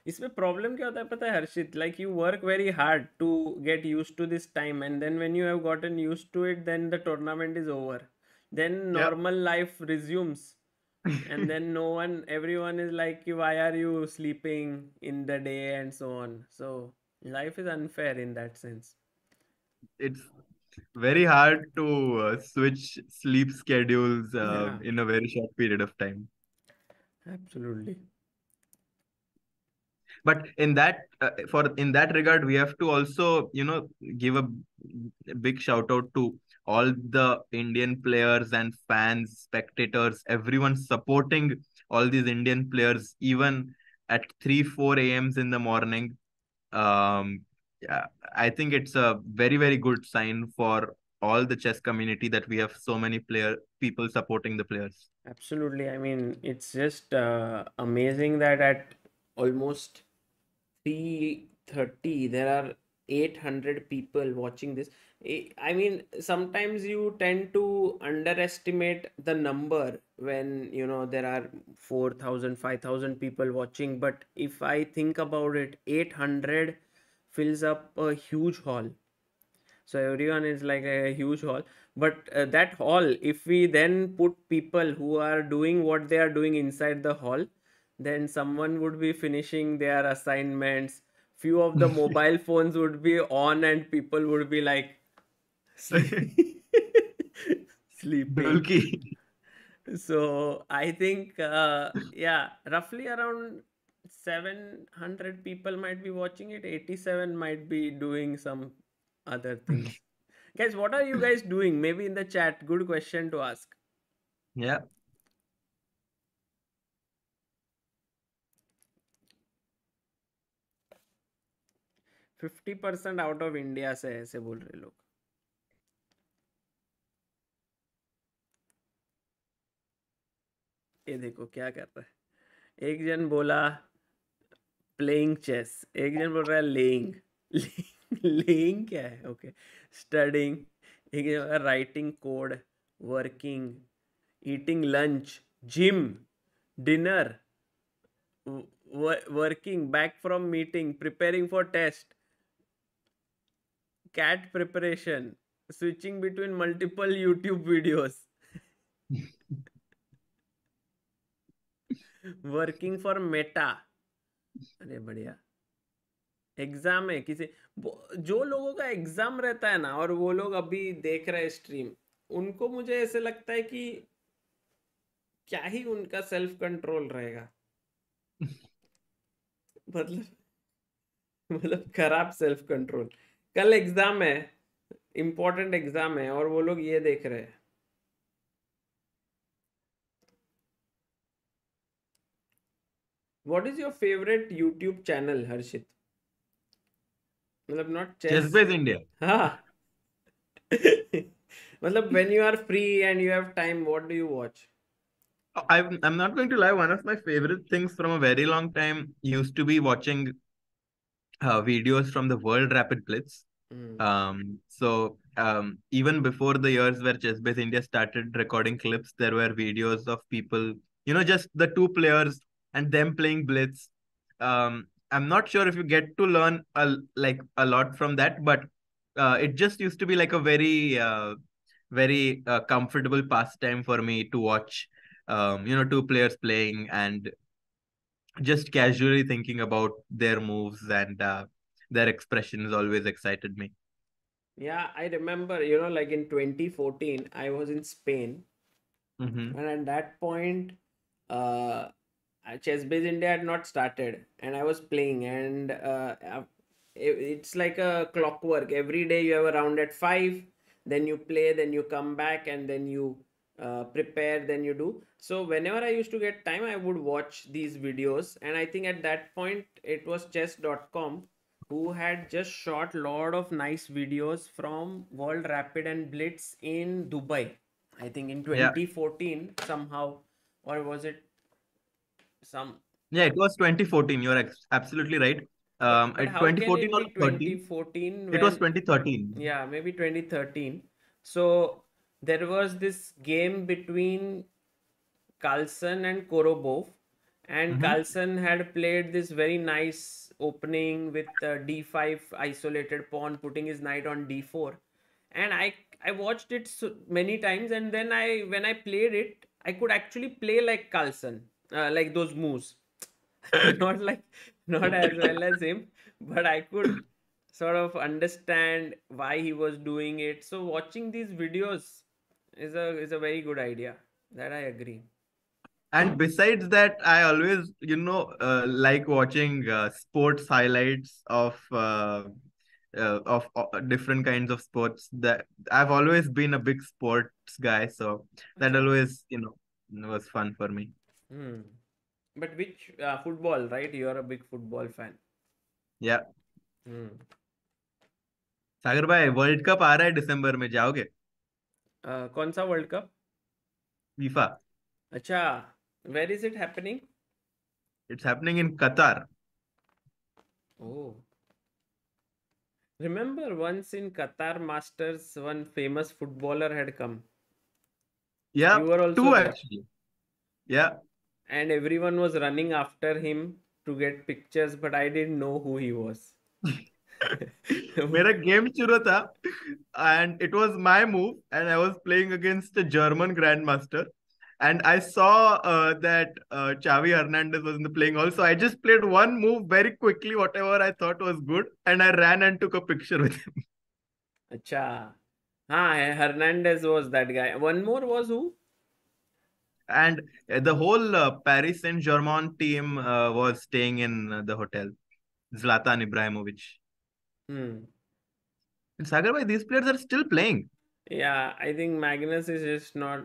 इसमें problem क्या होता है पता है Harshit, like you work very hard to get used to this time and then when you have gotten used to it then the tournament is over, then Yeah. normal life resumes, and then no one, everyone is like, why are you sleeping in the day and so on. So life is unfair in that sense. It's very hard to switch sleep schedules Yeah, in a very short period of time. absolutely. But in that regard, we have to also, give a big shout out to all the Indian players and fans, spectators, everyone supporting all these Indian players, even at 3-4 a.m. in the morning. Yeah, I think it's a very, very good sign for all the chess community that we have so many people supporting the players. Absolutely. I mean, it's just amazing that at almost 3:30 there are 800 people watching this. I mean, sometimes you tend to underestimate the number when there are 4,000, 5,000 people watching, but if I think about it, 800 fills up a huge hall. So everyone is like a huge hall, but that hall, if we then put people who are doing what they are doing inside the hall, then someone would be finishing their assignments, few of the mobile phones would be on, and people would be like sleep- sleeping. Dulki. So I think, yeah, roughly around 700 people might be watching it. 87 might be doing some other things. Guys, what are you guys doing? Maybe in the chat. Good question to ask. Yeah. 50% out of India से ऐसे बोल रहे लोग. ये देखो क्या कर रहा है. एक जन बोला प्लेइंग चेस, एक जन बोल रहा है लेइंग. लेइंग क्या है? ओके. स्टडिंग. एक जन बोल रहा है writing code, working, eating lunch, gym, dinner, working, back from meeting, preparing for test, cat preparation, switching between multiple YouTube videos, working for Meta. अरे बढ़िया. एग्जाम है किसी, जो लोगों का एग्जाम रहता है ना और वो लोग अभी देख रहे हैं स्ट्रीम, उनको मुझे ऐसे लगता है कि क्या ही उनका सेल्फ कंट्रोल रहेगा. मतलब खराब सेल्फ कंट्रोल. कल एग्जाम है, इंपॉर्टेंट एग्जाम है, और वो लोग ये देख रहे हैं. What is your favourite YouTube channel Harshit? मतलब नॉट चेस. ChessBase India. हाँ. मतलब when you are free and you have time, what do you watch? I'm not going to lie. One of my favorite things from a very long time used to be watching videos from the World Rapid Blitz. Hmm. Even before the years where ChessBase India started recording clips, there were videos of people, just the two players and them playing Blitz. I'm not sure if you get to learn a lot from that, but it just used to be like a very comfortable pastime for me to watch, two players playing and just casually thinking about their moves and their expressions always excited me. Yeah, I remember, like in 2014, I was in Spain, Mm-hmm. and at that point, uh, ChessBase India had not started, and I was playing, and it's like a clockwork. Every day you have a round at 5, then you play, then you come back, and then you prepare than you do. So whenever I used to get time, I would watch these videos. And I think at that point it was chess.com who had just shot lot of nice videos from World Rapid and Blitz in Dubai. I think in Yeah. 2014 somehow, or was it some? Yeah, it was 2014. You're absolutely right. But how can 2014 it or be 13? 2014 It was when? 2013. Yeah, maybe 2013. So there was this game between Carlsen and Korobov, and Mm-hmm. Carlsen had played this very nice opening with d5 isolated pawn, putting his knight on d4, and I watched it many times, and then when I played it, I could actually play like Carlsen, like those moves, not like not as well as him, but I could sort of understand why he was doing it. So watching these videos is a very good idea. That I agree. And besides that, I always, like watching sports highlights of different kinds of sports. That I've always been a big sports guy, so that Acha. always, was fun for me. Hmm. But which football, right? You're a big football fan. Yeah. Hmm. सागर भाई, world cup आ रहा है दिसंबर में, जाओगे? कौन सा world cup? FIFA. अच्छा. Where is it happening? It's happening in Qatar. Oh. Remember once in Qatar Masters, one famous footballer had come. Yeah, You were also two there. actually. Yeah. And everyone was running after him to get pictures, but I didn't know who he was. मेरा game शुरू था, and it was my move, and I was playing against a German grandmaster, and I saw that Xavi Hernandez was in the playing also. I just played one move very quickly, whatever I thought was good, and I ran and took a picture with him. Acha. Hernandez was that guy. One more was who? And the whole Paris Saint-Germain team was staying in the hotel. Zlatan Ibrahimovic. Hmm. And Sagar bhai, these players are still playing. Yeah, I think Magnus is just not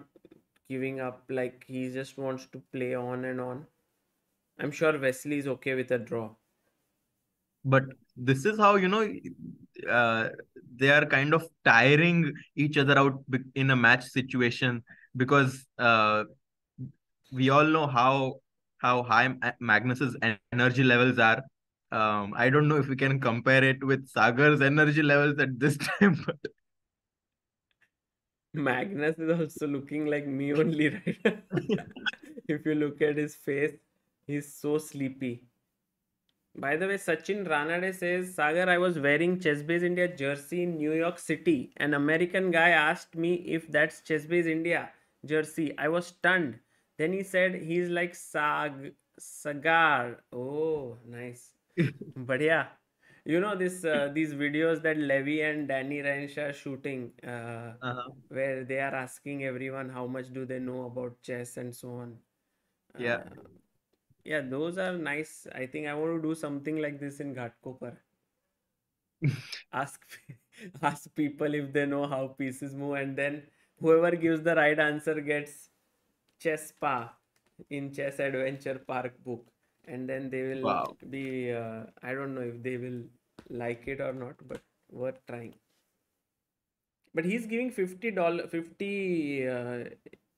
giving up. Like he just wants to play on and on. I'm sure Wesley is okay with a draw. But this is how, uh, they are kind of tiring each other out in a match situation, because we all know how high Magnus's energy levels are. I don't know if we can compare it with Sagar's energy levels at this time, but Magnus is also looking like me only, right? If you look at his face, he's so sleepy. By the way, Sachin Ranade says, Sagar, I was wearing ChessBase India jersey in New York City. An American guy asked me if that's ChessBase India jersey. I was stunned. Then he said he's like Sagar. Oh, nice. But yeah, you know this these videos that Levy and Danny Rensch are shooting, uh, where they are asking everyone how much do they know about chess and so on. yeah. Uh, yeah, those are nice. I think I want to do something like this in Ghatkopar. Ask ask people if they know how pieces move, and then whoever gives the right answer gets chess spa in Chess Adventure Park book, and then they will Wow. be. I don't know if they will like it or not, but worth trying. But he's giving $50, 50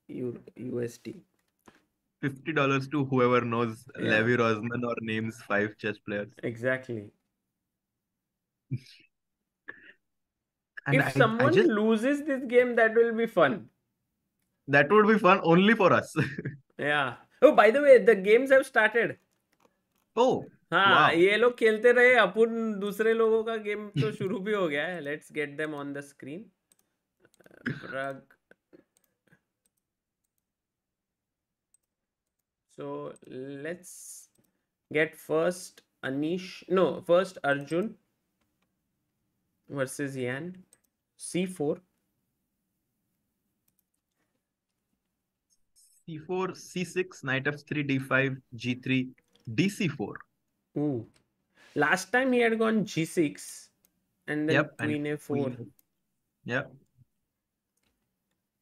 USD. $50 to whoever knows Yeah, Levi Rosman or names five chess players. exactly. And If I someone just, loses this game, that will be fun. that would be fun only for us. Yeah. Oh, by the way, the games have started. Oh, हाँ, wow. ये लोग खेलते रहे, अपन दूसरे लोगों का game तो शुरू भी हो गया है. Let's get them on the screen. Pragg. So let's get first Anish. No, first Arjun versus Yan. C4. C4, C6, knight f3, d5, g3, dc4. Ooh. Last time he had gone G6 and then Yep, and Queen A4. queen. Yep.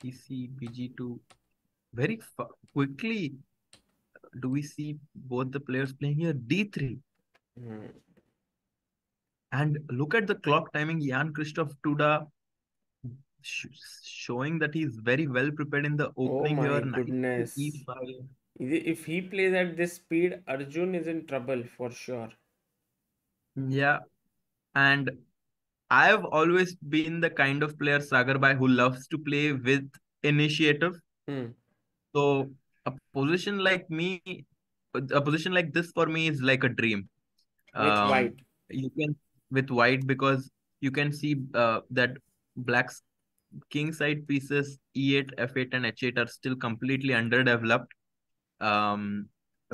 PC, BG2. Very quickly do we see both the players playing here D3. Hmm. And look at the clock timing. Jan-Krzysztof Duda sh showing that he's very well prepared in the Oh opening my here. Knight to goodness. E5. If he plays at this speed, Arjun is in trouble for sure. Yeah, and I've always been the kind of player, Sagar Bhai, who loves to play with initiative. Hmm. So a position like me, a position like this for me is like a dream. With Um, white. you can with white because you can see that black's king side pieces E8, F8, and H8 are still completely underdeveloped. Um,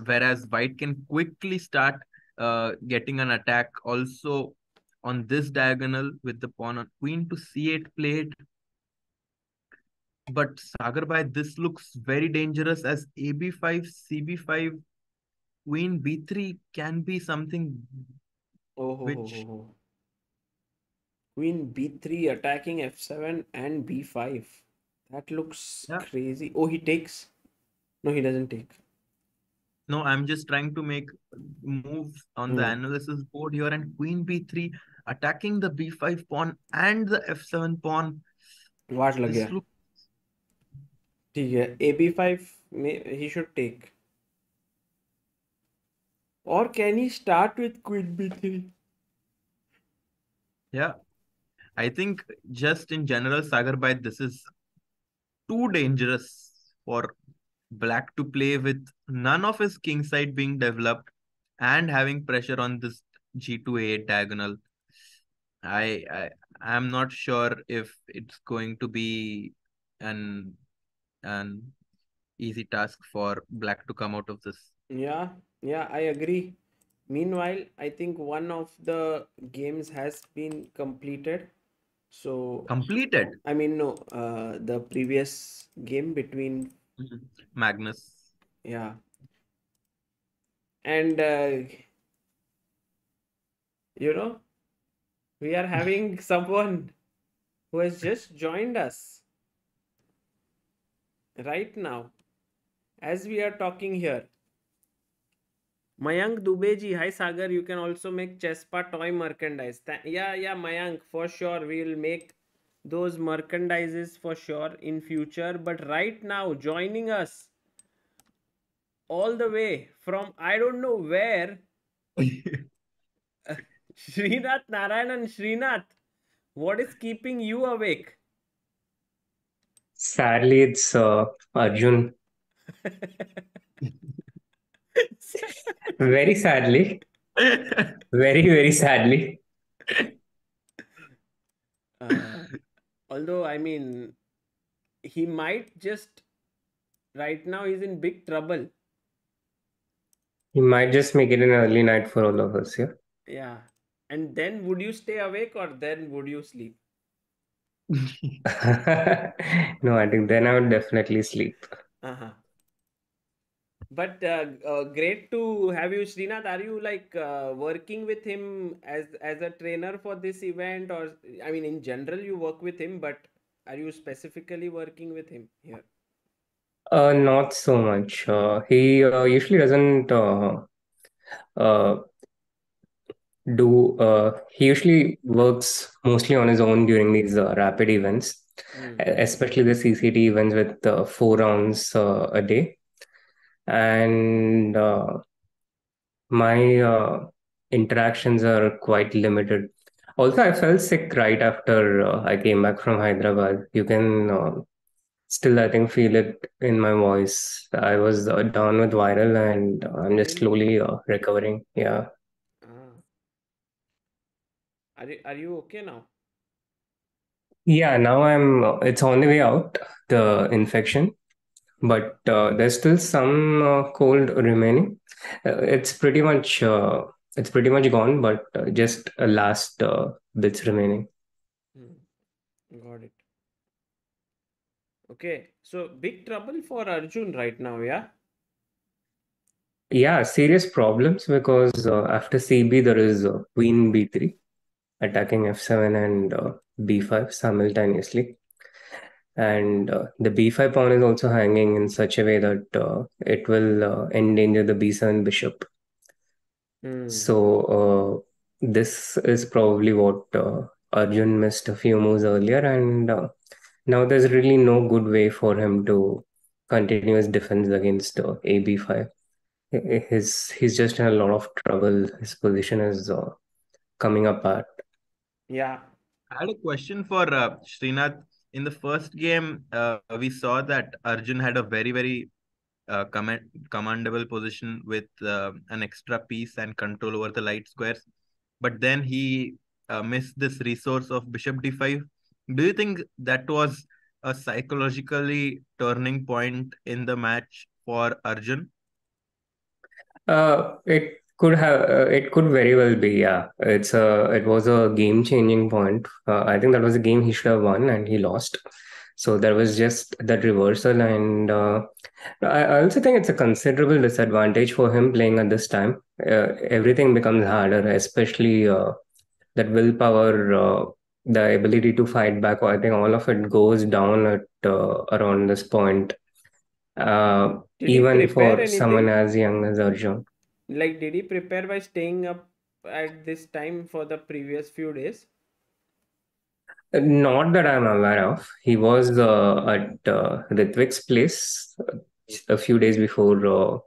whereas white can quickly start getting an attack also on this diagonal with the pawn on queen to C8 played. But Sagar Bhai, this looks very dangerous as AB5, CB5, Queen B3 can be something Oh, ho, ho, ho, which, ho. Queen B3 attacking F7 and B5. That looks yeah. crazy. Oh, he takes. No, he doesn't take. No, I'm just trying to make moves on the Hmm. analysis board here and Queen B3 attacking the B5 pawn and the F7 pawn. वाट लग This गया. look, ठीक है. AB5 में he should take. Or can he start with Queen B3? yeah. I think just in general, Sagar Bhai, this is too dangerous for black to play with none of his king side being developed and having pressure on this G2A diagonal. I I'm not sure if it's going to be an an easy task for black to come out of this. Yeah, yeah, I agree. Meanwhile, I think one of the games has been completed. So, Completed. I mean, no, the previous game between, Mhm. Magnus. yeah, and you know, we are having someone who has just joined us right now as we are talking here. Mayank Dubeji, hi Sagar, you can also make Chespa toy merchandise. Yeah, yeah, Mayank, for sure. We'll make those merchandises for sure in future. But right now, joining us all the way from I don't know where, Srinath Narayanan. Srinath, what is keeping you awake? Sadly, it's Arjun. Very sadly, very sadly. uh, although, I mean, he might just right now he's in big trouble. He might just make it an early night for all of us, yeah? Yeah. And then would you stay awake or then would you sleep? No, I think then I would definitely sleep. Uh-huh. But great to have you, Srinath. Are you like working with him as a trainer for this event, or I mean, in general, you work with him, but are you specifically working with him here? Not so much. He usually doesn't uh, he usually works mostly on his own during these rapid events, Hmm. especially the CCT events with 4 rounds a day. And my interactions are quite limited. Also, I felt sick right after I came back from Hyderabad. You can still, I think, feel it in my voice. I was down with viral and I'm just Really? slowly recovering. Yeah. Ah. Are you okay now? Yeah, now it's on the way out, the infection, but there's still some cold remaining. It's pretty much gone, but just a last bits remaining. Hmm. Got it. Okay. So big trouble for Arjun right now, yeah? Yeah, serious problems because after CB there is Queen B3 attacking F7 and B5 simultaneously. and the b5 pawn is also hanging in such a way that it will endanger the b7 bishop. So this is probably what Arjun missed a few moves earlier, and now there's really no good way for him to continue his defense against AB5. He's just in a lot of trouble. His position is coming apart. Yeah. I had a question for Srinath. In the first game, we saw that Arjun had a very commandable position with an extra piece and control over the light squares. But then he missed this resource of bishop d5. Do you think that was a psychologically turning point in the match for Arjun? It could very well be, yeah. It was a game-changing point. I think that was a game he should have won and he lost. So there was just that reversal, and I also think it's a considerable disadvantage for him playing at this time. Everything becomes harder, especially that willpower, the ability to fight back. I think all of it goes down at around this point. Did he Even prepare for someone anything? as young as Arjun. Like, did he prepare by staying up at this time for the previous few days? Not that I'm aware of. He was at Ritwik's place a few days before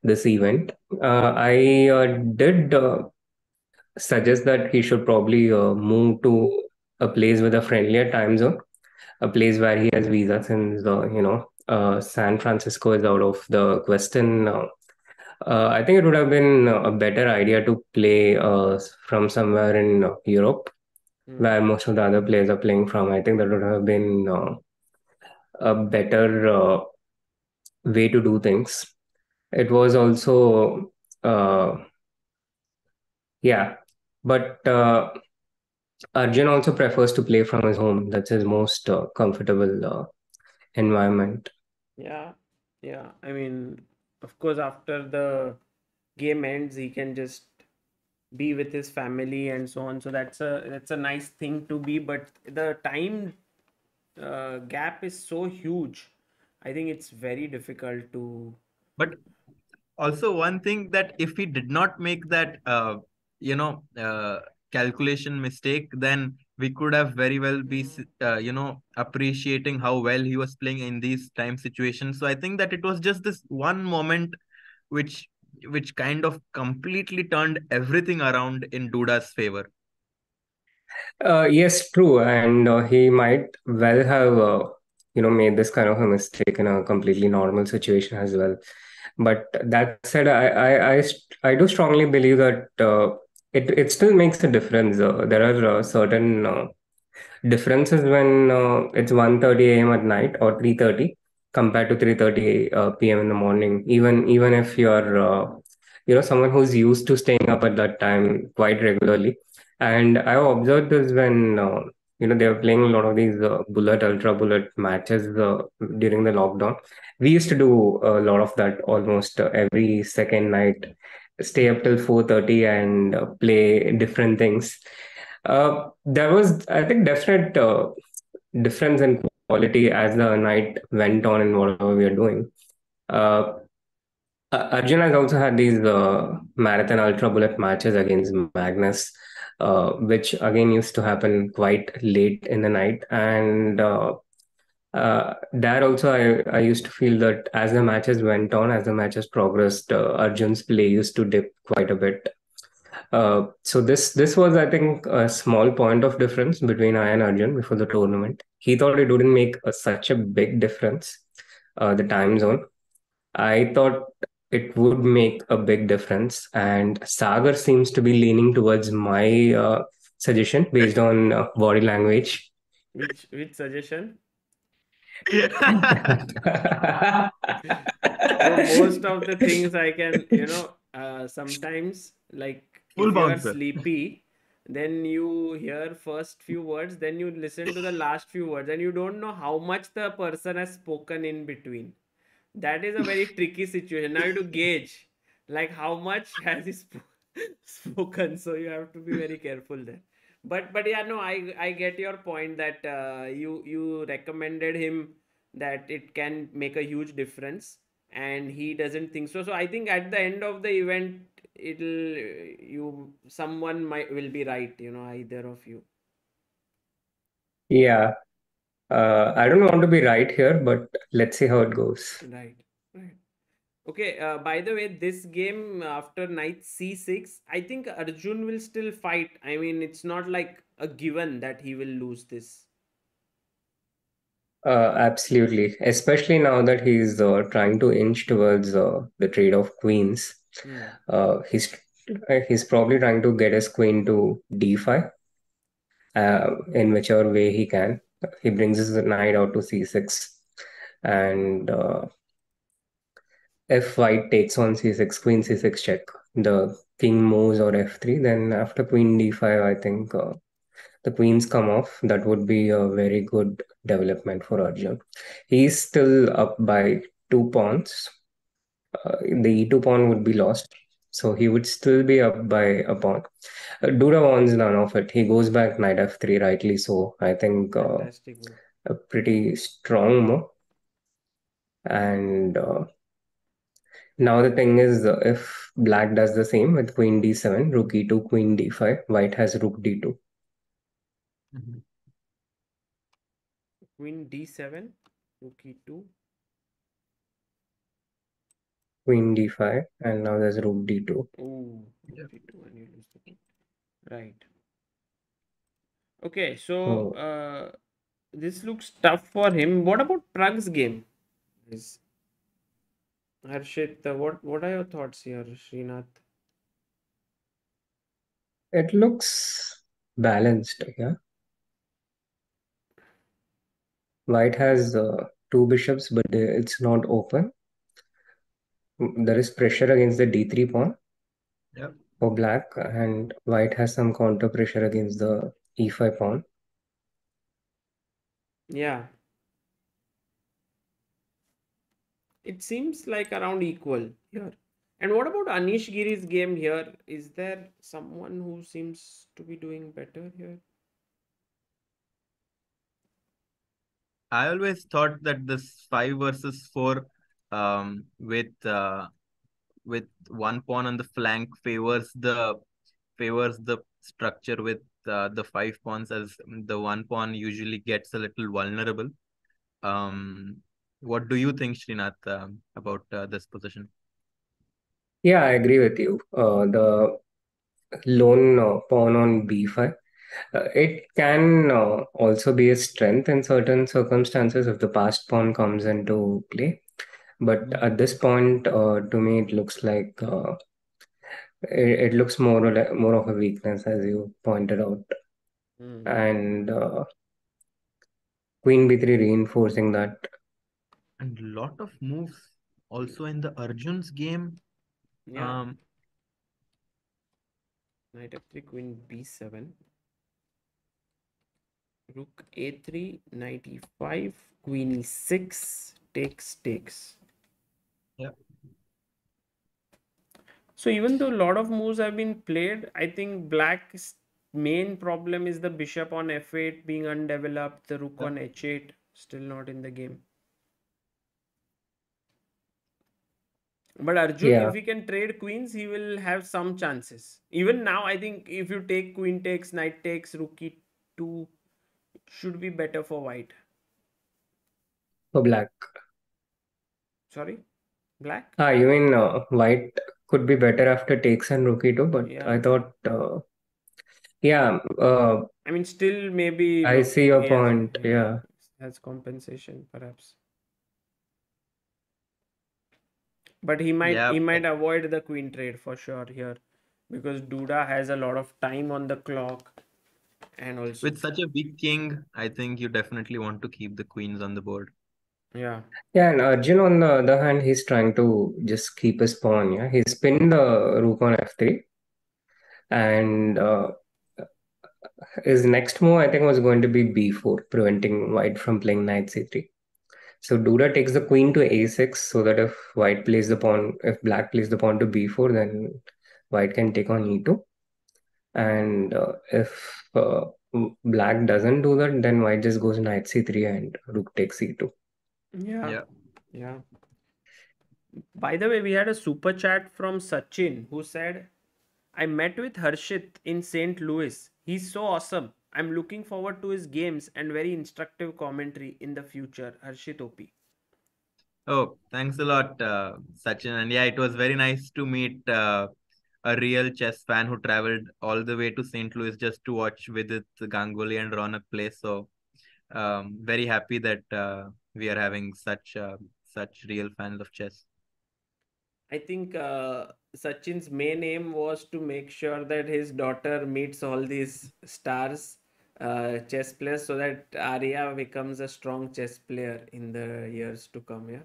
this event. I did suggest that he should probably move to a place with a friendlier time zone, a place where he has visa, since San Francisco is out of the question. I think it would have been a better idea to play from somewhere in Europe, where most of the other players are playing from. I think that would have been a better way to do things. It was also, yeah, but Arjun also prefers to play from his home. That's his most comfortable environment. Yeah, yeah. I mean, of course, after the game ends, he can just be with his family and so on. So that's a nice thing to be. But the time gap is so huge. I think it's very difficult to. But also one thing, that if he did not make that you know uh, calculation mistake, then we could have very well be appreciating how well he was playing in these time situations. So I think that it was just this one moment which kind of completely turned everything around in Duda's favor. Yes, true, and he might well have made this kind of a mistake in a completely normal situation as well. But that said, I do strongly believe that it still makes a difference. There are certain differences when it's 1:30 a.m. at night or 3:30 compared to 3:30 p.m. in the morning. Even if you're someone who's used to staying up at that time quite regularly. And I've observed this when they were playing a lot of these bullet, ultra bullet matches during the lockdown. We used to do a lot of that almost every second night, stay up till 4:30 and play different things. There was, I think, definite difference in quality as the night went on in whatever we are doing. Uh, Arjun has also had these marathon ultra bullet matches against Magnus, which again used to happen quite late in the night. And there also, I used to feel that as the matches went on, as the matches progressed, Arjun's play used to dip quite a bit. So this was, I think, a small point of difference between I and Arjun before the tournament. He thought it wouldn't make such a big difference, the time zone. I thought it would make a big difference, and Sagar seems to be leaning towards my suggestion based on body language. Which suggestion? uh, No, most of the things I can, sometimes, like, Full if you are bouncer. sleepy, then you hear first few words, then you listen to the last few words, and you don't know how much the person has spoken in between. That is a very tricky situation. Now you have to gauge, like, how much has he spoken. So you have to be very careful there. But yeah, no, I get your point that you recommended him that it can make a huge difference, and he doesn't think so. So I think at the end of the event, it'll you someone might will be right, either of you. Yeah, I don't want to be right here, but let's see how it goes. Right. Right. Okay, by the way, this game after knight c6, I think Arjun will still fight. I mean, it's not like a given that he will lose this. Absolutely, especially now that he's trying to inch towards the trade of queens. Hmm. He's probably trying to get his queen to d5 in whichever way he can. He brings his knight out to c6, and if white takes on c6, queen c6 check, the king moves or f3, then after queen d5, I think the queens come off. That would be a very good development for Arjun. He's still up by 2 pawns. The e2 pawn would be lost, so he would still be up by a pawn. Duda wants none of it. He goes back knight f3, rightly so. I think Fantastic move. a pretty strong move. And now the thing is, if black does the same with queen d7, rook e2, queen d5, white has rook d2. Mhm. Queen d7, rook e2. Queen d5, and now there's rook d2. Oh, Yeah. rook d2 and you lose the king. Right. Okay, so So this looks tough for him. What about Pragg's game? Is Harshit, what are your thoughts here, Srinath? it looks balanced, yeah. White has two bishops, but it's not open. There is pressure against the d3 pawn Yeah. for black, and white has some counter pressure against the e5 pawn. Yeah, it seems like around equal here. And what about Anish Giri's game here? Is there someone who seems to be doing better here? I always thought that this 5 versus 4 with one pawn on the flank favors the structure with the 5 pawns, as the one pawn usually gets a little vulnerable. What do you think, Srinath, about this position? Yeah, I agree with you. The lone pawn on b5. It can also be a strength in certain circumstances if the passed pawn comes into play. But Mhm. at this point, to me, it looks like it looks more of a weakness, as you pointed out. Hmm. And queen b3 reinforcing that. And lot of moves also in the Arjun's game. Yeah, Um, knight f3, queen b7, rook a3, knight e5, queen e6, takes. yeah, So even though a lot of moves have been played, I think black's main problem is the bishop on f8 being undeveloped, the rook yeah, on h8 still not in the game. But Arjun, if Yeah, he can trade queens, he will have some chances. Even now, I think if you take queen takes, knight takes, rook e2, it should be better for white. for black. Sorry, black? Ah, you mean white could be better after takes and rook e2, but I Yeah. thought, yeah, I mean, still maybe I see your he has, point. yeah, Yeah. has compensation perhaps. But he yeah. might avoid the queen trade for sure here because Duda has a lot of time on the clock and also With such a big king, I think you definitely want to keep the queens on the board. yeah. Yeah, and Arjun, on the other hand, he's trying to just keep his pawn. Yeah, he pinned the rook on f3, and his next move, I think, was going to be b4, preventing white from playing knight c3. So Duda takes the queen to a6, so that if black plays the pawn to b4, then white can take on e2. And if black doesn't do that, then white just goes knight c3 and rook takes c2. Yeah. Yeah. By the way, we had a super chat from Sachin who said, I met with Harshit in St. Louis. He's so awesome. I'm looking forward to his games and very instructive commentary in the future. Harshit OP. Oh, thanks a lot, Sachin. And yeah, it was very nice to meet a real chess fan who traveled all the way to St. Louis just to watch Vidit Ganguly and Ronak play. So very happy that we are having such real fans of chess. I think Sachin's main aim was to make sure that his daughter meets all these stars, chess players, so that Arya becomes a strong chess player in the years to come. Yeah.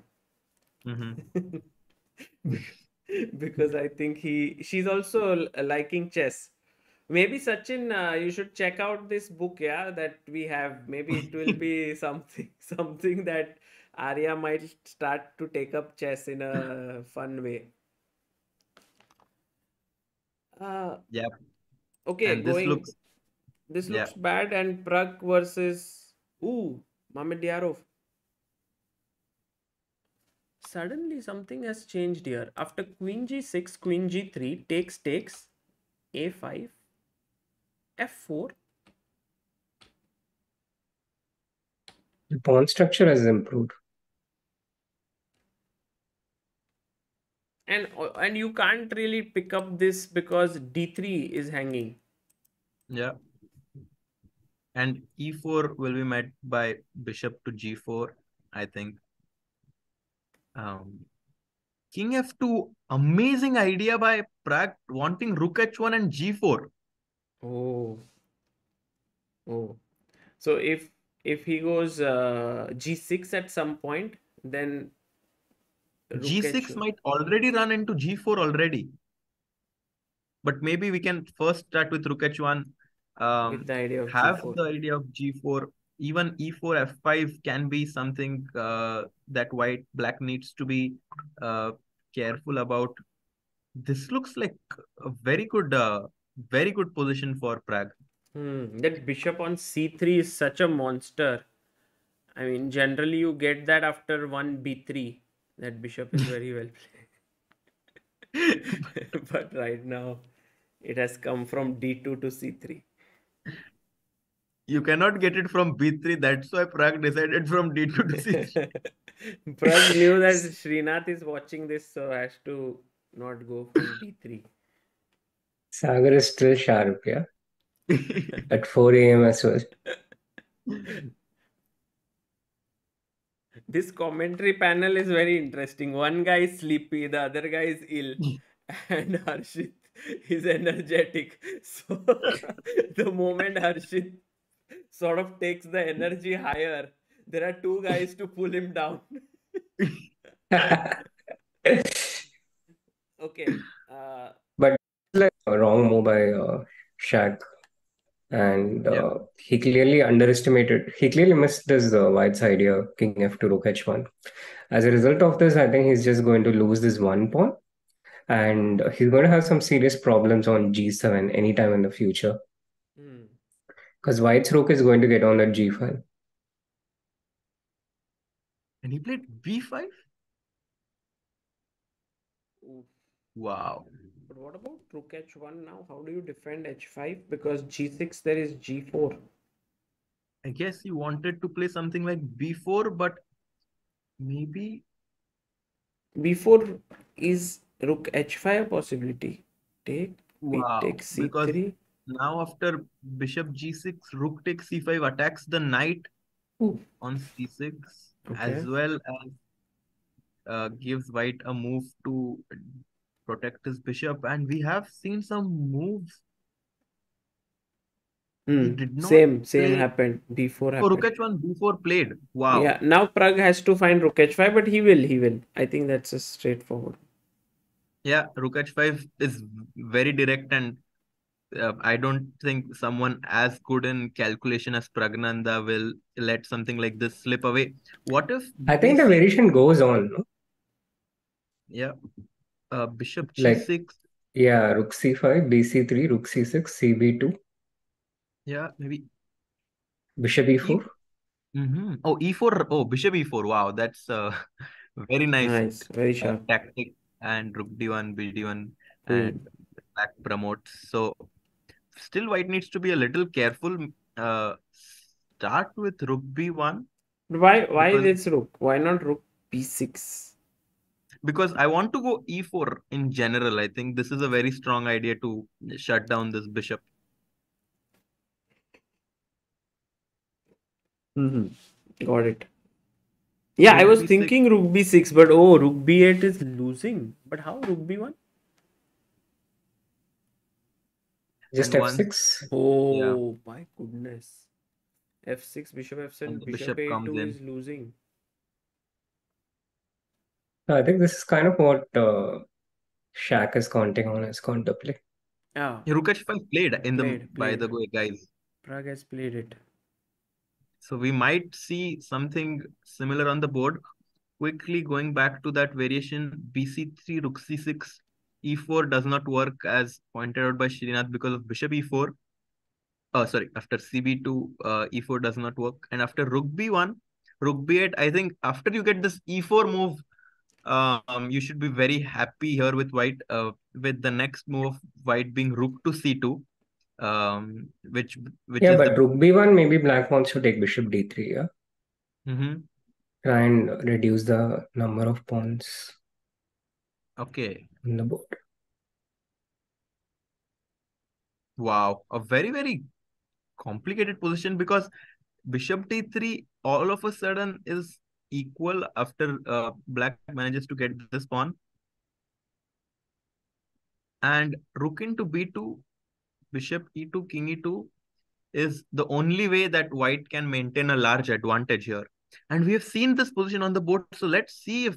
Mm-hmm. Because I think she's also liking chess. Maybe Sachin, you should check out this book, yeah, that we have. Maybe it will be something that Arya might start to take up chess in a fun way. Yeah, Okay, and this going. looks This yeah. looks bad, and Pragg versus Mamedyarov. Suddenly something has changed here. After Queen G6, Queen G3 takes A5, F4. The pawn structure has improved. And you can't really pick up this because D3 is hanging. Yeah. And E4 will be met by bishop to G4, I think. King F2, amazing idea by Pragg wanting Rook H1 and G4. Oh, oh. So if he goes G6 at some point, then Rook G6 H1 might already run into G4 already. But maybe we can first start with Rook H1. with the idea of Have G4. the idea of G4. Even E4, F5 can be something that black needs to be careful about. This looks like a very good position for Pragg. That bishop on C3 is such a monster. I mean, generally you get that after one B3. That bishop is very well played. But right now, it has come from D2 to C3. You cannot get it from B3. That's why Pragg decided from D2 to C3. Pragg knew that Srinath is watching this, so has to not go from D3. Sagar is still sharp, yeah? At 4 a.m. as well. This commentary panel is very interesting. One guy is sleepy, the other guy is ill, and Harshit is energetic. So the moment Harshit sort of takes the energy higher, there are two guys to pull him down. Okay. But like a wrong move by Shaq. And Yeah. he clearly missed this white's idea, King F2, Rook H1. As a result of this, I think he's just going to lose this one pawn. And he's going to have some serious problems on G7 anytime in the future. Because white's rook is going to get on that G5. And he played B5? Wow. But what about Rook H1 now? How do you defend H5? Because G6 there is G4. I guess he wanted to play something like B4, but maybe B4 is Rook H5 a possibility. Take wow. takes Because C3. now after bishop G6, rook takes C5 attacks the knight on C6 as well as gives white a move to protect his bishop. And we have seen some moves. He did not Same play. happened. D4 Oh, Rook happened. H1, B4 played. Wow. Yeah, now Pragg has to find Rook H5, but he will. I think that's a straightforward. Yeah, Rook H5 is very direct, and I don't think someone as good in calculation as Praggnanandhaa will let something like this slip away. What if I think the variation goes on, no? Yeah. Bishop Like, G6. Yeah, rook c5, bc3, rook c6, cb2, Yeah, maybe bishop E. e4. Oh, E4. Oh, bishop E4. Wow, that's very nice Nice, very sharp. tactic. And rook D1, BD1, Hmm. and black promotes. So still, white needs to be a little careful. Uh, Start with rook B1 Why because this rook? Why not rook b6? I want to go E4 in general. I think this is a very strong idea to shut down this bishop. Got it. Yeah, I Rook was B6 thinking rook b6, but oh, rook b8 is losing. But how rook b1? Just and once, f6. yeah, Oh my goodness. f6, bishop and f7, the bishop bishop comes a2 in. is losing. I think this is kind of what Shaq is counting on as counterplay. Yeah, Rook H5 played in the by played. the way, guys. Pragg has played it. So we might see something similar on the board. Quickly going back to that variation, BC3, Rook C6, E4 does not work as pointed out by Srinath because of Bishop E4. Oh, sorry, after CB2, E4 does not work. And after Rook B1, Rook B8, I think after you get this E4 move, you should be very happy here with white, with the next move of white being Rook to C2, which Yeah, is but the. rook b1, maybe black wants to take bishop d3, yeah? Mhm. Try and reduce the number of pawns Okay. on the board. Wow, a very, very complicated position because Bishop T3 all of a sudden is equal after black manages to get this pawn. And Rook into B2, Bishop E2, King E2 is the only way that white can maintain a large advantage here. And we have seen this position on the board. So let's see if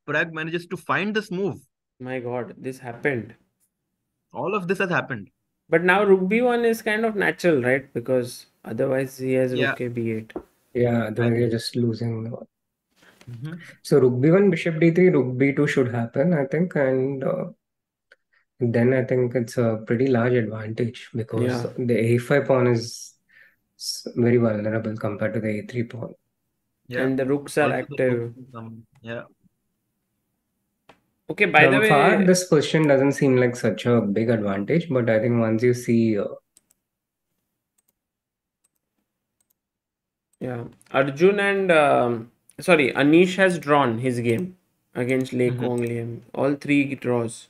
Pragg manages to find this move. My god, this happened. All of this has happened. But now rook b1 is kind of natural, right? Because otherwise he has Yeah. rook a b8. Yeah, I otherwise you're just losing. Mhm. So rook b1, bishop d3, rook b2 should happen, I think, and then I think it's a pretty large advantage because Yeah. the a5 pawn is very vulnerable compared to the a3 pawn. Yeah. And the rooks are Also the rook active. yeah. Okay, by the From far, way, this position doesn't seem like such a big advantage, but I think once you see, yeah, Arjun and sorry, Anish has drawn his game against Liem Mhm. Quang. All three draws.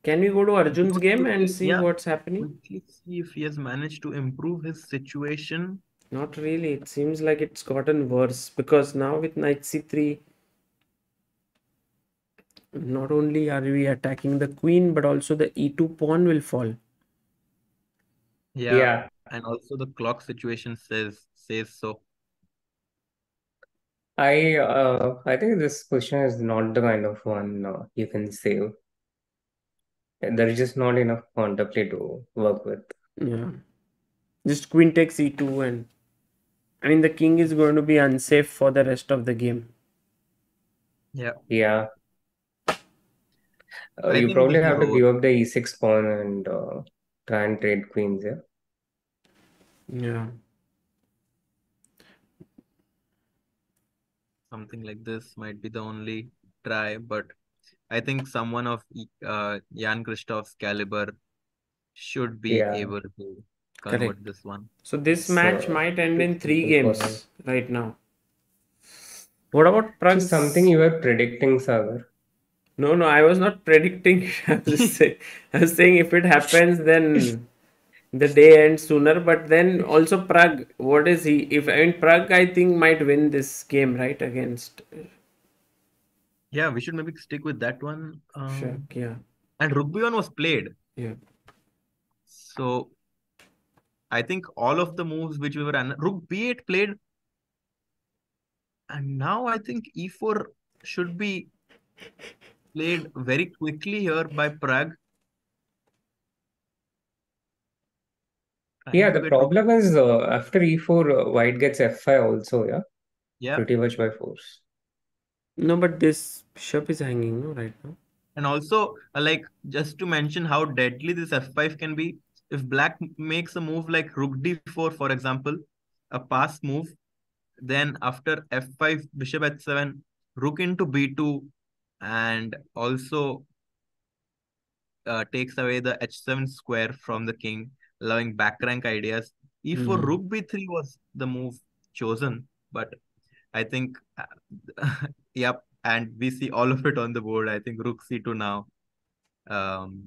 Can we go to Do you Arjun's want to game and quickly, see yeah, what's happening? quickly see if he has managed to improve his situation? Not really. It seems like it's gotten worse because now with knight c3, not only are we attacking the queen, but also the e2 pawn will fall. Yeah, yeah, and also the clock situation says so. I think this position is not the kind of one you can save. There's just not enough counterplay to work with. Yeah. Just queen takes e2 and I mean the king is going to be unsafe for the rest of the game. Yeah, Yeah, I you think this probably is have to over. give up the e6 pawn and try and trade queens. Yeah, Yeah. Something like this might be the only try, but I think someone of Jan-Krzysztof's caliber should be yeah, able to convert Correct. this one. So this it's match might end too in three simple for him. games right now. What about So something Pragg's? you were predicting, Sagar. No, no, I was not predicting. I was saying if it happens, then the day ends sooner. But then also Pragg, what is he? If I mean Pragg, I think might win this game, right? Against Yeah, we should maybe stick with that one. Shak. Yeah, And Rugby one was played. yeah. So I think all of the moves which we were Rook B8 played, and now I think E4 should be played very quickly here by Pragg, trying Yeah, to the get Rook. problem is after e4, white gets f5 also. Yeah, Yeah, pretty much by force. No, but this bishop is hanging, no, right now. And also, like, just to mention how deadly this f5 can be, if black makes a move like rook d4, for example, a pass move, then after f5, bishop h7, rook into b2, and also takes away the h7 square from the king, allowing back rank ideas. E4 Hmm. rook b3 was the move chosen, but I think, yep, and we see all of it on the board. I think rook c2 now um,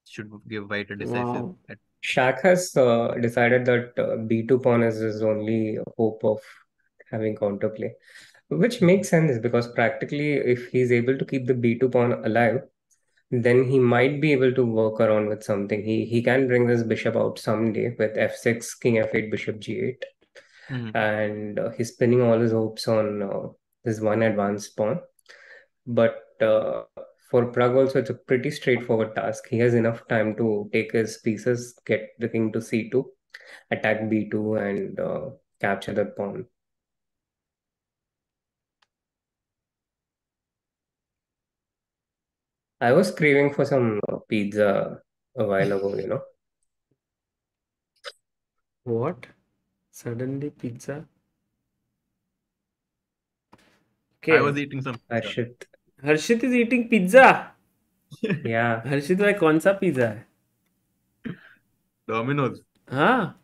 should give white a decisive. Wow. Shaq has decided that b2 pawn is his only hope of having counterplay, which makes sense because practically, if he's able to keep the b2 pawn alive, then he might be able to work around with something. He can bring this bishop out someday with f6, king f8, bishop g8, Mhm. and he's pinning all his hopes on this one advanced pawn. But for Pragg also, it's a pretty straightforward task. He has enough time to take his pieces, get the king to c2, attack b2, and capture that pawn. I was craving for some pizza a while ago. What? Suddenly pizza? I was Okay. eating some pizza. Harshit. Harshit is eating pizza. Yeah. हर्षित भाई कौन सा pizza है? Domino's. हाँ.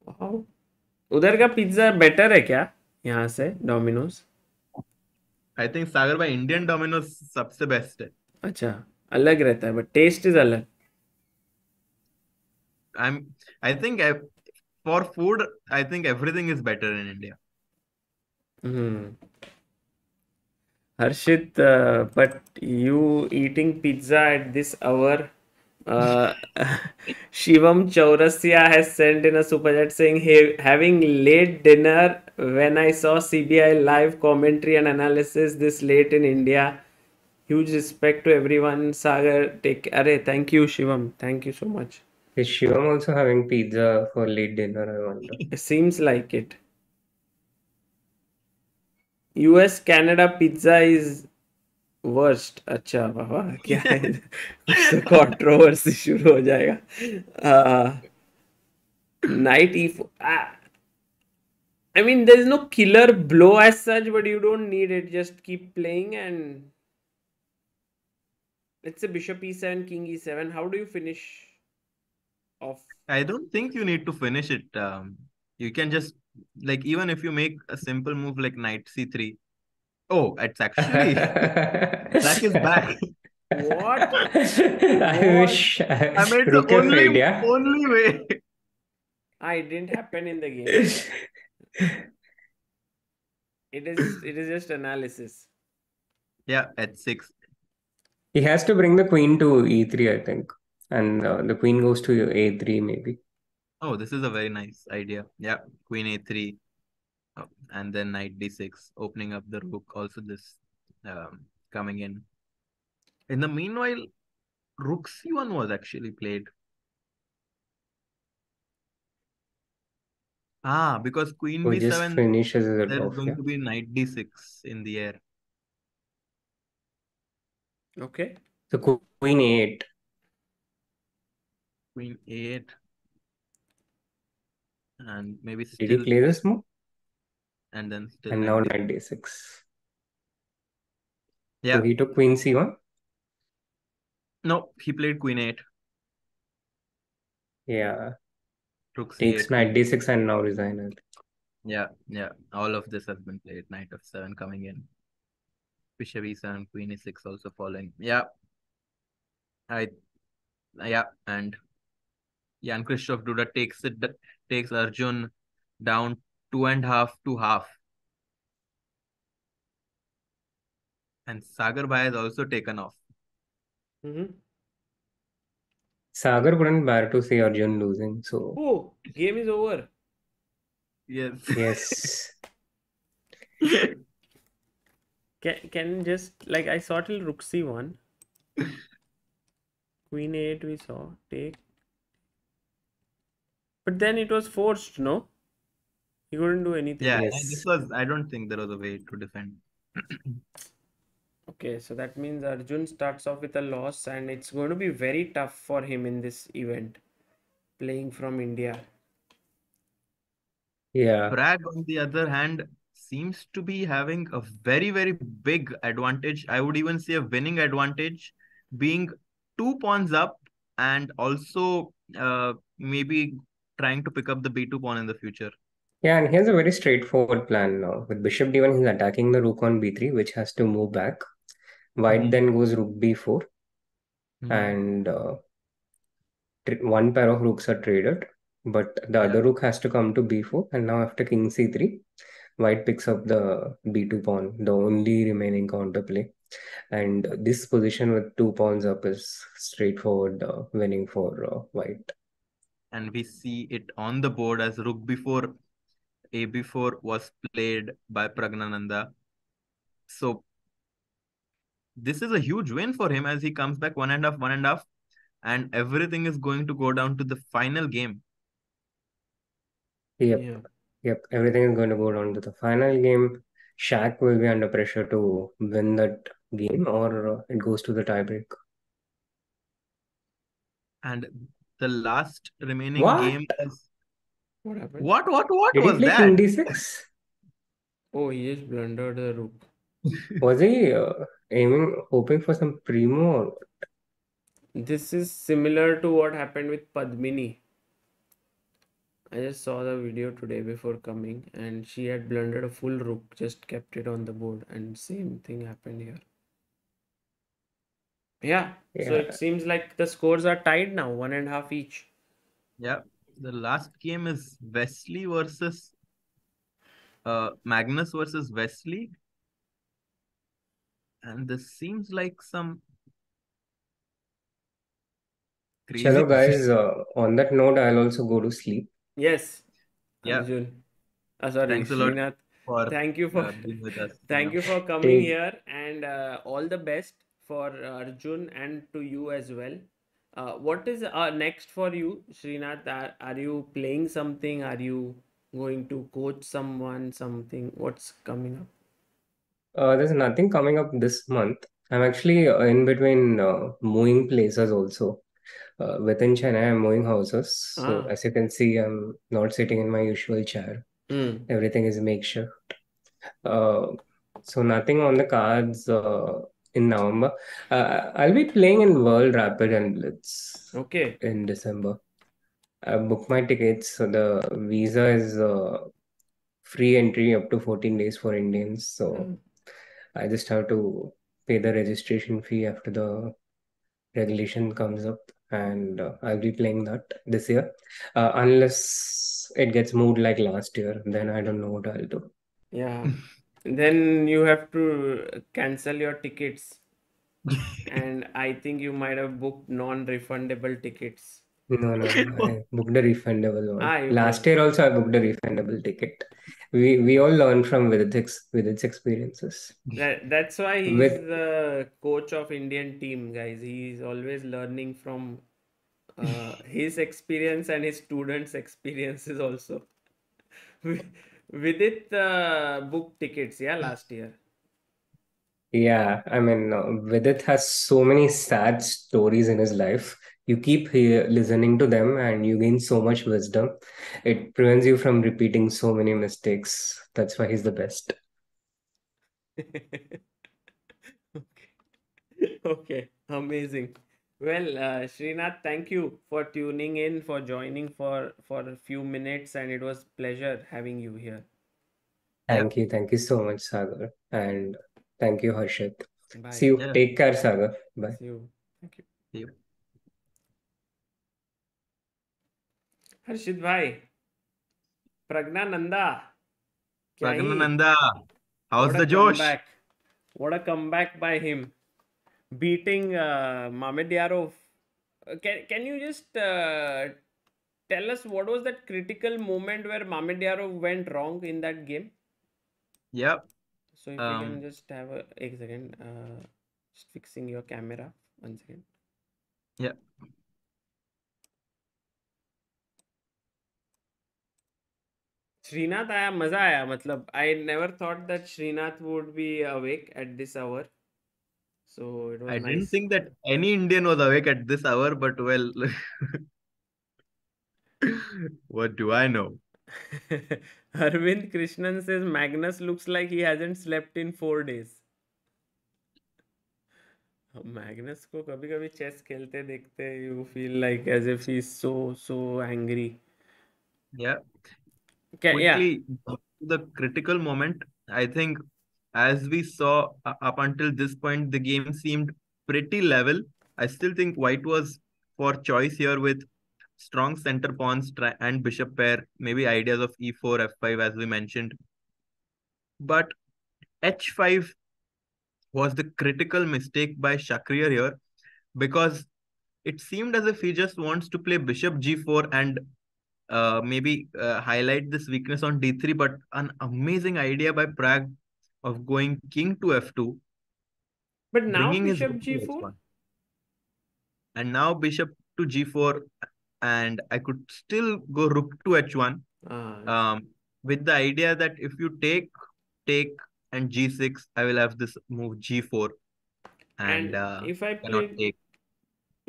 Wow. उधर का pizza better है क्या यहाँ से Domino's? I think Sagar by Indian Domino's सबसे बेस्ट है. अच्छा, अलग रहता है बट टेस्ट इज अलग. I think for food, I think everything is better in India. Harshit, but you eating pizza at this hour? Uh, Shivam Chaurasya has sent in a super chat saying, "Hey, having late dinner when I saw CBI live commentary and analysis this late in India. Huge respect to everyone. Sagar, take. Arey, thank you, Shivam. Thank you so much. Is Shivam also having pizza for late dinner, I wonder? It seems like it. US Canada pizza is worst. अच्छा बाबा क्या है? कुछ तो controversy शुरू हो जाएगा. Knight e4. I mean, there is no killer blow as such, but you don't need it. Just keep playing and let's say bishop e7, king e7. How do you finish off? I don't think you need to finish it. You can just, like, even if you make a simple move like knight c3. Oh, it's actually black is back. What? I What? wish I made the Rook F8, yeah. only way. It didn't happen in the game. It is just analysis. Yeah, at 6. He has to bring the queen to e3, I think. And the queen goes to a3, maybe. Oh, this is a very nice idea. Yeah, queen a3. And then knight d6, opening up the rook. Also, this coming in. In the meanwhile, rook c1 was actually played. Because queen Who just b7, finishes it there is off, going yeah. to be knight d6 in the air. Okay. So queen a8. Queen a8. And maybe Did he still, play this move? and then still And knight now d6. knight d6. Yeah. So he took queen c1? No, he played queen a8. Yeah. Rook Takes c8, knight queen. d6 and now resign. Yeah. All of this has been played. Knight f7 coming in. Bishop e7, queen e6 also following. Yeah. I Yeah, and Jan-Krzysztof Duda takes Arjun down 2.5 to half. And Sagar Bhai has also taken off. Sagar couldn't bear to see Arjun losing, so Oh, game is over. Yes. yes. Can just like I saw till rook c1. Queen a8 we saw. Take. But then it was forced, no? He couldn't do anything. Yeah, Yes. I don't think there was a way to defend. Okay, so that means Arjun starts off with a loss, and it's going to be very tough for him in this event, playing from India. Yeah. Pragg, on the other hand, seems to be having a very, very big advantage. I would even say a winning advantage, being 2 pawns up and also maybe trying to pick up the B2 pawn in the future. Yeah, and here's a very straightforward plan now. With bishop d1, he's attacking the rook on b3, which has to move back. White Mhm. then goes rook b4, Mhm. and one pair of rooks are traded, but the Yeah, other rook has to come to b4. And now after king c3, white picks up the b2 pawn, the only remaining counterplay. And this position with 2 pawns up is straightforward winning for white. and we see it on the board as rook before a4 was played by Praggnanandhaa. So this is a huge win for him as he comes back one and a half, and everything is going to go down to the final game. Yep, Yeah. yep. Everything is going to go down to the final game. Shaq will be under pressure to win that game, or it goes to the tiebreak. And the last remaining What? game is What happened? what Did he was play king that? d6? Oh, he just blundered the rook. Was he hoping for some primo? Or This is similar to what happened with Padmini. I just saw the video today before coming, and she had blundered a full rook, just kept it on the board, and same thing happened here. Yeah, so it yeah, seems like the scores are tied now, 1.5 each. Yeah, the last game is Wesley versus Magnus versus Wesley, and this seems like some crazy chalo guys. position. On that note, I'll also go to sleep. Yes, Yeah, Arjun. Sorry, thanks a lot Srinath. for Thank you for being with us. thank you for coming Take here, and all the best for Arjun and to you as well. What is next for you, Srinath? Are you playing something? Are you going to coach someone? Something? What's coming up? there's nothing coming up this month. I'm actually in between moving places also. Within Chennai, I'm moving houses. So Ah, as you can see, I'm not sitting in my usual chair. hmm. Everything is makeshift. Uh, so nothing on the cards in November. I'll be playing in World Rapid and Blitz Okay. in December. I booked my tickets. So the visa is free entry up to 14 days for Indians. So Hmm. I just have to pay the registration fee after the regulation comes up, and I'll be playing that this year. Unless it gets moved like last year, then I don't know what I'll do. Yeah. Then you have to cancel your tickets, and I think you might have booked non-refundable tickets. No, no, no. I booked a refundable one. Ah, you Last booked. year also I booked a refundable ticket. We all learn from with its experiences. That's why he's With the coach of Indian team, guys. He's always learning from his experience and his students' experiences also. With it, book tickets, yeah, last year. Yeah, I mean, Vidit has so many sad stories in his life. You keep listening to them and you gain so much wisdom. It prevents you from repeating so many mistakes. That's why he's the best. Okay. Okay, amazing. Well, Srinath, thank you for tuning in, for joining for a few minutes, and it was pleasure having you here. Yeah, Thank you so much, Sagar. And thank you, Harshit. See Bye. you. yeah. Take care, Sagar. Bye. See you. Thank you. See you. Harshit bhai, Praggnanandhaa, क्या ही, Praggnanandhaa, how's what a the Josh? comeback. What a comeback by him. Beating Mamedyarov. Can you just tell us what was that critical moment where Mamedyarov went wrong in that game? Yep. So if we can Um, just have a second, just fixing your camera. 1 second. yeah. Srinath आया, मजा आया. मतलब I never thought that Srinath would be awake at this hour, so it was I didn't nice. think that any Indian was awake at this hour, but well, what do I know? Arvind Krishnan says Magnus looks like he hasn't slept in 4 days. Magnus को कभी कभी chess खेलते देखते you feel like as if he is so angry. Yeah. Yeah. Quickly, the critical moment, I think, as we saw up until this point, the game seemed pretty level. I still think white was for choice here with strong center pawns and bishop pair, maybe ideas of e4, f5, as we mentioned. But h5 was the critical mistake by Shakhriyar here because it seemed as if he just wants to play bishop g4 and maybe highlight this weakness on d3, but an amazing idea by Pragg of going king to f2, But now bringing his bishop rook to g4. h1. And now bishop to g4, and I could still go rook to h1 Ah, um, with the idea that if you take, and g6, I will have this move g4, and and if I cannot play,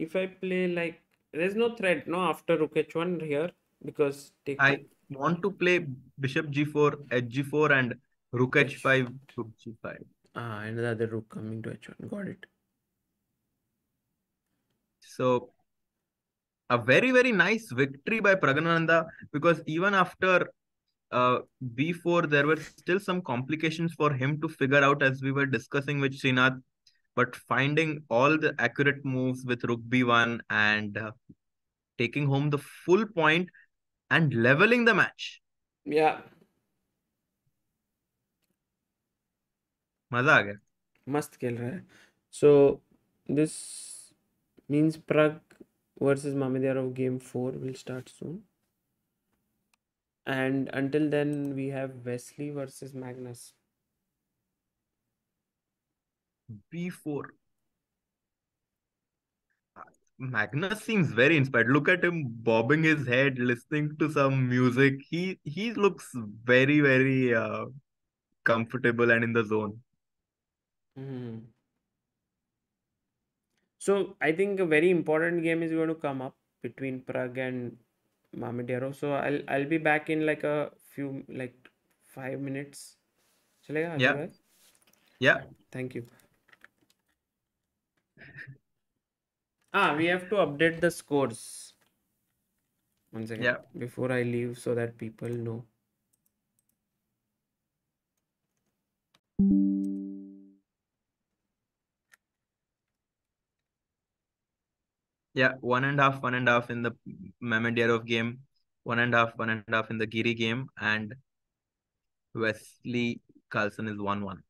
take. like, there's no threat no after rook h1 here because take I want to play bishop g4, h4, and rook h. h5, rook g5. And the other rook coming to h1. Got it. So a very, very nice victory by Praggnanandhaa, because even after b4, there were still some complications for him to figure out, as we were discussing with Srinath. But finding all the accurate moves with rook b1 and taking home the full point and leveling the match. Yeah, मजा आ गया. मस्त खेल रहा है. So this means Pragg versus Mamedyarov game 4 will start soon. And until then, we have Wesley versus Magnus. b4. Magnus seems very inspired. Look at him bobbing his head, listening to some music. He looks very, very comfortable and in the zone. Hmm. So I think a very important game is going to come up between Pragg and Mamedyarov. So I'll be back in like a few, like 5 minutes. चलेगा Adil Yeah, भाई? yeah, Thank you. We have to update the scores. One second yeah. before I leave so that people know. Yeah, one and a half in the Mamedyarov game, one and a half in the Giri game, and Wesley Carlsen is 1-1.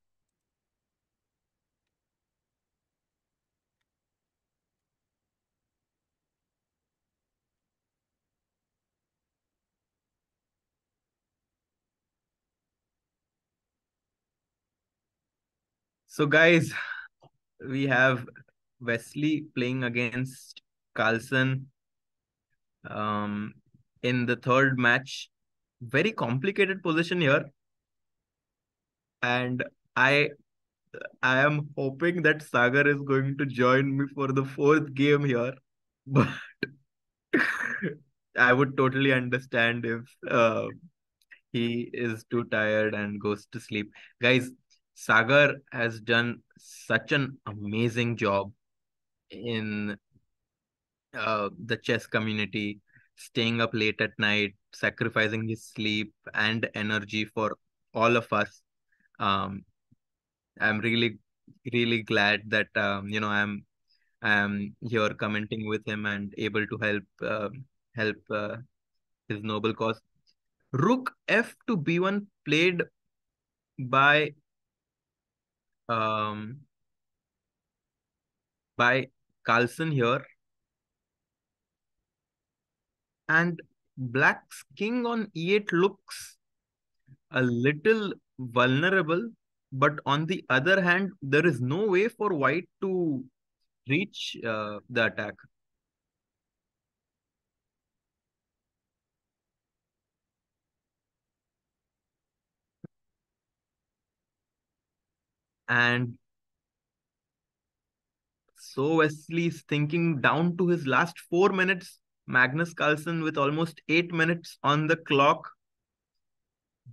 So, guys, we have Wesley playing against Carlsen in the third match. Very complicated position here, and I I am hoping that Sagar is going to join me for the fourth game here, but I would totally understand if he is too tired and goes to sleep. Guys, Sagar has done such an amazing job in the chess community, staying up late at night, sacrificing his sleep and energy for all of us. Um, I'm really, really glad that I'm here commenting with him and able to help his noble cause. Rook f to b1 played by um by Carlsen here, and black's king on e8 looks a little vulnerable, but on the other hand, there is no way for white to reach the attack. And so Wesley is thinking down to his last 4 minutes. Magnus Carlsen with almost 8 minutes on the clock.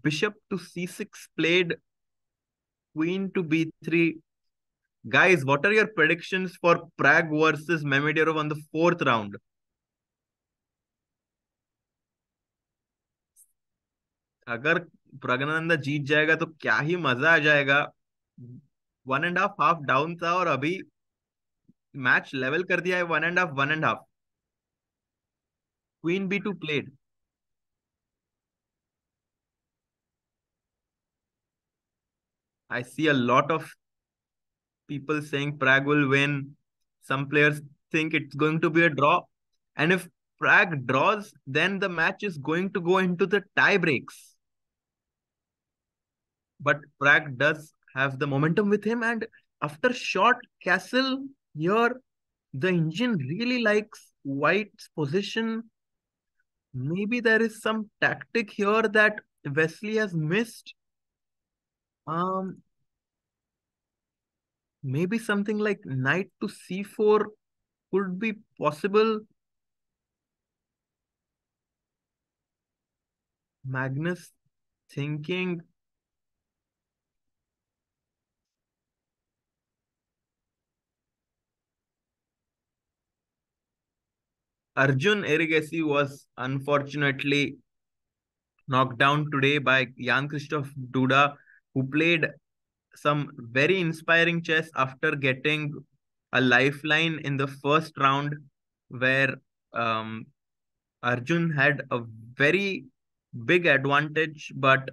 Bishop to c6 played, queen to b3. Guys, what are your predictions for Pragg versus Mamedyarov on the fourth round? अगर प्रज्ञानंदा जीत जाएगा तो क्या ही मजा आ जाएगा. 1.5 half down था और अभी match level कर दिया है. 1.5 1.5. Queen b two played. I see a lot of people saying Pragg will win. Some players think it's going to be a draw. And if Pragg draws, then the match is going to go into the tie breaks. But Pragg does have the momentum with him. And after short castle here, the engine really likes White's position. Maybe there is some tactic here that Wesley has missed. Um, Maybe something like knight to c4 could be possible. Magnus thinking. Arjun Erigaisi was unfortunately knocked down today by Jan-Krzysztof Duda, who played some very inspiring chess after getting a lifeline in the first round, where um, Arjun had a very big advantage, but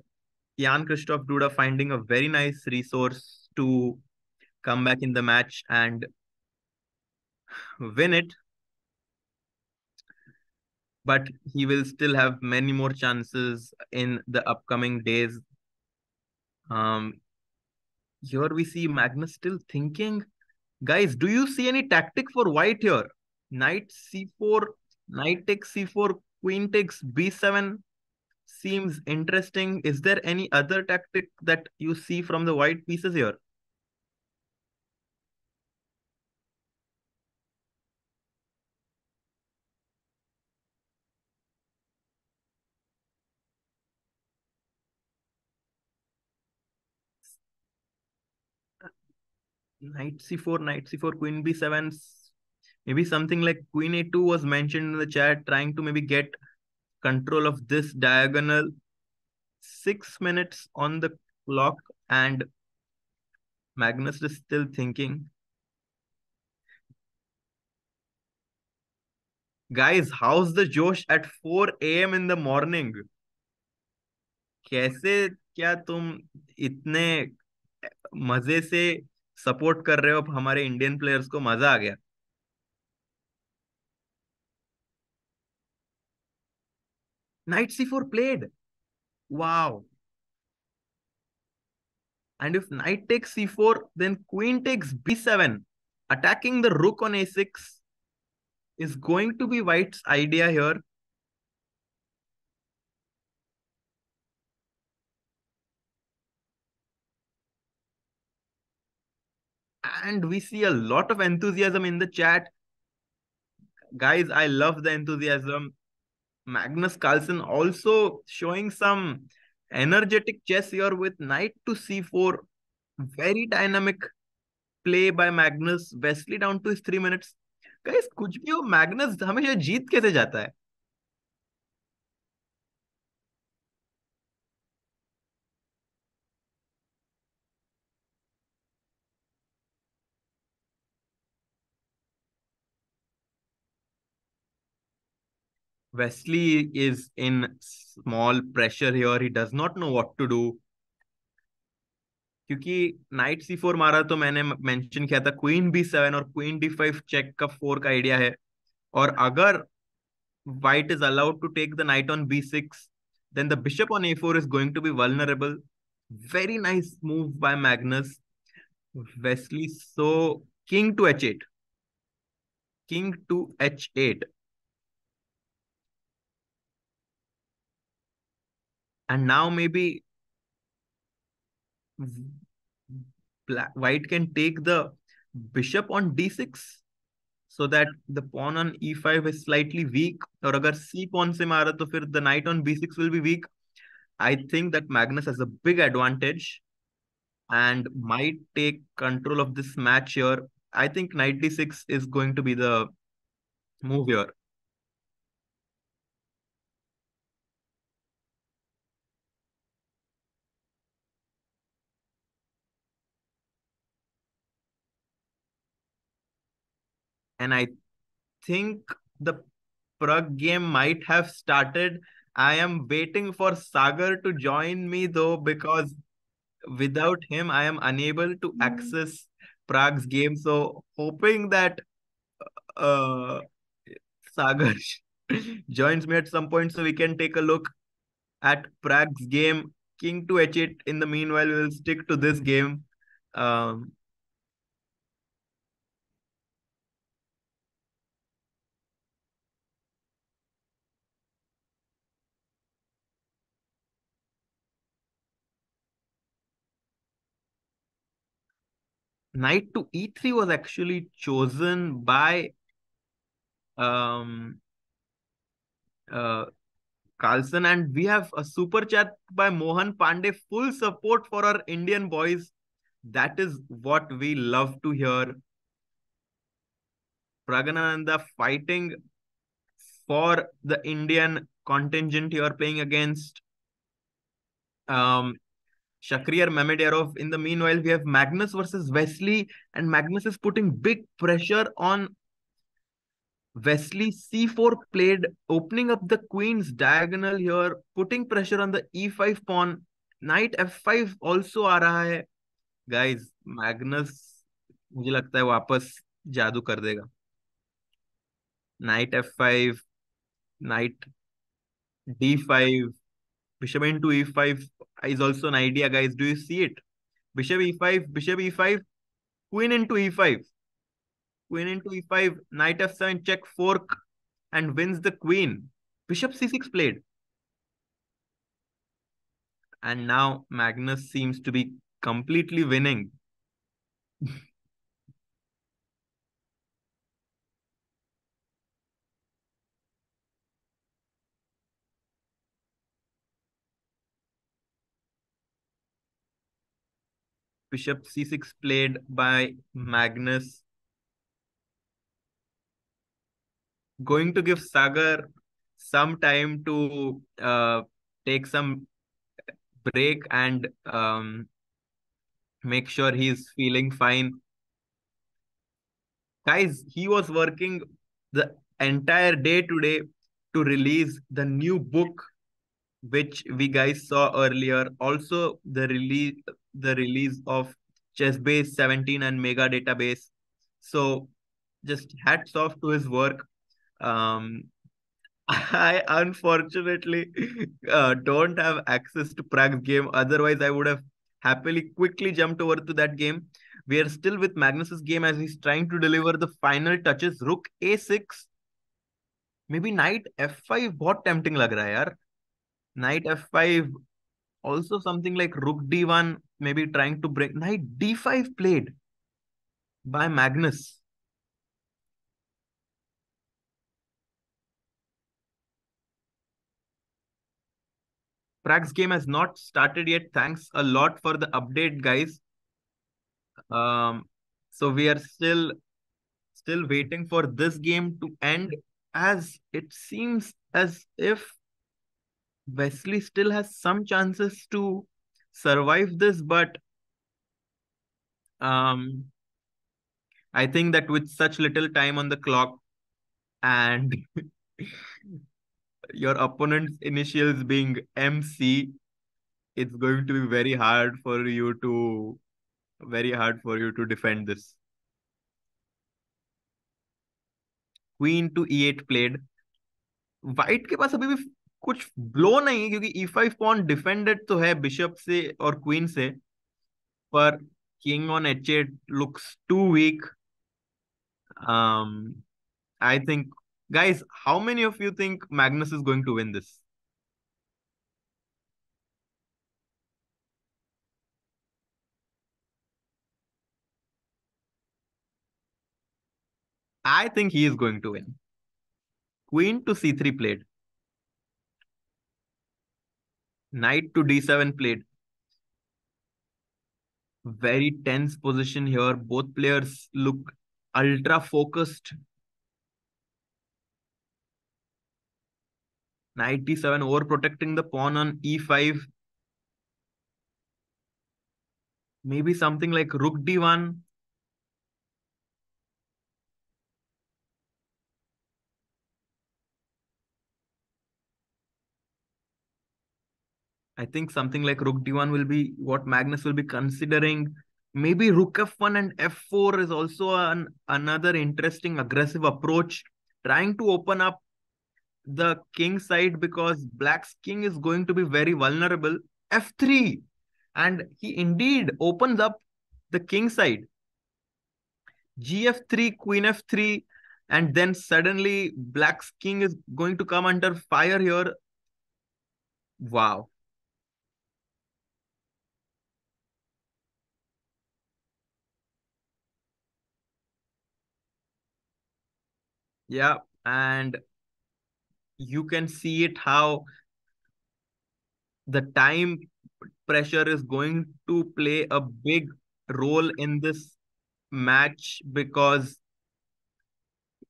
Jan-Krzysztof Duda finding a very nice resource to come back in the match and win it. But he will still have many more chances in the upcoming days. Um, Here we see Magnus still thinking. Guys, do you see any tactic for white here? Knight c4, knight takes c4, queen takes b7 seems interesting. Is there any other tactic that you see from the white pieces here? Knight c4, knight c4, queen b7. Maybe something like queen a2 was mentioned in the chat, trying to maybe get control of this diagonal. 6 minutes on the clock, and Magnus is still thinking. Guys, how's the Josh at 4 a.m. in the morning? कैसे क्या तुम इतने मजे से support कर रहे हो हमारे इंडियन प्लेयर्स को? मजा आ गया. Knight c4 played. Wow. And if knight takes c4, then queen takes b7. Attacking the rook on a6 is going to be white's idea here. And we see a lot of enthusiasm in the chat. Guys, I love the enthusiasm. Magnus Carlsen also showing some energetic chess here with knight to c4. Very dynamic play by Magnus. Wesley down to his 3 minutes. Guys, कुछ भी हो, Magnus हमेशा जीत कैसे जाता है? Wesley is in small pressure here. He does not know what to do. क्योंकि night c4 मारा तो मैंने मेंशन किया था क्वीन b7 और क्वीन d5 चेक का 4 का आइडिया है. और अगर white is allowed to take the knight on b6, then the bishop on a4 is going to be vulnerable. Very nice move by Magnus. Wesley So king to h8. King to h8. And now maybe white can take the bishop on d6 so that the pawn on e5 is slightly weak. और अगर c pawn से मारा तो फिर the knight on b6 will be weak. I think that Magnus has a big advantage and might take control of this match here. I think knight d6 is going to be the move here. And I think the Pragg game might have started. I am waiting for Sagar to join me though, because without him, I am unable to access Prague's game. So, hoping that uh, Sagar joins me at some point so we can take a look at Prague's game. King to h8. In the meanwhile, we'll stick to this game. Um, Knight to e3 was actually chosen by um, uh, Carlsen, and we have a super chat by Mohan Pandey. Full support for our Indian boys. That is what we love to hear. Praggnanandhaa fighting for the Indian contingent you are playing against um, Shakhriyar Mamedyarov. In the meanwhile, we have Magnus versus Wesley, and Magnus is putting big pressure on Wesley. C4 played, opening up the queen's diagonal here, putting pressure on the e5 pawn. Knight f5 also आ रहा है. Guys, Magnus मुझे लगता है वापस जादू कर देगा. Knight f5, knight d5, bishop into e5 is also an idea, guys. Do you see it? Bishop e5, queen into e5, queen into e5, knight f7, check fork, and wins the queen. Bishop c6 played. And now Magnus seems to be completely winning. Bishop c6 played by Magnus. Going to give Sagar some time to take some break and make sure he's feeling fine. Guys, he was working the entire day today to release the new book, which we guys saw earlier. Also, the release of ChessBase 17 and Mega Database. So, just hats off to his work. Um, I unfortunately don't have access to Prague's game. Otherwise, I would have happily quickly jumped over to that game. We are still with Magnus's game as he's trying to deliver the final touches. Rook a6. Maybe knight f5. बहुत tempting लग रहा है यार. Knight f5. Also something like rook d1. Maybe trying to break. Knight d5 played by Magnus. Prague's game has not started yet. Thanks a lot for the update, guys. So we are still waiting for this game to end, as it seems as if Wesley still has some chances to survive this, but um, I think that with such little time on the clock and your opponent's initials being MC, it's going to be very hard for you to defend this. Queen to e8 played. White के पास अभी भी कुछ blow नहीं है क्योंकि e5 pawn defended तो है bishop से और क्वीन से, पर king on h8 looks too weak. I think, guys, how many of you think Magnus is going to win this? I think he is going to win. Queen to c3 played. Knight to d7 played. Very tense position here. Both players look ultra focused. Knight d7 overprotecting the pawn on e5. Maybe something like rook d1. I think something like rook d1 will be what Magnus will be considering. Maybe rook f1 and f4 is also another interesting aggressive approach, trying to open up the king side because black's king is going to be very vulnerable. F3, and he indeed opens up the king side. Gf3, queen f3, and then suddenly black's king is going to come under fire here. Wow. Yeah, and you can see it how the time pressure is going to play a big role in this match because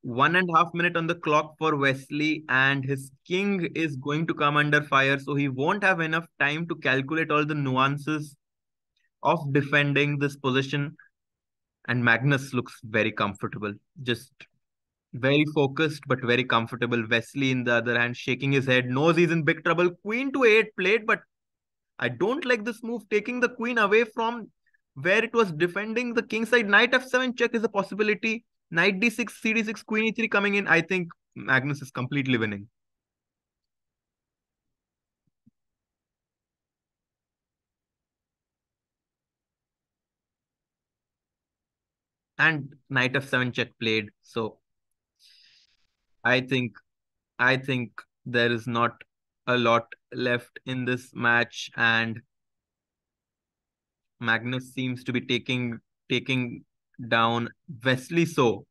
1.5 minutes on the clock for Wesley, and his king is going to come under fire, so he won't have enough time to calculate all the nuances of defending this position. And Magnus looks very comfortable, just very focused but very comfortable. Wesley, in the other hand, shaking his head, knows he's in big trouble. Queen to 8 played, but I don't like this move, taking the queen away from where it was defending the king side. Knight f7 check is a possibility. Knight d6, cd6, queen e3 coming in. I think Magnus is completely winning. And knight f7 check played. So I think I think there is not a lot left in this match, and Magnus seems to be taking down Wesley So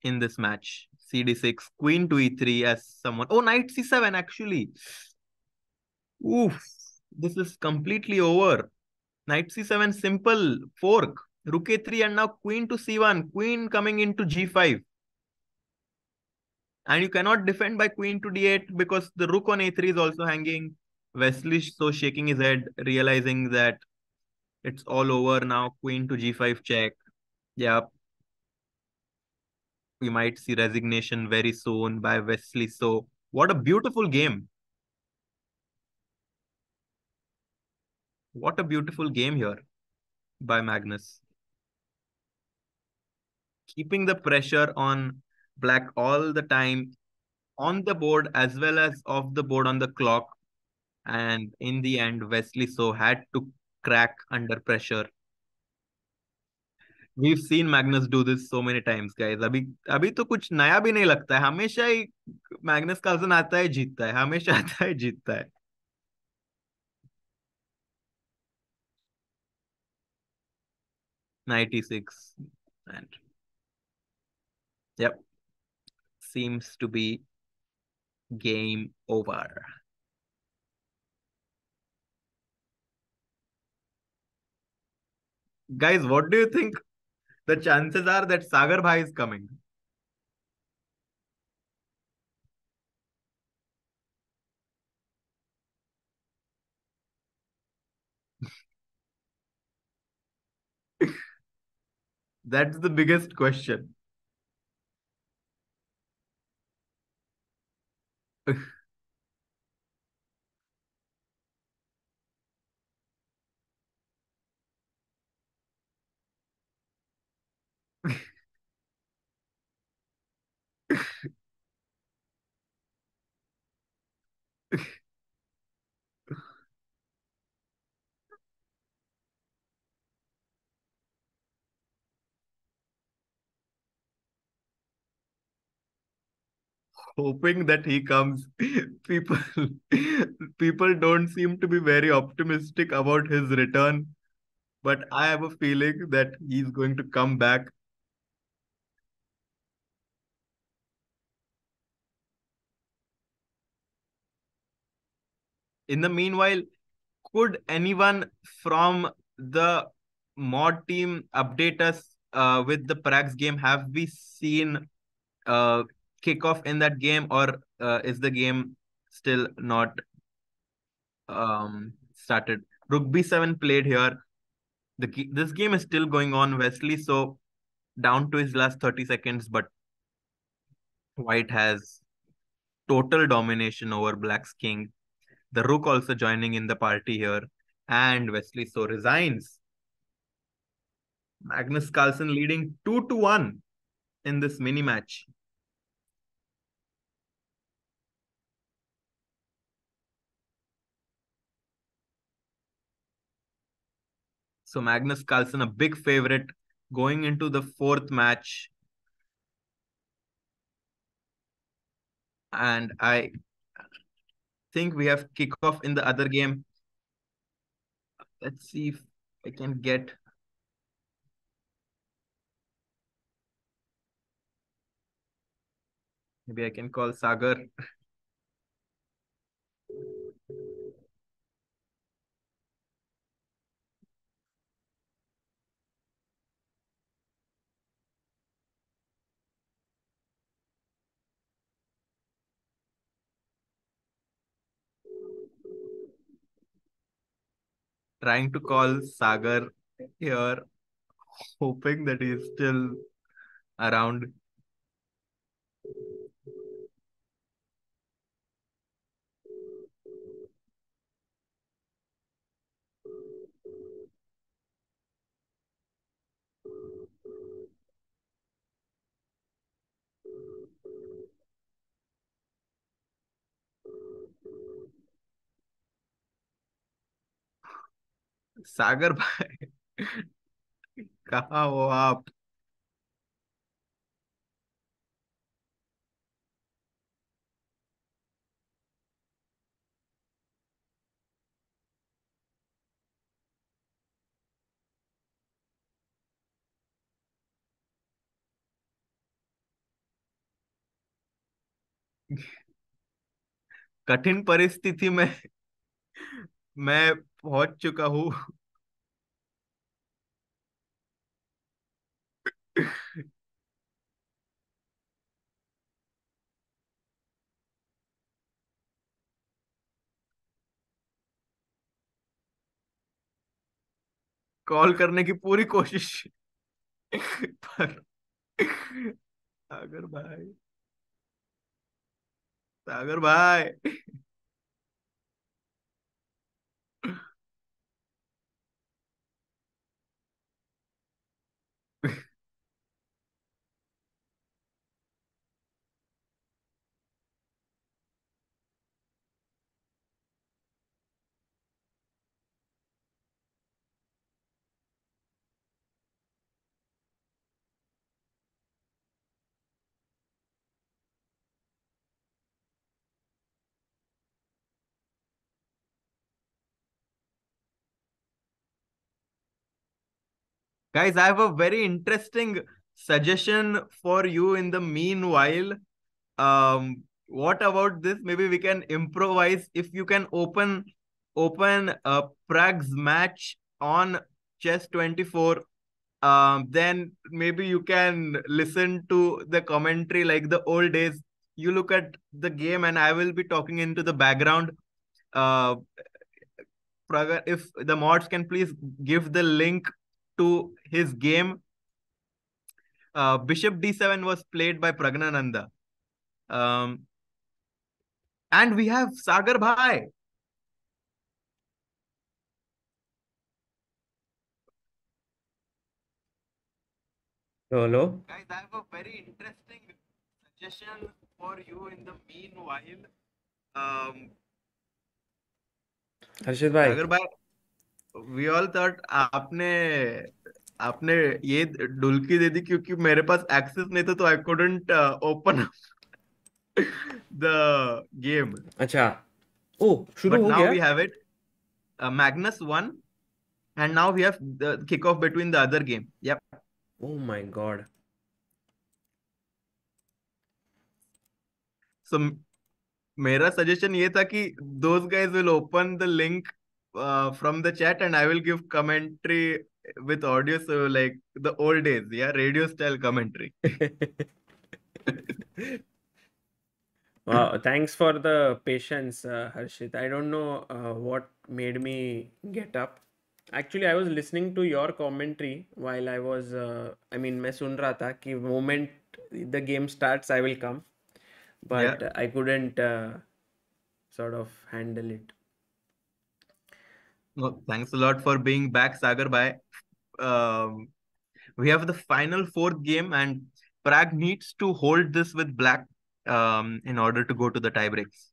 in this match. CD6, queen to e3 as someone. Oh, knight c7 actually. Oof, this is completely over. Knight c7, simple fork. Rook a3 and now queen to c1. Queen coming into g5. And you cannot defend by queen to d8 because the rook on a3 is also hanging. Wesley So shaking his head, realizing that it's all over now. Queen to g5 check. Yeah, we might see resignation very soon by Wesley So. What a beautiful game. What a beautiful game here by Magnus. Keeping the pressure on black all the time on the board as well as off the board on the clock. And in the end, Wesley So had to crack under pressure. We've seen Magnus do this so many times, guys. अभी अभी तो कुछ नया भी नहीं लगता है. हमेशा ही मैग्नस कार्लसन आता है, जीतता है. हमेशा आता है, जीतता है. 96. And yep, seems to be game over. Guys, what do you think the chances are that Sagar Bhai is coming? That's the biggest question. Hoping that he comes. People people don't seem to be very optimistic about his return. but I have a feeling that he's going to come back. In the meanwhile, could anyone from the mod team update us with the Pragg's game? Have we seen kickoff in that game, or is the game still not started? Rook b7 played here. This game is still going on. Wesley So down to his last 30 seconds, but White has total domination over Black's king. The Rook also joining in the party here, and Wesley So resigns. Magnus Carlsen leading 2-1 in this mini match. So Magnus Carlsen, a big favorite going into the fourth match. And I think we have kickoff in the other game. Let's see if I can get. Maybe I can call Sagar. Trying to call Sagar here, hoping that he's still around. सागर भाई कहाँ हो आप? कठिन परिस्थिति में मैं पहुंच चुका हूँ. कॉल करने की पूरी कोशिश पर सागर भाई, सागर भाई. Guys, I have a very interesting suggestion for you in the meanwhile. What about this? Maybe we can improvise. If you can open Pragg's match on Chess 24, then maybe you can listen to the commentary like the old days. You look at the game, and I will be talking into the background. Uh, Pragg, if the mods can please give the link to his game. Bishop d7 was played by Praggnanandhaa. Um, and we have Sagar Bhai. Hello. Guys, I have a very interesting suggestion for you in the meanwhile. Um, हर्षित भाई. Sagar Bhai, we all thought आपने आपने ये ढुलकी दे दी क्योंकि मेरे पास access नहीं था, तो I couldn't open the game. अच्छा. ओ शुरू But हो now गया. we have it. Magnus won, And now we have the kickoff between the other game. Yep. Oh my God. So मेरा suggestion ये था कि those guys will open the link from the chat and I will give commentary with audio, so like the old days, yeah, radio style commentary. Wow, thanks for the patience, Harshit. I don't know what made me get up. Actually, I was listening to your commentary while I was, I mean, मैं सुन रहा था कि moment the game starts, I will come. Yeah. But I couldn't sort of handle it. No, thanks a lot for being back, Sagar. Bhai. Um, we have the final fourth game, and Pragg needs to hold this with black in order to go to the tie breaks.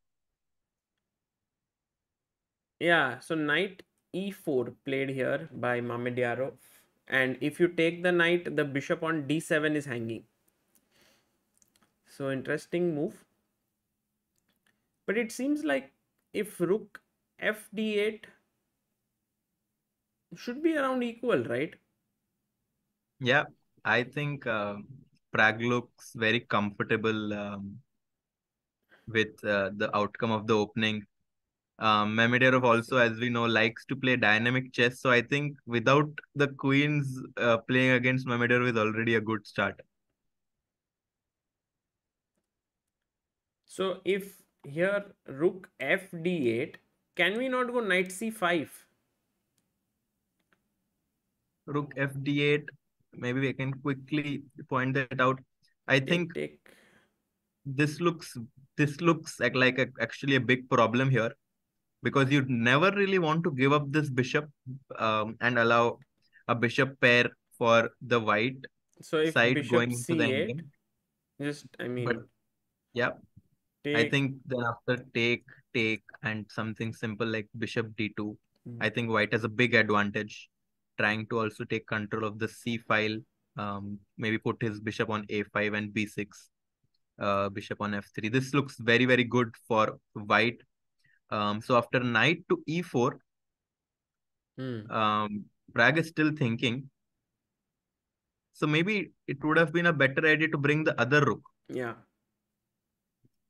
Yeah, so knight e4 played here by Mamedyarov. And if you take the knight, the bishop on d7 is hanging. So interesting move. But it seems like if rook fd8 should be around equal, right? Yeah, I think Pragg looks very comfortable with the outcome of the opening. Mamedyarov also, as we know, likes to play dynamic chess. So I think without the queens playing against Mamedyarov is already a good start. So if here rook fd8, can we not go knight c5? Rook fd8, maybe we can quickly point that out. I think Take. this looks like actually a big problem here, because you never really want to give up this bishop and allow a bishop pair for the white So if side bishop going into the c8, endgame. just, I But mean, yeah, I take. think then after take, and something simple like bishop d2, I think white has a big advantage, trying to also take control of the c file, maybe put his bishop on a5 and b6, bishop on f3. This looks very, very good for white. So after knight to e4, Pragg is still thinking. So maybe it would have been a better idea to bring the other rook, Yeah,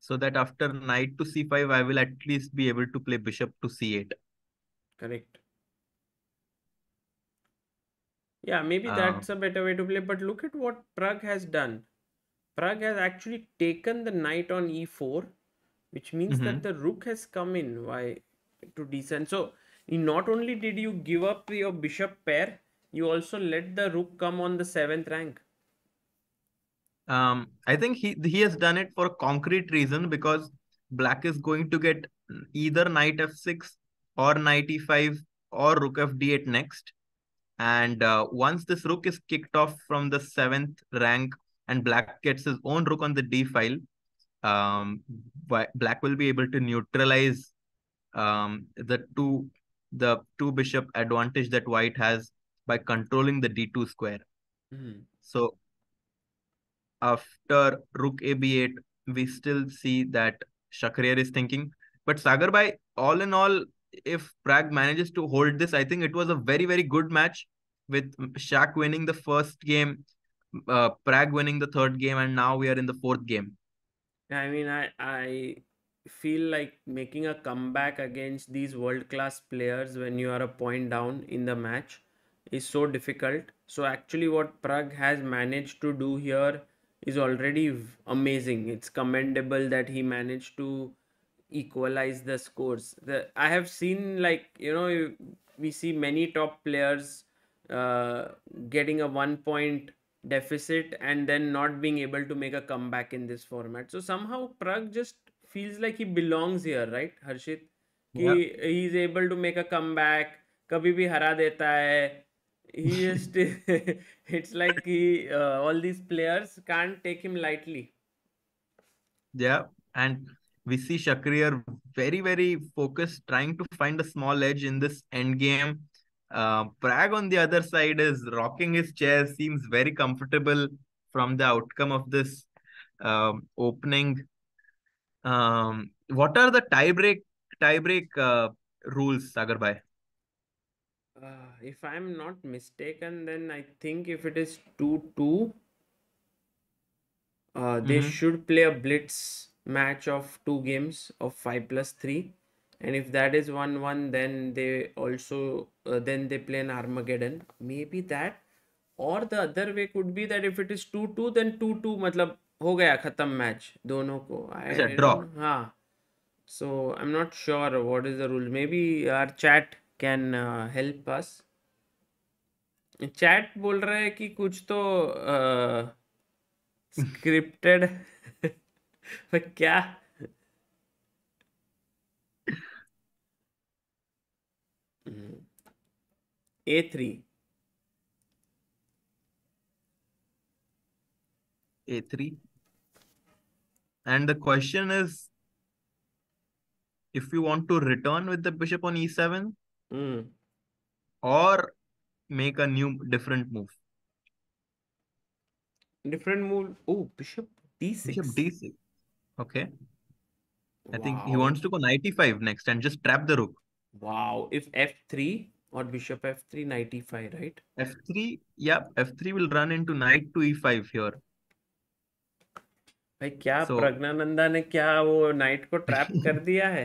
so that after knight to c5, I will at least be able to play bishop to c8. correct. Yeah, maybe Um, that's a better way to play. But look at what Pragg has done. Pragg has actually taken the knight on e4, which means that mhm. the rook has come in. Why to descend? So not only did you give up your bishop pair, you also let the rook come on the 7th rank. I think he has done it for a concrete reason, because black is going to get either knight f6 or knight e5 or rook fd8 next. And once this rook is kicked off from the 7th rank and black gets his own rook on the d file, um, black will be able to neutralize the two bishop advantage that white has by controlling the d2 square. So after rook a b8, we still see that Shakhriyar is thinking. But Sagar bhai, all in all, if Pragg manages to hold this, I think it was a very, very good match, with Shak winning the first game, Pragg winning the third game, and now we are in the fourth game. I mean, I feel like making a comeback against these world class players when you are a point down in the match is so difficult. So actually, what Pragg has managed to do here is already amazing. It's commendable that he managed to equalize the scores. I have seen, like, we see many top players uh, getting a 1 point deficit and then not being able to make a comeback in this format. So somehow Pragg just feels like he belongs here, right, Harshit? कि Yeah. he is able to make a comeback, कभी भी हरा देता है. He just it's like all these players can't take him lightly. Yeah. And we see Shakhriyar very, very focused, trying to find a small edge in this end game. Pragg on the other side is rocking his chair, seems very comfortable from the outcome of this opening. What are the tie break rules, Sagar bhai? If I'm not mistaken, then I think if it is 2-2, they Mm-hmm. should play a blitz match of 2 games of 5+3. And if that is 1-1, then they also then they play an Armageddon. Maybe that, or the other way could be that if it is 2-2, then 2-2 मतलब हो गया खत्म match दोनों को. अच्छा, I draw. don't know. हाँ. So I'm not sure what is the rule. Maybe our chat can help us. Chat बोल रहा है कि कुछ तो स्क्रिप्टेड पर क्या. A3. A3. And the question is, if you want to return with the bishop on E7 or make a new different move. Different move. Oh, bishop Bishop D6. D6. Okay. I think he Wow. wants to go knight E5 next and just trap the rook. Wow. If F3 or bishop F3, knight E5, right? F3, yeah, F3 will run into knight to E5 here. भाई क्या So, Praggnanandhaa ने क्या वो night को trap कर दिया है.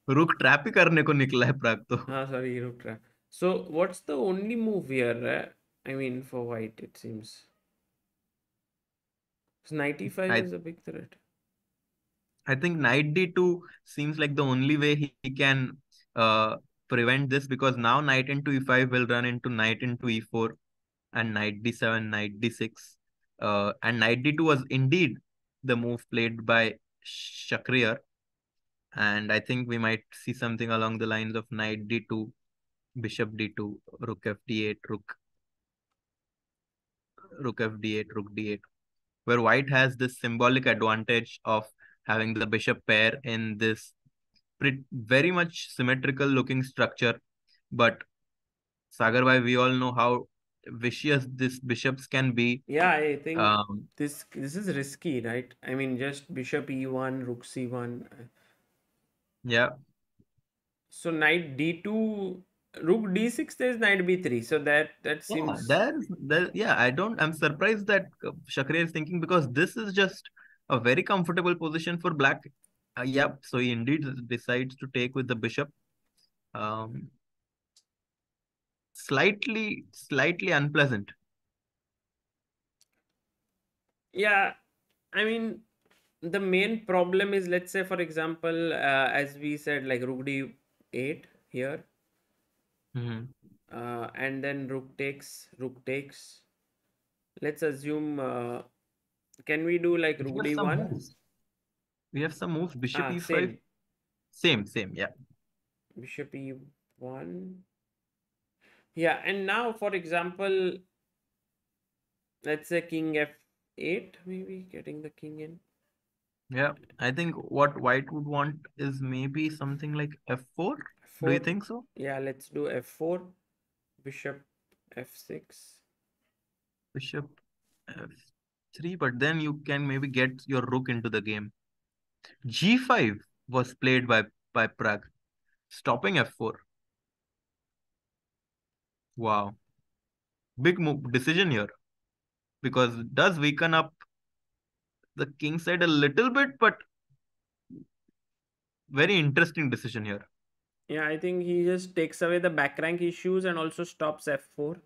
रुक ट्रैप ही करने को निकला है प्राग तो. हाँ सॉरी रुक trap. So what's the only move here? I mean for white it seems. So knight E5 I is a big threat. I think knight D2 seems like the only way he can prevent this, because now knight into E5 will run into knight into E4 and knight D7, knight D6. And knight D2 was indeed the move played by Shakhriyar. And I think we might see something along the lines of knight D2, bishop D2, rook FD8, rook FD8, rook D8, where white has this symbolic advantage of having the bishop pair in this very much symmetrical looking structure. But Sagar bhai, we all know how vicious these bishops can be. Yeah, I think Um, this is risky, right? I mean, just bishop E1, rook C1. yeah, So knight D2, rook D6, there's knight B3. So that yeah, seems. yeah. I'm surprised that Shakhriyar is thinking, because this is just a very comfortable position for black. Yeah, so he indeed decides to take with the bishop. Um, slightly unpleasant. Yeah, I mean, the main problem is, let's say, for example, as we said, like rook D8 here, Mhm. and then rook takes, rook takes. Let's assume, can we do like We rook have some D1? moves. We have some moves. Bishop Ah, E5. same. Same. Yeah. Bishop E1. Yeah, and now, for example, let's say king F8, maybe getting the king in. Yeah, I think what white would want is maybe something like F4. Do you F4. think so? Yeah, let's do F4. Bishop F6. Bishop F3, but then you can maybe get your rook into the game. G5 was played by Pragg, stopping F4. Wow, big move decision here, because it does weaken up the king side a little bit, but very interesting decision here. Yeah, I think he just takes away the back rank issues and also stops F4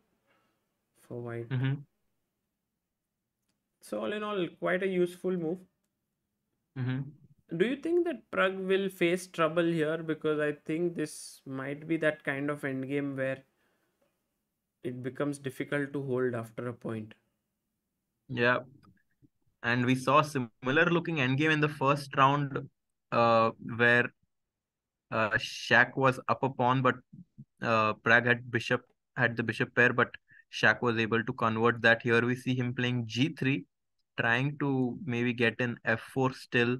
for white. Mm-hmm. So all in all, quite a useful move. Mm-hmm. Do you think that Pragg will face trouble here? Because I think this might be that kind of endgame where it becomes difficult to hold after a point. Yeah, and we saw similar looking endgame in the first round, where Shaq was up a pawn, but Pragg had the bishop pair, but Shaq was able to convert that. Here we see him playing G3, trying to maybe get an F4 still.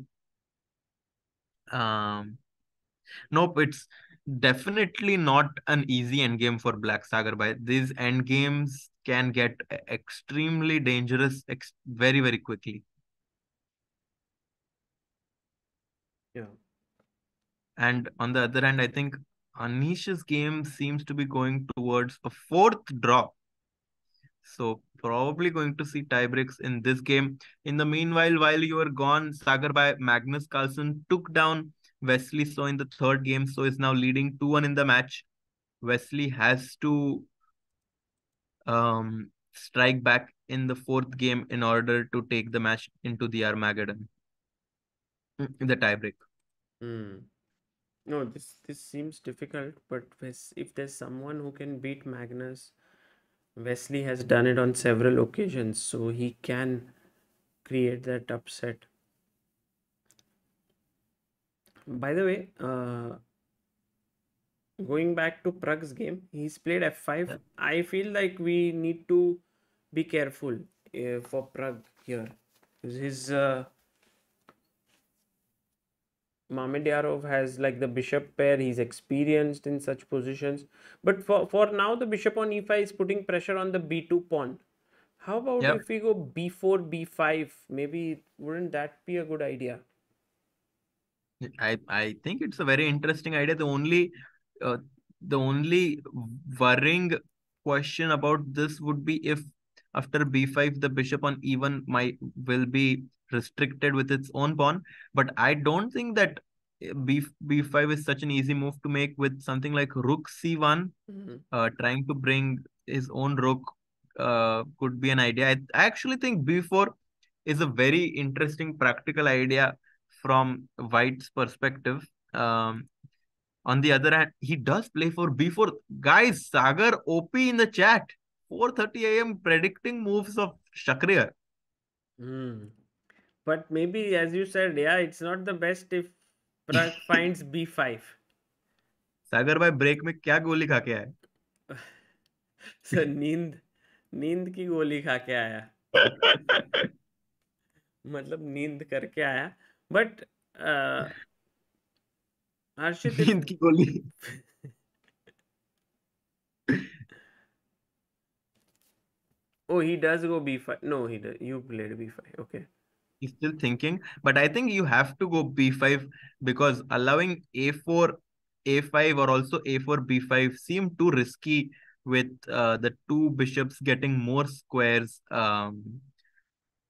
Um, nope, it's definitely not an easy endgame for Black Sagar. By these endgames can get extremely dangerous very, very quickly. Yeah. And on the other hand, I think Anish's game seems to be going towards a fourth draw. So probably going to see tiebreaks in this game. In the meanwhile, while you were gone, Sagar by Magnus Carlsen took down Wesley So in the third game. So is now leading 2-1 in the match. Wesley has to strike back in the fourth game in order to take the match into the Armageddon, in the tiebreak. Hmm. No, this seems difficult, but if there's someone who can beat Magnus, Wesley has done it on several occasions, so he can create that upset. By the way, going back to Pragg's game, he's played f5. Yeah. I feel like we need to be careful for Pragg here. His Mamedyarov has like the bishop pair. He's experienced in such positions. But for now, the bishop on e5 is putting pressure on the b2 pawn. How about Yeah. if we go b4, b5? Maybe wouldn't that be a good idea? I think it's a very interesting idea. Uh, the only worrying question about this would be if after b5 the bishop on e1 might will be restricted with its own pawn. But I don't think that b5 is such an easy move to make with something like rook c1. Mhm. Trying to bring his own rook could be an idea. I actually think b4 is a very interesting practical idea from White's perspective. Um, on the other hand, he does play for b4. Guys, Sagar OP in the chat. 4:30 a.m. predicting moves of Shakhriyar. Hmm. But maybe, as you said, yeah, it's not the best if Pragg finds b5. सागर भाई break में क्या गोली खा के आए? Sir नींद नींद की गोली खा के आया. मतलब नींद करके आया. बट हर्षित इफ नींद की गोली. oh, he does go b5. No, he does. You played b5. Okay. He's still thinking, but I think you have to go b5 because allowing a4, a5, or also a4, b5 seem too risky with the two bishops getting more squares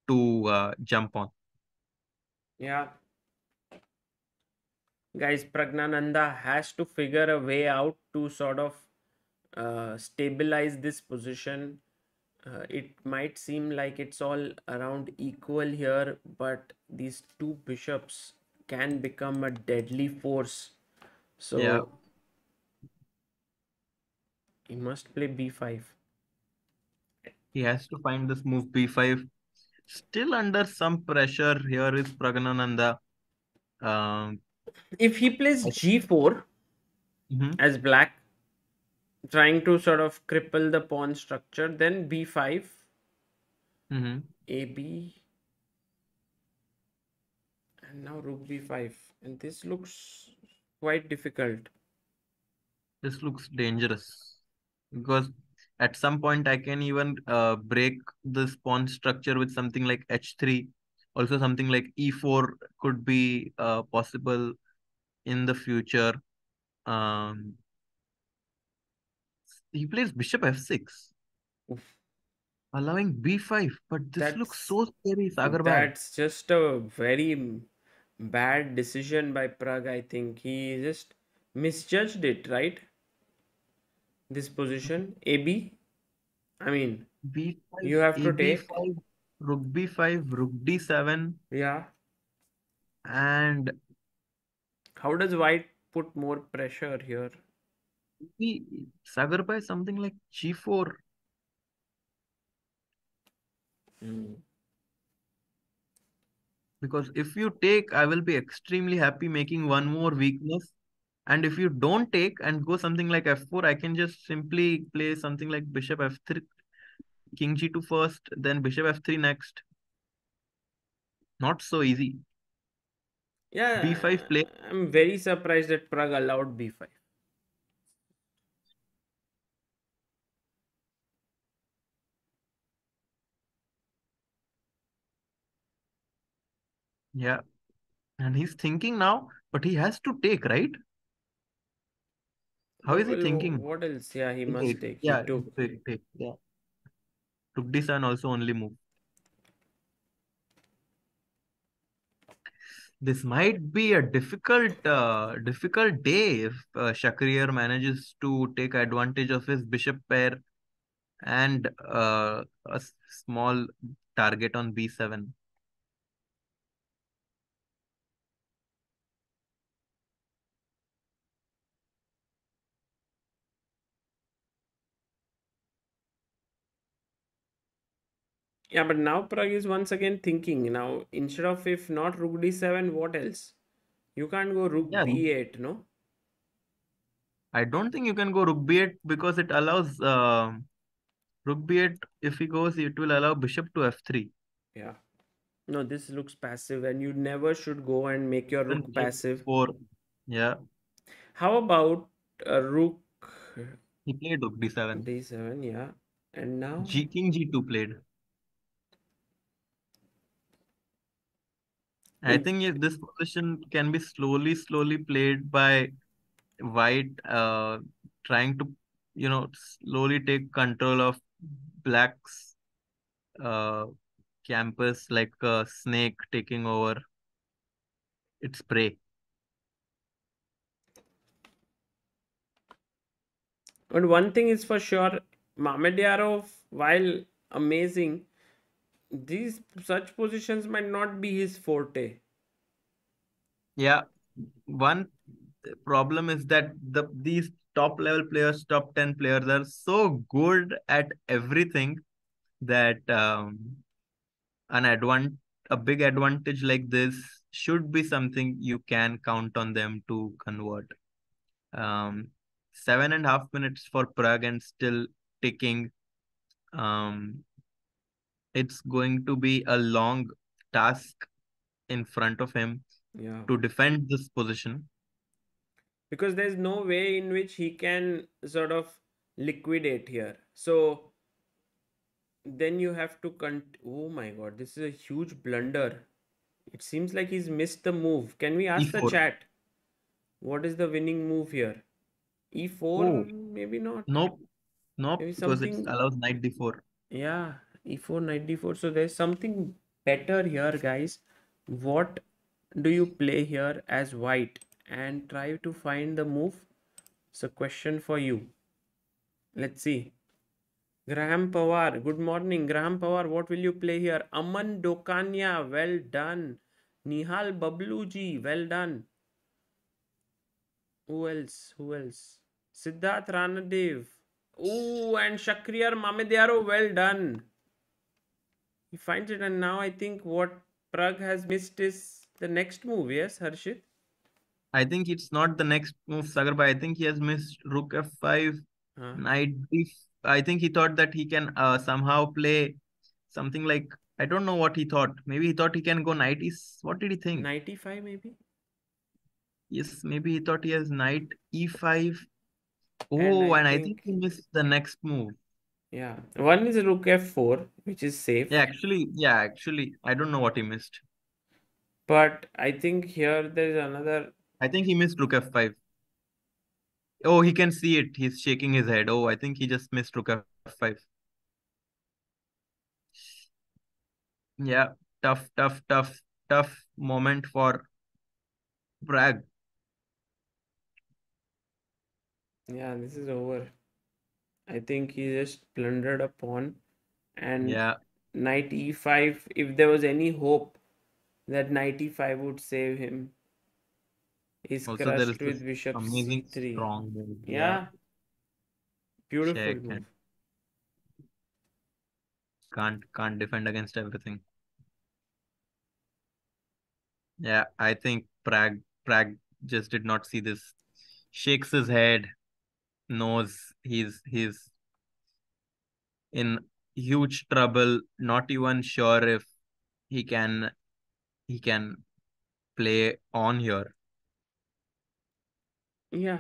to jump on. Yeah. Guys, Praggnanandhaa has to figure a way out to sort of stabilize this position. It might seem like it's all around equal here, but these two bishops can become a deadly force. Yeah, So he must play b5. he has to find this move b5. Still under some pressure here is Praggnanandhaa. Um, If he plays g4 mhm, as black, trying to sort of cripple the pawn structure, then b5, mhm. ab, and now rook b5. And this looks quite difficult. This looks dangerous because at some point I can even break this pawn structure with something like h3. Also, something like e4 could be possible in the future. Um, he plays bishop f6, Oof. allowing b5. But this looks That's so scary, Sagar bhai. that's just a very bad decision by Pragg. I think he just misjudged it, right? This position, AB. I mean, b5, you have to take. ab5, rook b5, rook d7, Yeah. and How does White put more pressure here? Sagar bhai something like g4. Hmm. Because if you take, I will be extremely happy making one more weakness. And if you don't take and go something like f4, I can just simply play something like bishop f3, king g2 first, then bishop f3 next. Not so easy. Yeah, b5 play. I'm very surprised that Pragg allowed b5. Yeah. And he's thinking now, but he has to take, right? How is he Well, thinking? what else? Yeah, he must Take. take. He Yeah, took. take. Yeah. Took D7 also only move. This might be a difficult day if Shakhriyar manages to take advantage of his bishop pair and small target on B7. Yeah, but now Pragg is once again thinking. Now, instead of if not rook d7, what else? You can't go rook Yeah, b8, no? I don't think you can go rook b8 because it allows rook b8. If he goes, it will allow bishop to f3. Yeah. No, this looks passive, and you never should go and make your Then rook passive. h4. Yeah, How about rook he played rook d7. d7? Yeah. And now, King g2 played. I in, think this position can be slowly played by white, trying to, slowly take control of black's uh, campus like a snake taking over its prey. but one thing is for sure, Mamedyarov, while amazing, these such positions might not be his forte. Yeah, one problem is that these top level players, top 10 players are so good at everything that a big advantage like this should be something you can count on them to convert. Um, 7.5 minutes for Pragg and still ticking. Um, it's going to be a long task in front of him Yeah. to defend this position. Because there's no way in which he can sort of liquidate here. So then you have to oh my god, this is a huge blunder. It seems like he's missed the move. Can we ask the E4. chat what is the winning move here? E4, Oh, maybe not. nope, nope, Maybe because it something. allows knight d4. Yeah, E4 knight d4. So there's something better here, guys. What do you play here as white and try to find the move? It's a question for you. Let's see. Graham Pawar, good morning. Graham Pawar, what will you play here? Aman Dokania, well done. Nihal Babluji, well done. Who else? Who else? Siddharth Ranadev. Oh, and Shakhriyar Mamedyarov, well done. He finds it, and now I think what Pragg has missed is the next move. Yes, Harshit? I think it's not the next move, Sagar, but I think he has missed rook f5, Huh? knight d. I think he thought that he can somehow play something like, I don't know what he thought. Maybe he thought he can go knight is. What did he think? 95 maybe? Yes, maybe he thought he has knight e5. And Oh, I and I think think, he missed the next move. yeah. One is rook f4, which is safe. Yeah, actually, I don't know what he missed. But I think here there is another. I think he missed rook f5. Oh, he can see it. He's shaking his head. Oh, I think he just missed rook f5. Yeah, tough moment for Pragg. Yeah, this is over. I think he just plundered a pawn and Yeah. knight e5. If there was any hope that knight e5 would save him, is Also, there is crushed this with bishop amazing c3. strong move. Yeah. Yeah, beautiful Check and move. can't defend against everything. Yeah, I think Pragg just did not see this. Shakes his head, knows he's in huge trouble, not even sure if he can he can play on here. Yeah,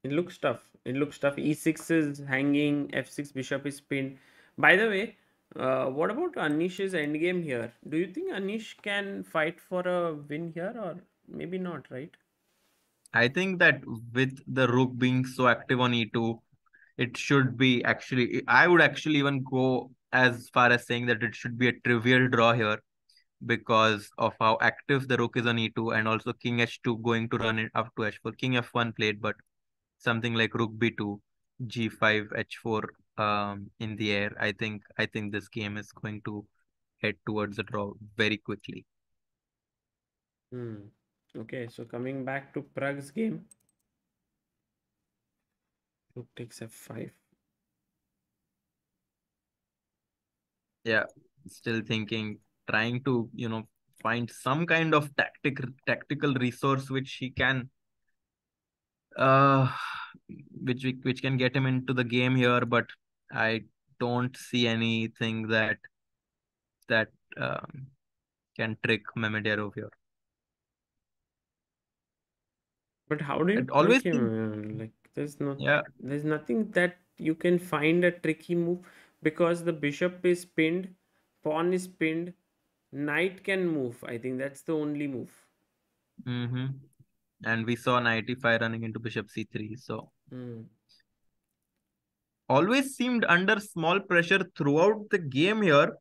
it looks tough. It looks tough. E6 is hanging, f6 bishop is pinned. By the way, what about Anish's endgame here? Do you think Anish can fight for a win here or maybe not, right? I think that with the rook being so active on e2, it should be actually, I would actually even go as far as saying that it should be a trivial draw here because of how active the rook is on e2 and also king h2 going to run it up to h4. King f1 played, but something like rook b2, g5, h4 in the air. I think this game is going to head towards a draw very quickly. Hmm. Okay, so coming back to Pragg's game. Rook takes f5. Yeah, still thinking, trying to, find some kind of tactical resource which he can uh which can get him into the game here, but I don't see anything that um, can trick Mamedyarov here. But how do you It trick always him? seems, Like yeah. there's nothing that you can find a tricky move because the bishop is pinned, pawn is pinned, knight can move. I think that's the only move. Mm-hmm. And we saw knight e5 running into bishop c3, so Hmm. always seemed under small pressure throughout the game here.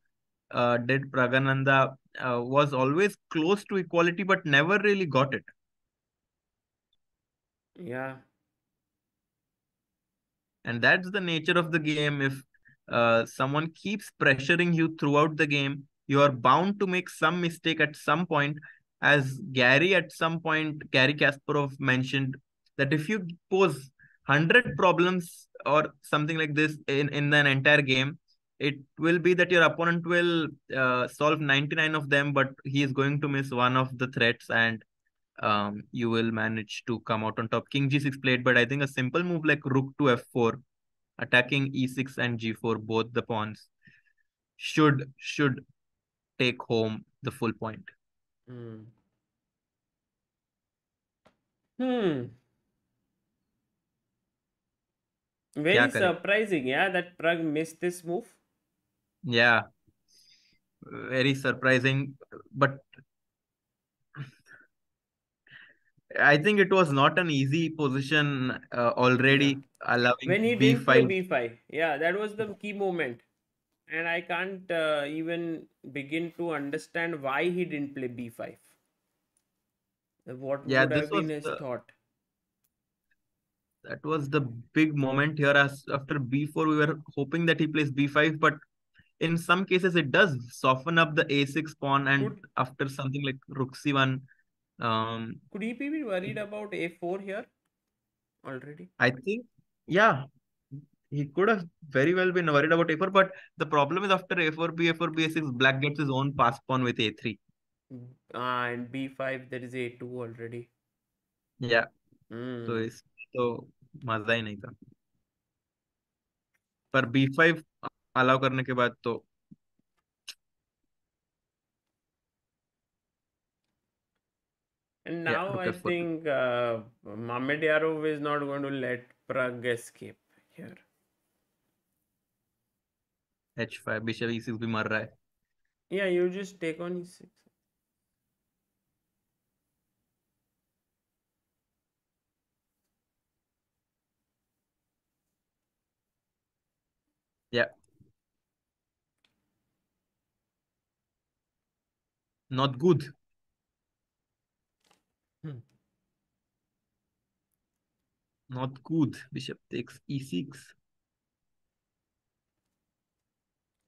Did Praggnanandhaa was always close to equality but never really got it. Yeah. And that's the nature of the game. If someone keeps pressuring you throughout the game, you are bound to make some mistake at some point. As Gary Kasparov mentioned, that if you pose 100 problems or something like this in an entire game, it will be that your opponent will solve 99 of them, but he is going to miss one of the threats, and you will manage to come out on top. King g6 played, but I think a simple move like rook to f4, attacking e6 and g4, both the pawns, should take home the full point. Hmm. Hmm. क्या Very करे? surprising, yeah, that Pragg missed this move. Yeah, very surprising. But I think it was not an easy position Yeah. already, allowing When he didn't play b5. b5. Yeah, that was the key moment. And I can't even begin to understand why he didn't play b5. What Yeah, would this have was been his the thought? that was the big moment here. As after b4, we were hoping that he plays b5, but in some cases it does soften up the a6 pawn, and Could after something like rook c1, um, could he be worried about a4 here already? I think, yeah, he could have very well been worried about a4, but the problem is after a4, b4, b6, black gets his own pass pawn with a3. And b5 there is a2 already. Yeah, तो Hmm. इस तो मजा ही नहीं था. पर b5 allow करने के बाद तो And या now रुक I f4 think Mamedyarov is not going to let Pragg escape here. h5 bishop e6 भी मर रहा है. Yeah, you just take on e6. Yeah, not good. Hmm. Not good. Bishop takes e6.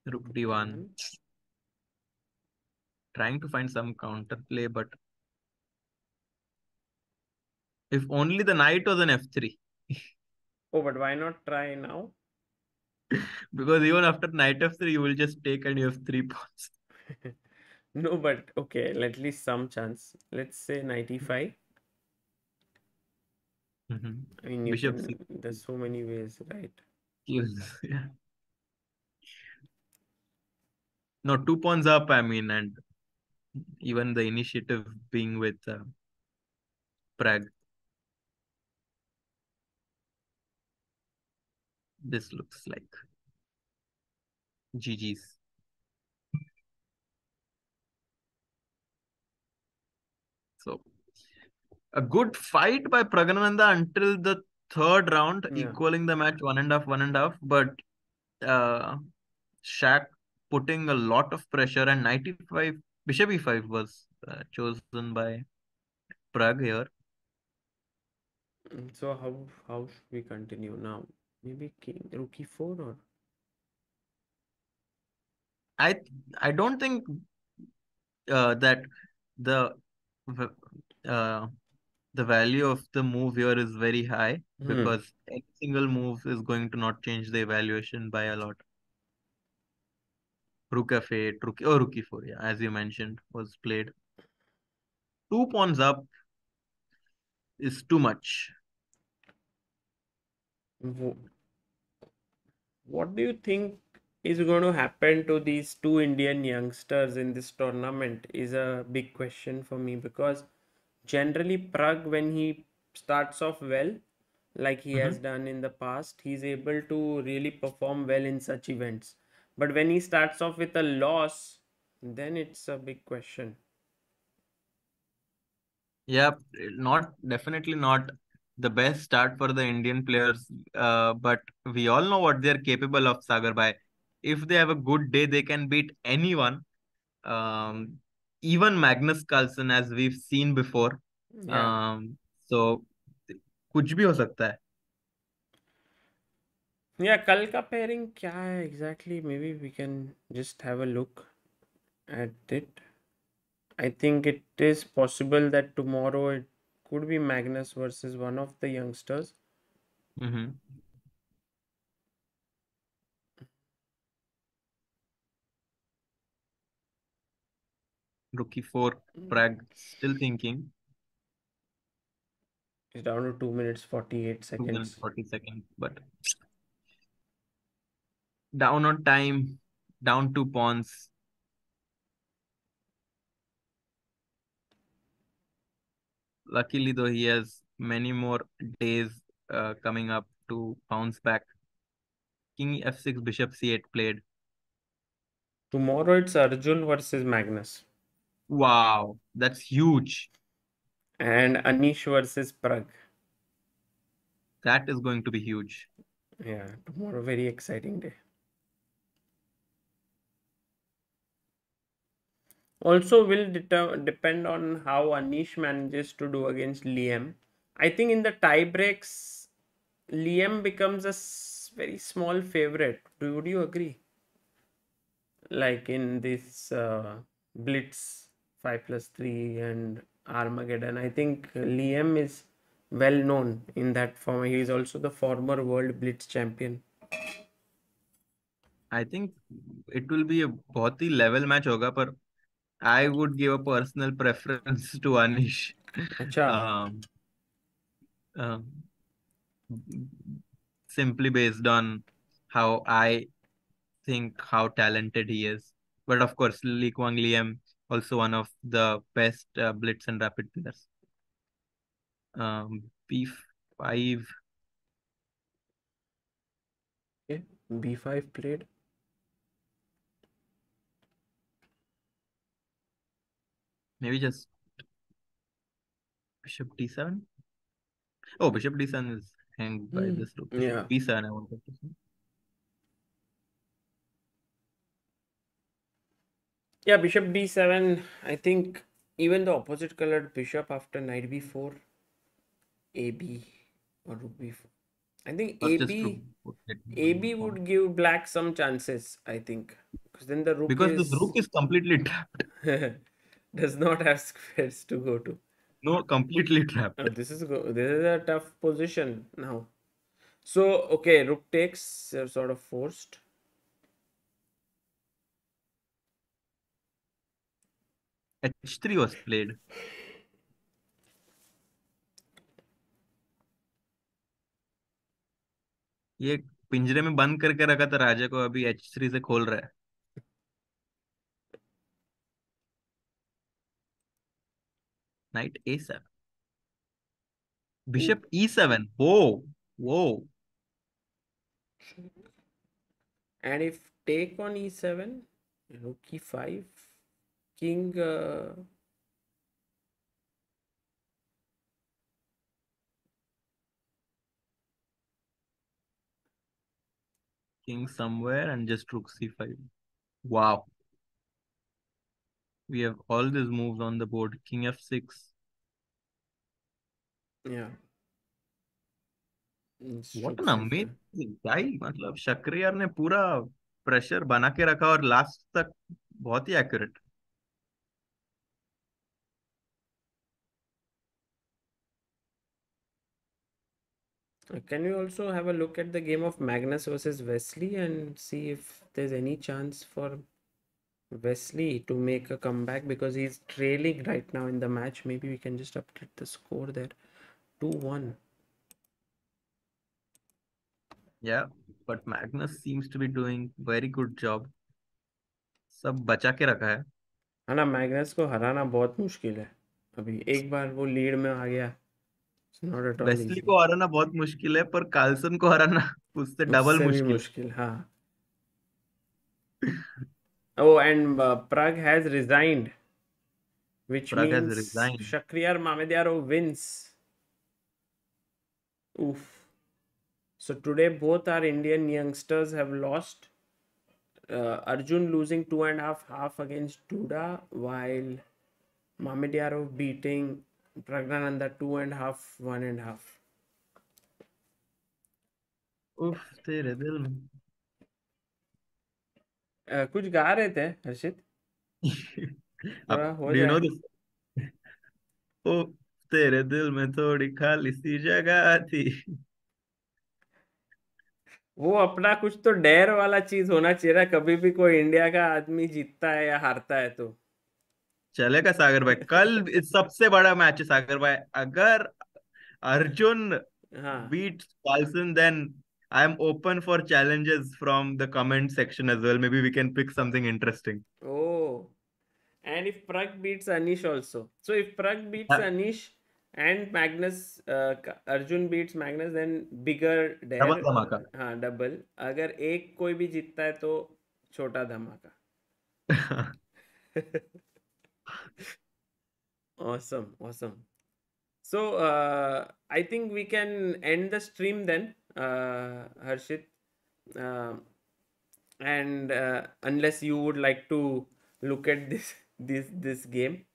Rook Rook d1. d1. Trying to find some counter play, but if only the knight was an f3. Oh, but why not try now? Because even after knight f3, you will just take and you have three pawns. No, but okay, at least some chance. Let's say 95. Mhm. I mean, you Bishop can, c there's so many ways, right? kills. Yeah. No, two pawns up, I mean, and even the initiative being with Pragg. This looks like GG's. So A good fight by Praggnanandhaa until the third round, Yeah. equaling the match 1.5, 1.5. But uh, Shaq putting a lot of pressure, and 95 Bishop E5 was chosen by Pragg here. So how should we continue now? Maybe king rook e4 or I I don't think that the uh, the value of the move here is very high, hmm. because any single move is going to not change the evaluation by a lot. Rook f8, rook e4, yeah, as you mentioned, was played. 2 pawns up is too much. What do you think is going to happen to these two Indian youngsters in this tournament is a big question for me, because generally Pragg, when he starts off well, like he has Mhm. done in the past, he's able to really perform well in such events. But when he starts off with a loss, then it's a big question. Yeah, not definitely not the best start for the Indian players, but we all know what they're capable of, Sagar bhai. If they have a good day, they can beat anyone. Um, Even Magnus Carlsen, as we've seen before. Yeah. Um, so कुछ भी हो सकता है. Yeah, कल का pairing क्या है exactly? Maybe we can just have a look at it. I think it is possible that tomorrow it could be Magnus versus one of the youngsters. Mm-hmm. Rookie 4, Pragg still thinking. It's down to 2 minutes 48 2 minutes seconds. 40 seconds, but down on time, down 2 pawns. Luckily, though, he has many more days coming up to bounce back. King f6, bishop c8 played. Tomorrow it's Arjun versus Magnus Wow, that's huge. and Anish versus Pragg. That is going to be huge. Yeah, tomorrow very exciting day. Also will depend on how Anish manages to do against Liem. I think in the tie breaks, Liem becomes a very small favorite. Would you agree? Like in this Blitz 5+3 and Armageddon, I think Liam is well known in that form. He is also the former world Blitz champion. I think it will be a बहुत ही level match होगा, पर I would give a personal preference to Anish. Acha. Um, um, Simply based on how I think how talented he is. But of course, Lee Kwang Liam, also one of the best blitz and rapid players. B5, Okay. B5 played. maybe just bishop d7. Oh, bishop d7 is hanged by this rook. Bishop Yeah. b7, I wanted to say. Yeah, bishop d7. I think even the opposite colored bishop after knight b4, ab or rook b4. I think Or just rook. AB would give black some chances, I think. Because then the rook Because this is rook is completely trapped. does not have squares to go to. No, completely trapped. This is a tough position now. So okay, rook takes, you're sort of forced. h3 was played. ये पिंजरे में बंद करके रखा था राजा को, अभी h3 से खोल रहा है. Knight a7. Ooh. Bishop e7. Whoa. Whoa. And if take on e7, rook e5, king king somewhere and just rook c5. Wow. We have all these moves on the board. King f6. Yeah. What Rook an c5. amazing guy. मतलब शक्रियार ने पूरा pressure बना के रखा और last तक बहुत ही accurate. Can you also have a look at the game of Magnus versus Wesley and see if there's any chance for Wesley to make a comeback, because he's trailing right now in the match. Maybe we can just update the score there. 2-1. Yeah, but Magnus seems to be doing very good job. सब बचा के रखा है. है ना, Magnus को हराना बहुत मुश्किल है. अभी एक बार वो लीड में आ गया, it's not at all Wesley easy. को हराना बहुत मुश्किल है पर कार्लसन को हराना उससे डबल उससे भी मुश्किल. मुश्किल, हाँ. Oh, and Pragg has resigned, which Pragg has means resigned. Shakhriyar Mamedyarov wins. Oof. So today both our Indian youngsters have lost. Arjun losing 2.5 against Duda, while Mamedyarov beating Praggnanandhaa 2.5, 1.5. उफ तेरे दिल में. कुछ गा रहे थे हर्षित, अब थोड़ा हो डू यू नो जाए. दिस. ओ तेरे दिल में थोड़ी खाली सी जगह थी. वो अपना कुछ तो डेयर वाला चीज होना चाहिए ना, कभी भी कोई इंडिया का आदमी जीतता है या हारता है तो. चलेगा सागर भाई. कल सबसे बड़ा मैच है सागर भाई. अगर अर्जुन हाँ. beats Carlsen, then I am open for challenges from the comment section as well. Maybe we can pick something interesting. Oh, and if Pragg beats Anish also. So if Pragg beats Uh, Anish and Magnus, Arjun beats Magnus, then bigger Double dare. dhamaka. हाँ, double. अगर एक कोई भी जीतता है तो छोटा धमाका. Awesome, awesome. So I think we can end the stream then, Harshit. Um and unless you would like to look at this game,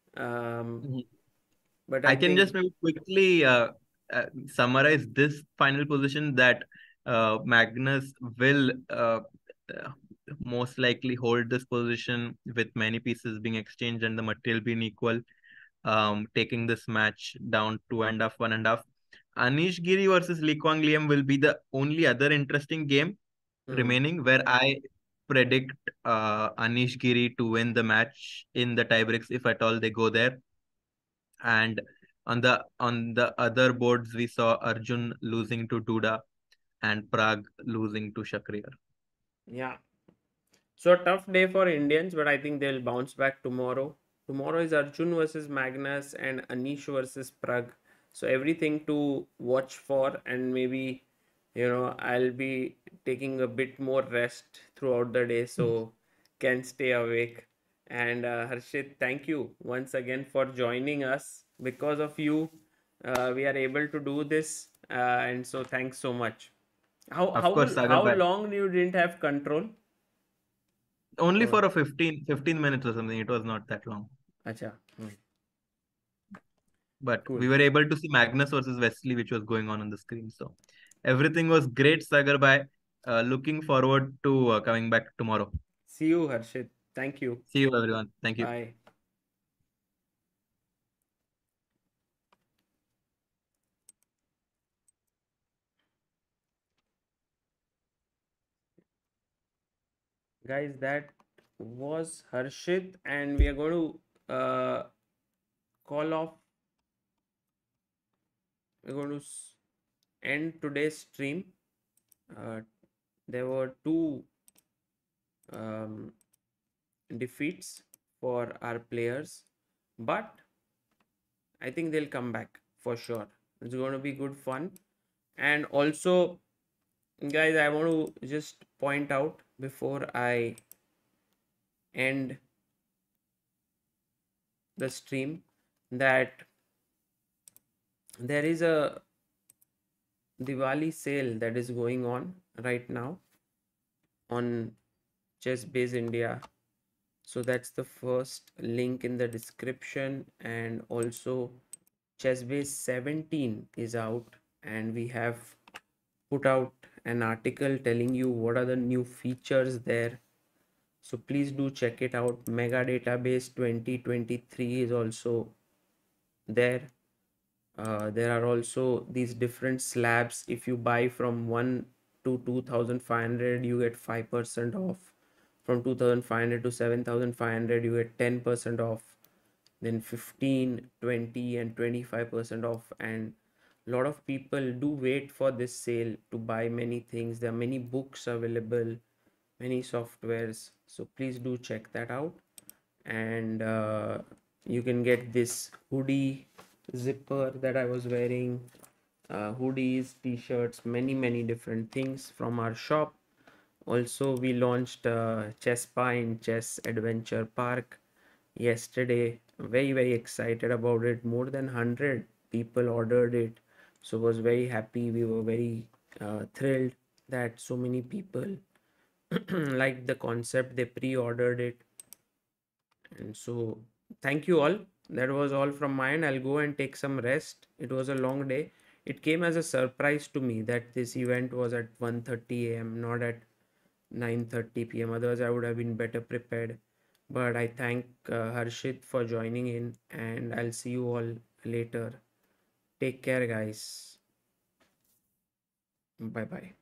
but I I can think, just maybe quickly summarize this final position that Magnus will most likely hold this position with many pieces being exchanged and the material being equal, taking this match down 2.5, 1.5. Anish Giri versus Lee Kwang Liam will be the only other interesting game remaining, where I predict Anish Giri to win the match in the tiebreaks if at all they go there. And on the other boards, we saw Arjun losing to Duda and Pragg losing to Shakhriyar. yeah. So a tough day for Indians, but I think they'll bounce back tomorrow. Tomorrow is Arjun versus Magnus and Anish versus Pragg. So everything to watch for, and maybe, I'll be taking a bit more rest throughout the day so can stay awake. And Harshit, thank you once again for joining us. Because of you, we are able to do this, and so thanks so much. How Of how course, Sagar how bhai. long you didn't have control? Only Oh, for a 15 minutes or something. It was not that long. acha. But Cool. we were able to see Magnus versus Wesley, which was going on the screen. So everything was great, Sagar bhai. Looking forward to coming back tomorrow. See you, Harshit. Thank you. See you, everyone. Thank you. Bye. Guys, that was Harshit, and we are going to call off. We're going to end today's stream. Uh, there were two um, defeats for our players, but I think they'll come back for sure. It's going to be good fun. And also, guys, I want to just point out before I end the stream that there is a Diwali sale that is going on right now. on ChessBase India. So that's the first link in the description. And also ChessBase 17 is out, and we have put out an article telling you what are the new features there. So please do check it out. Mega Database 2023 is also there. There are also these different slabs. If you buy from 1 to 2500, you get 5% off. From 2500 to 7500, you get 10% off. Then 15, 20, and 25% off. And a lot of people do wait for this sale to buy many things. There are many books available, many softwares. So please do check that out. And you can get this hoodie zipper that I was wearing, hoodies, t-shirts, many different things from our shop. Also, we launched ChessPine Chess Adventure Park yesterday. Very excited about it. More than 100 people ordered it, so was very happy. We were very thrilled that so many people liked the concept. They pre-ordered it. And so thank you all. That was all from mine. I'll go and take some rest. It was a long day. It came as a surprise to me that this event was at 1:30 a.m., not at 9:30 p.m. Otherwise, I would have been better prepared. But I thank Harshit for joining in, and I'll see you all later. Take care, guys. Bye bye.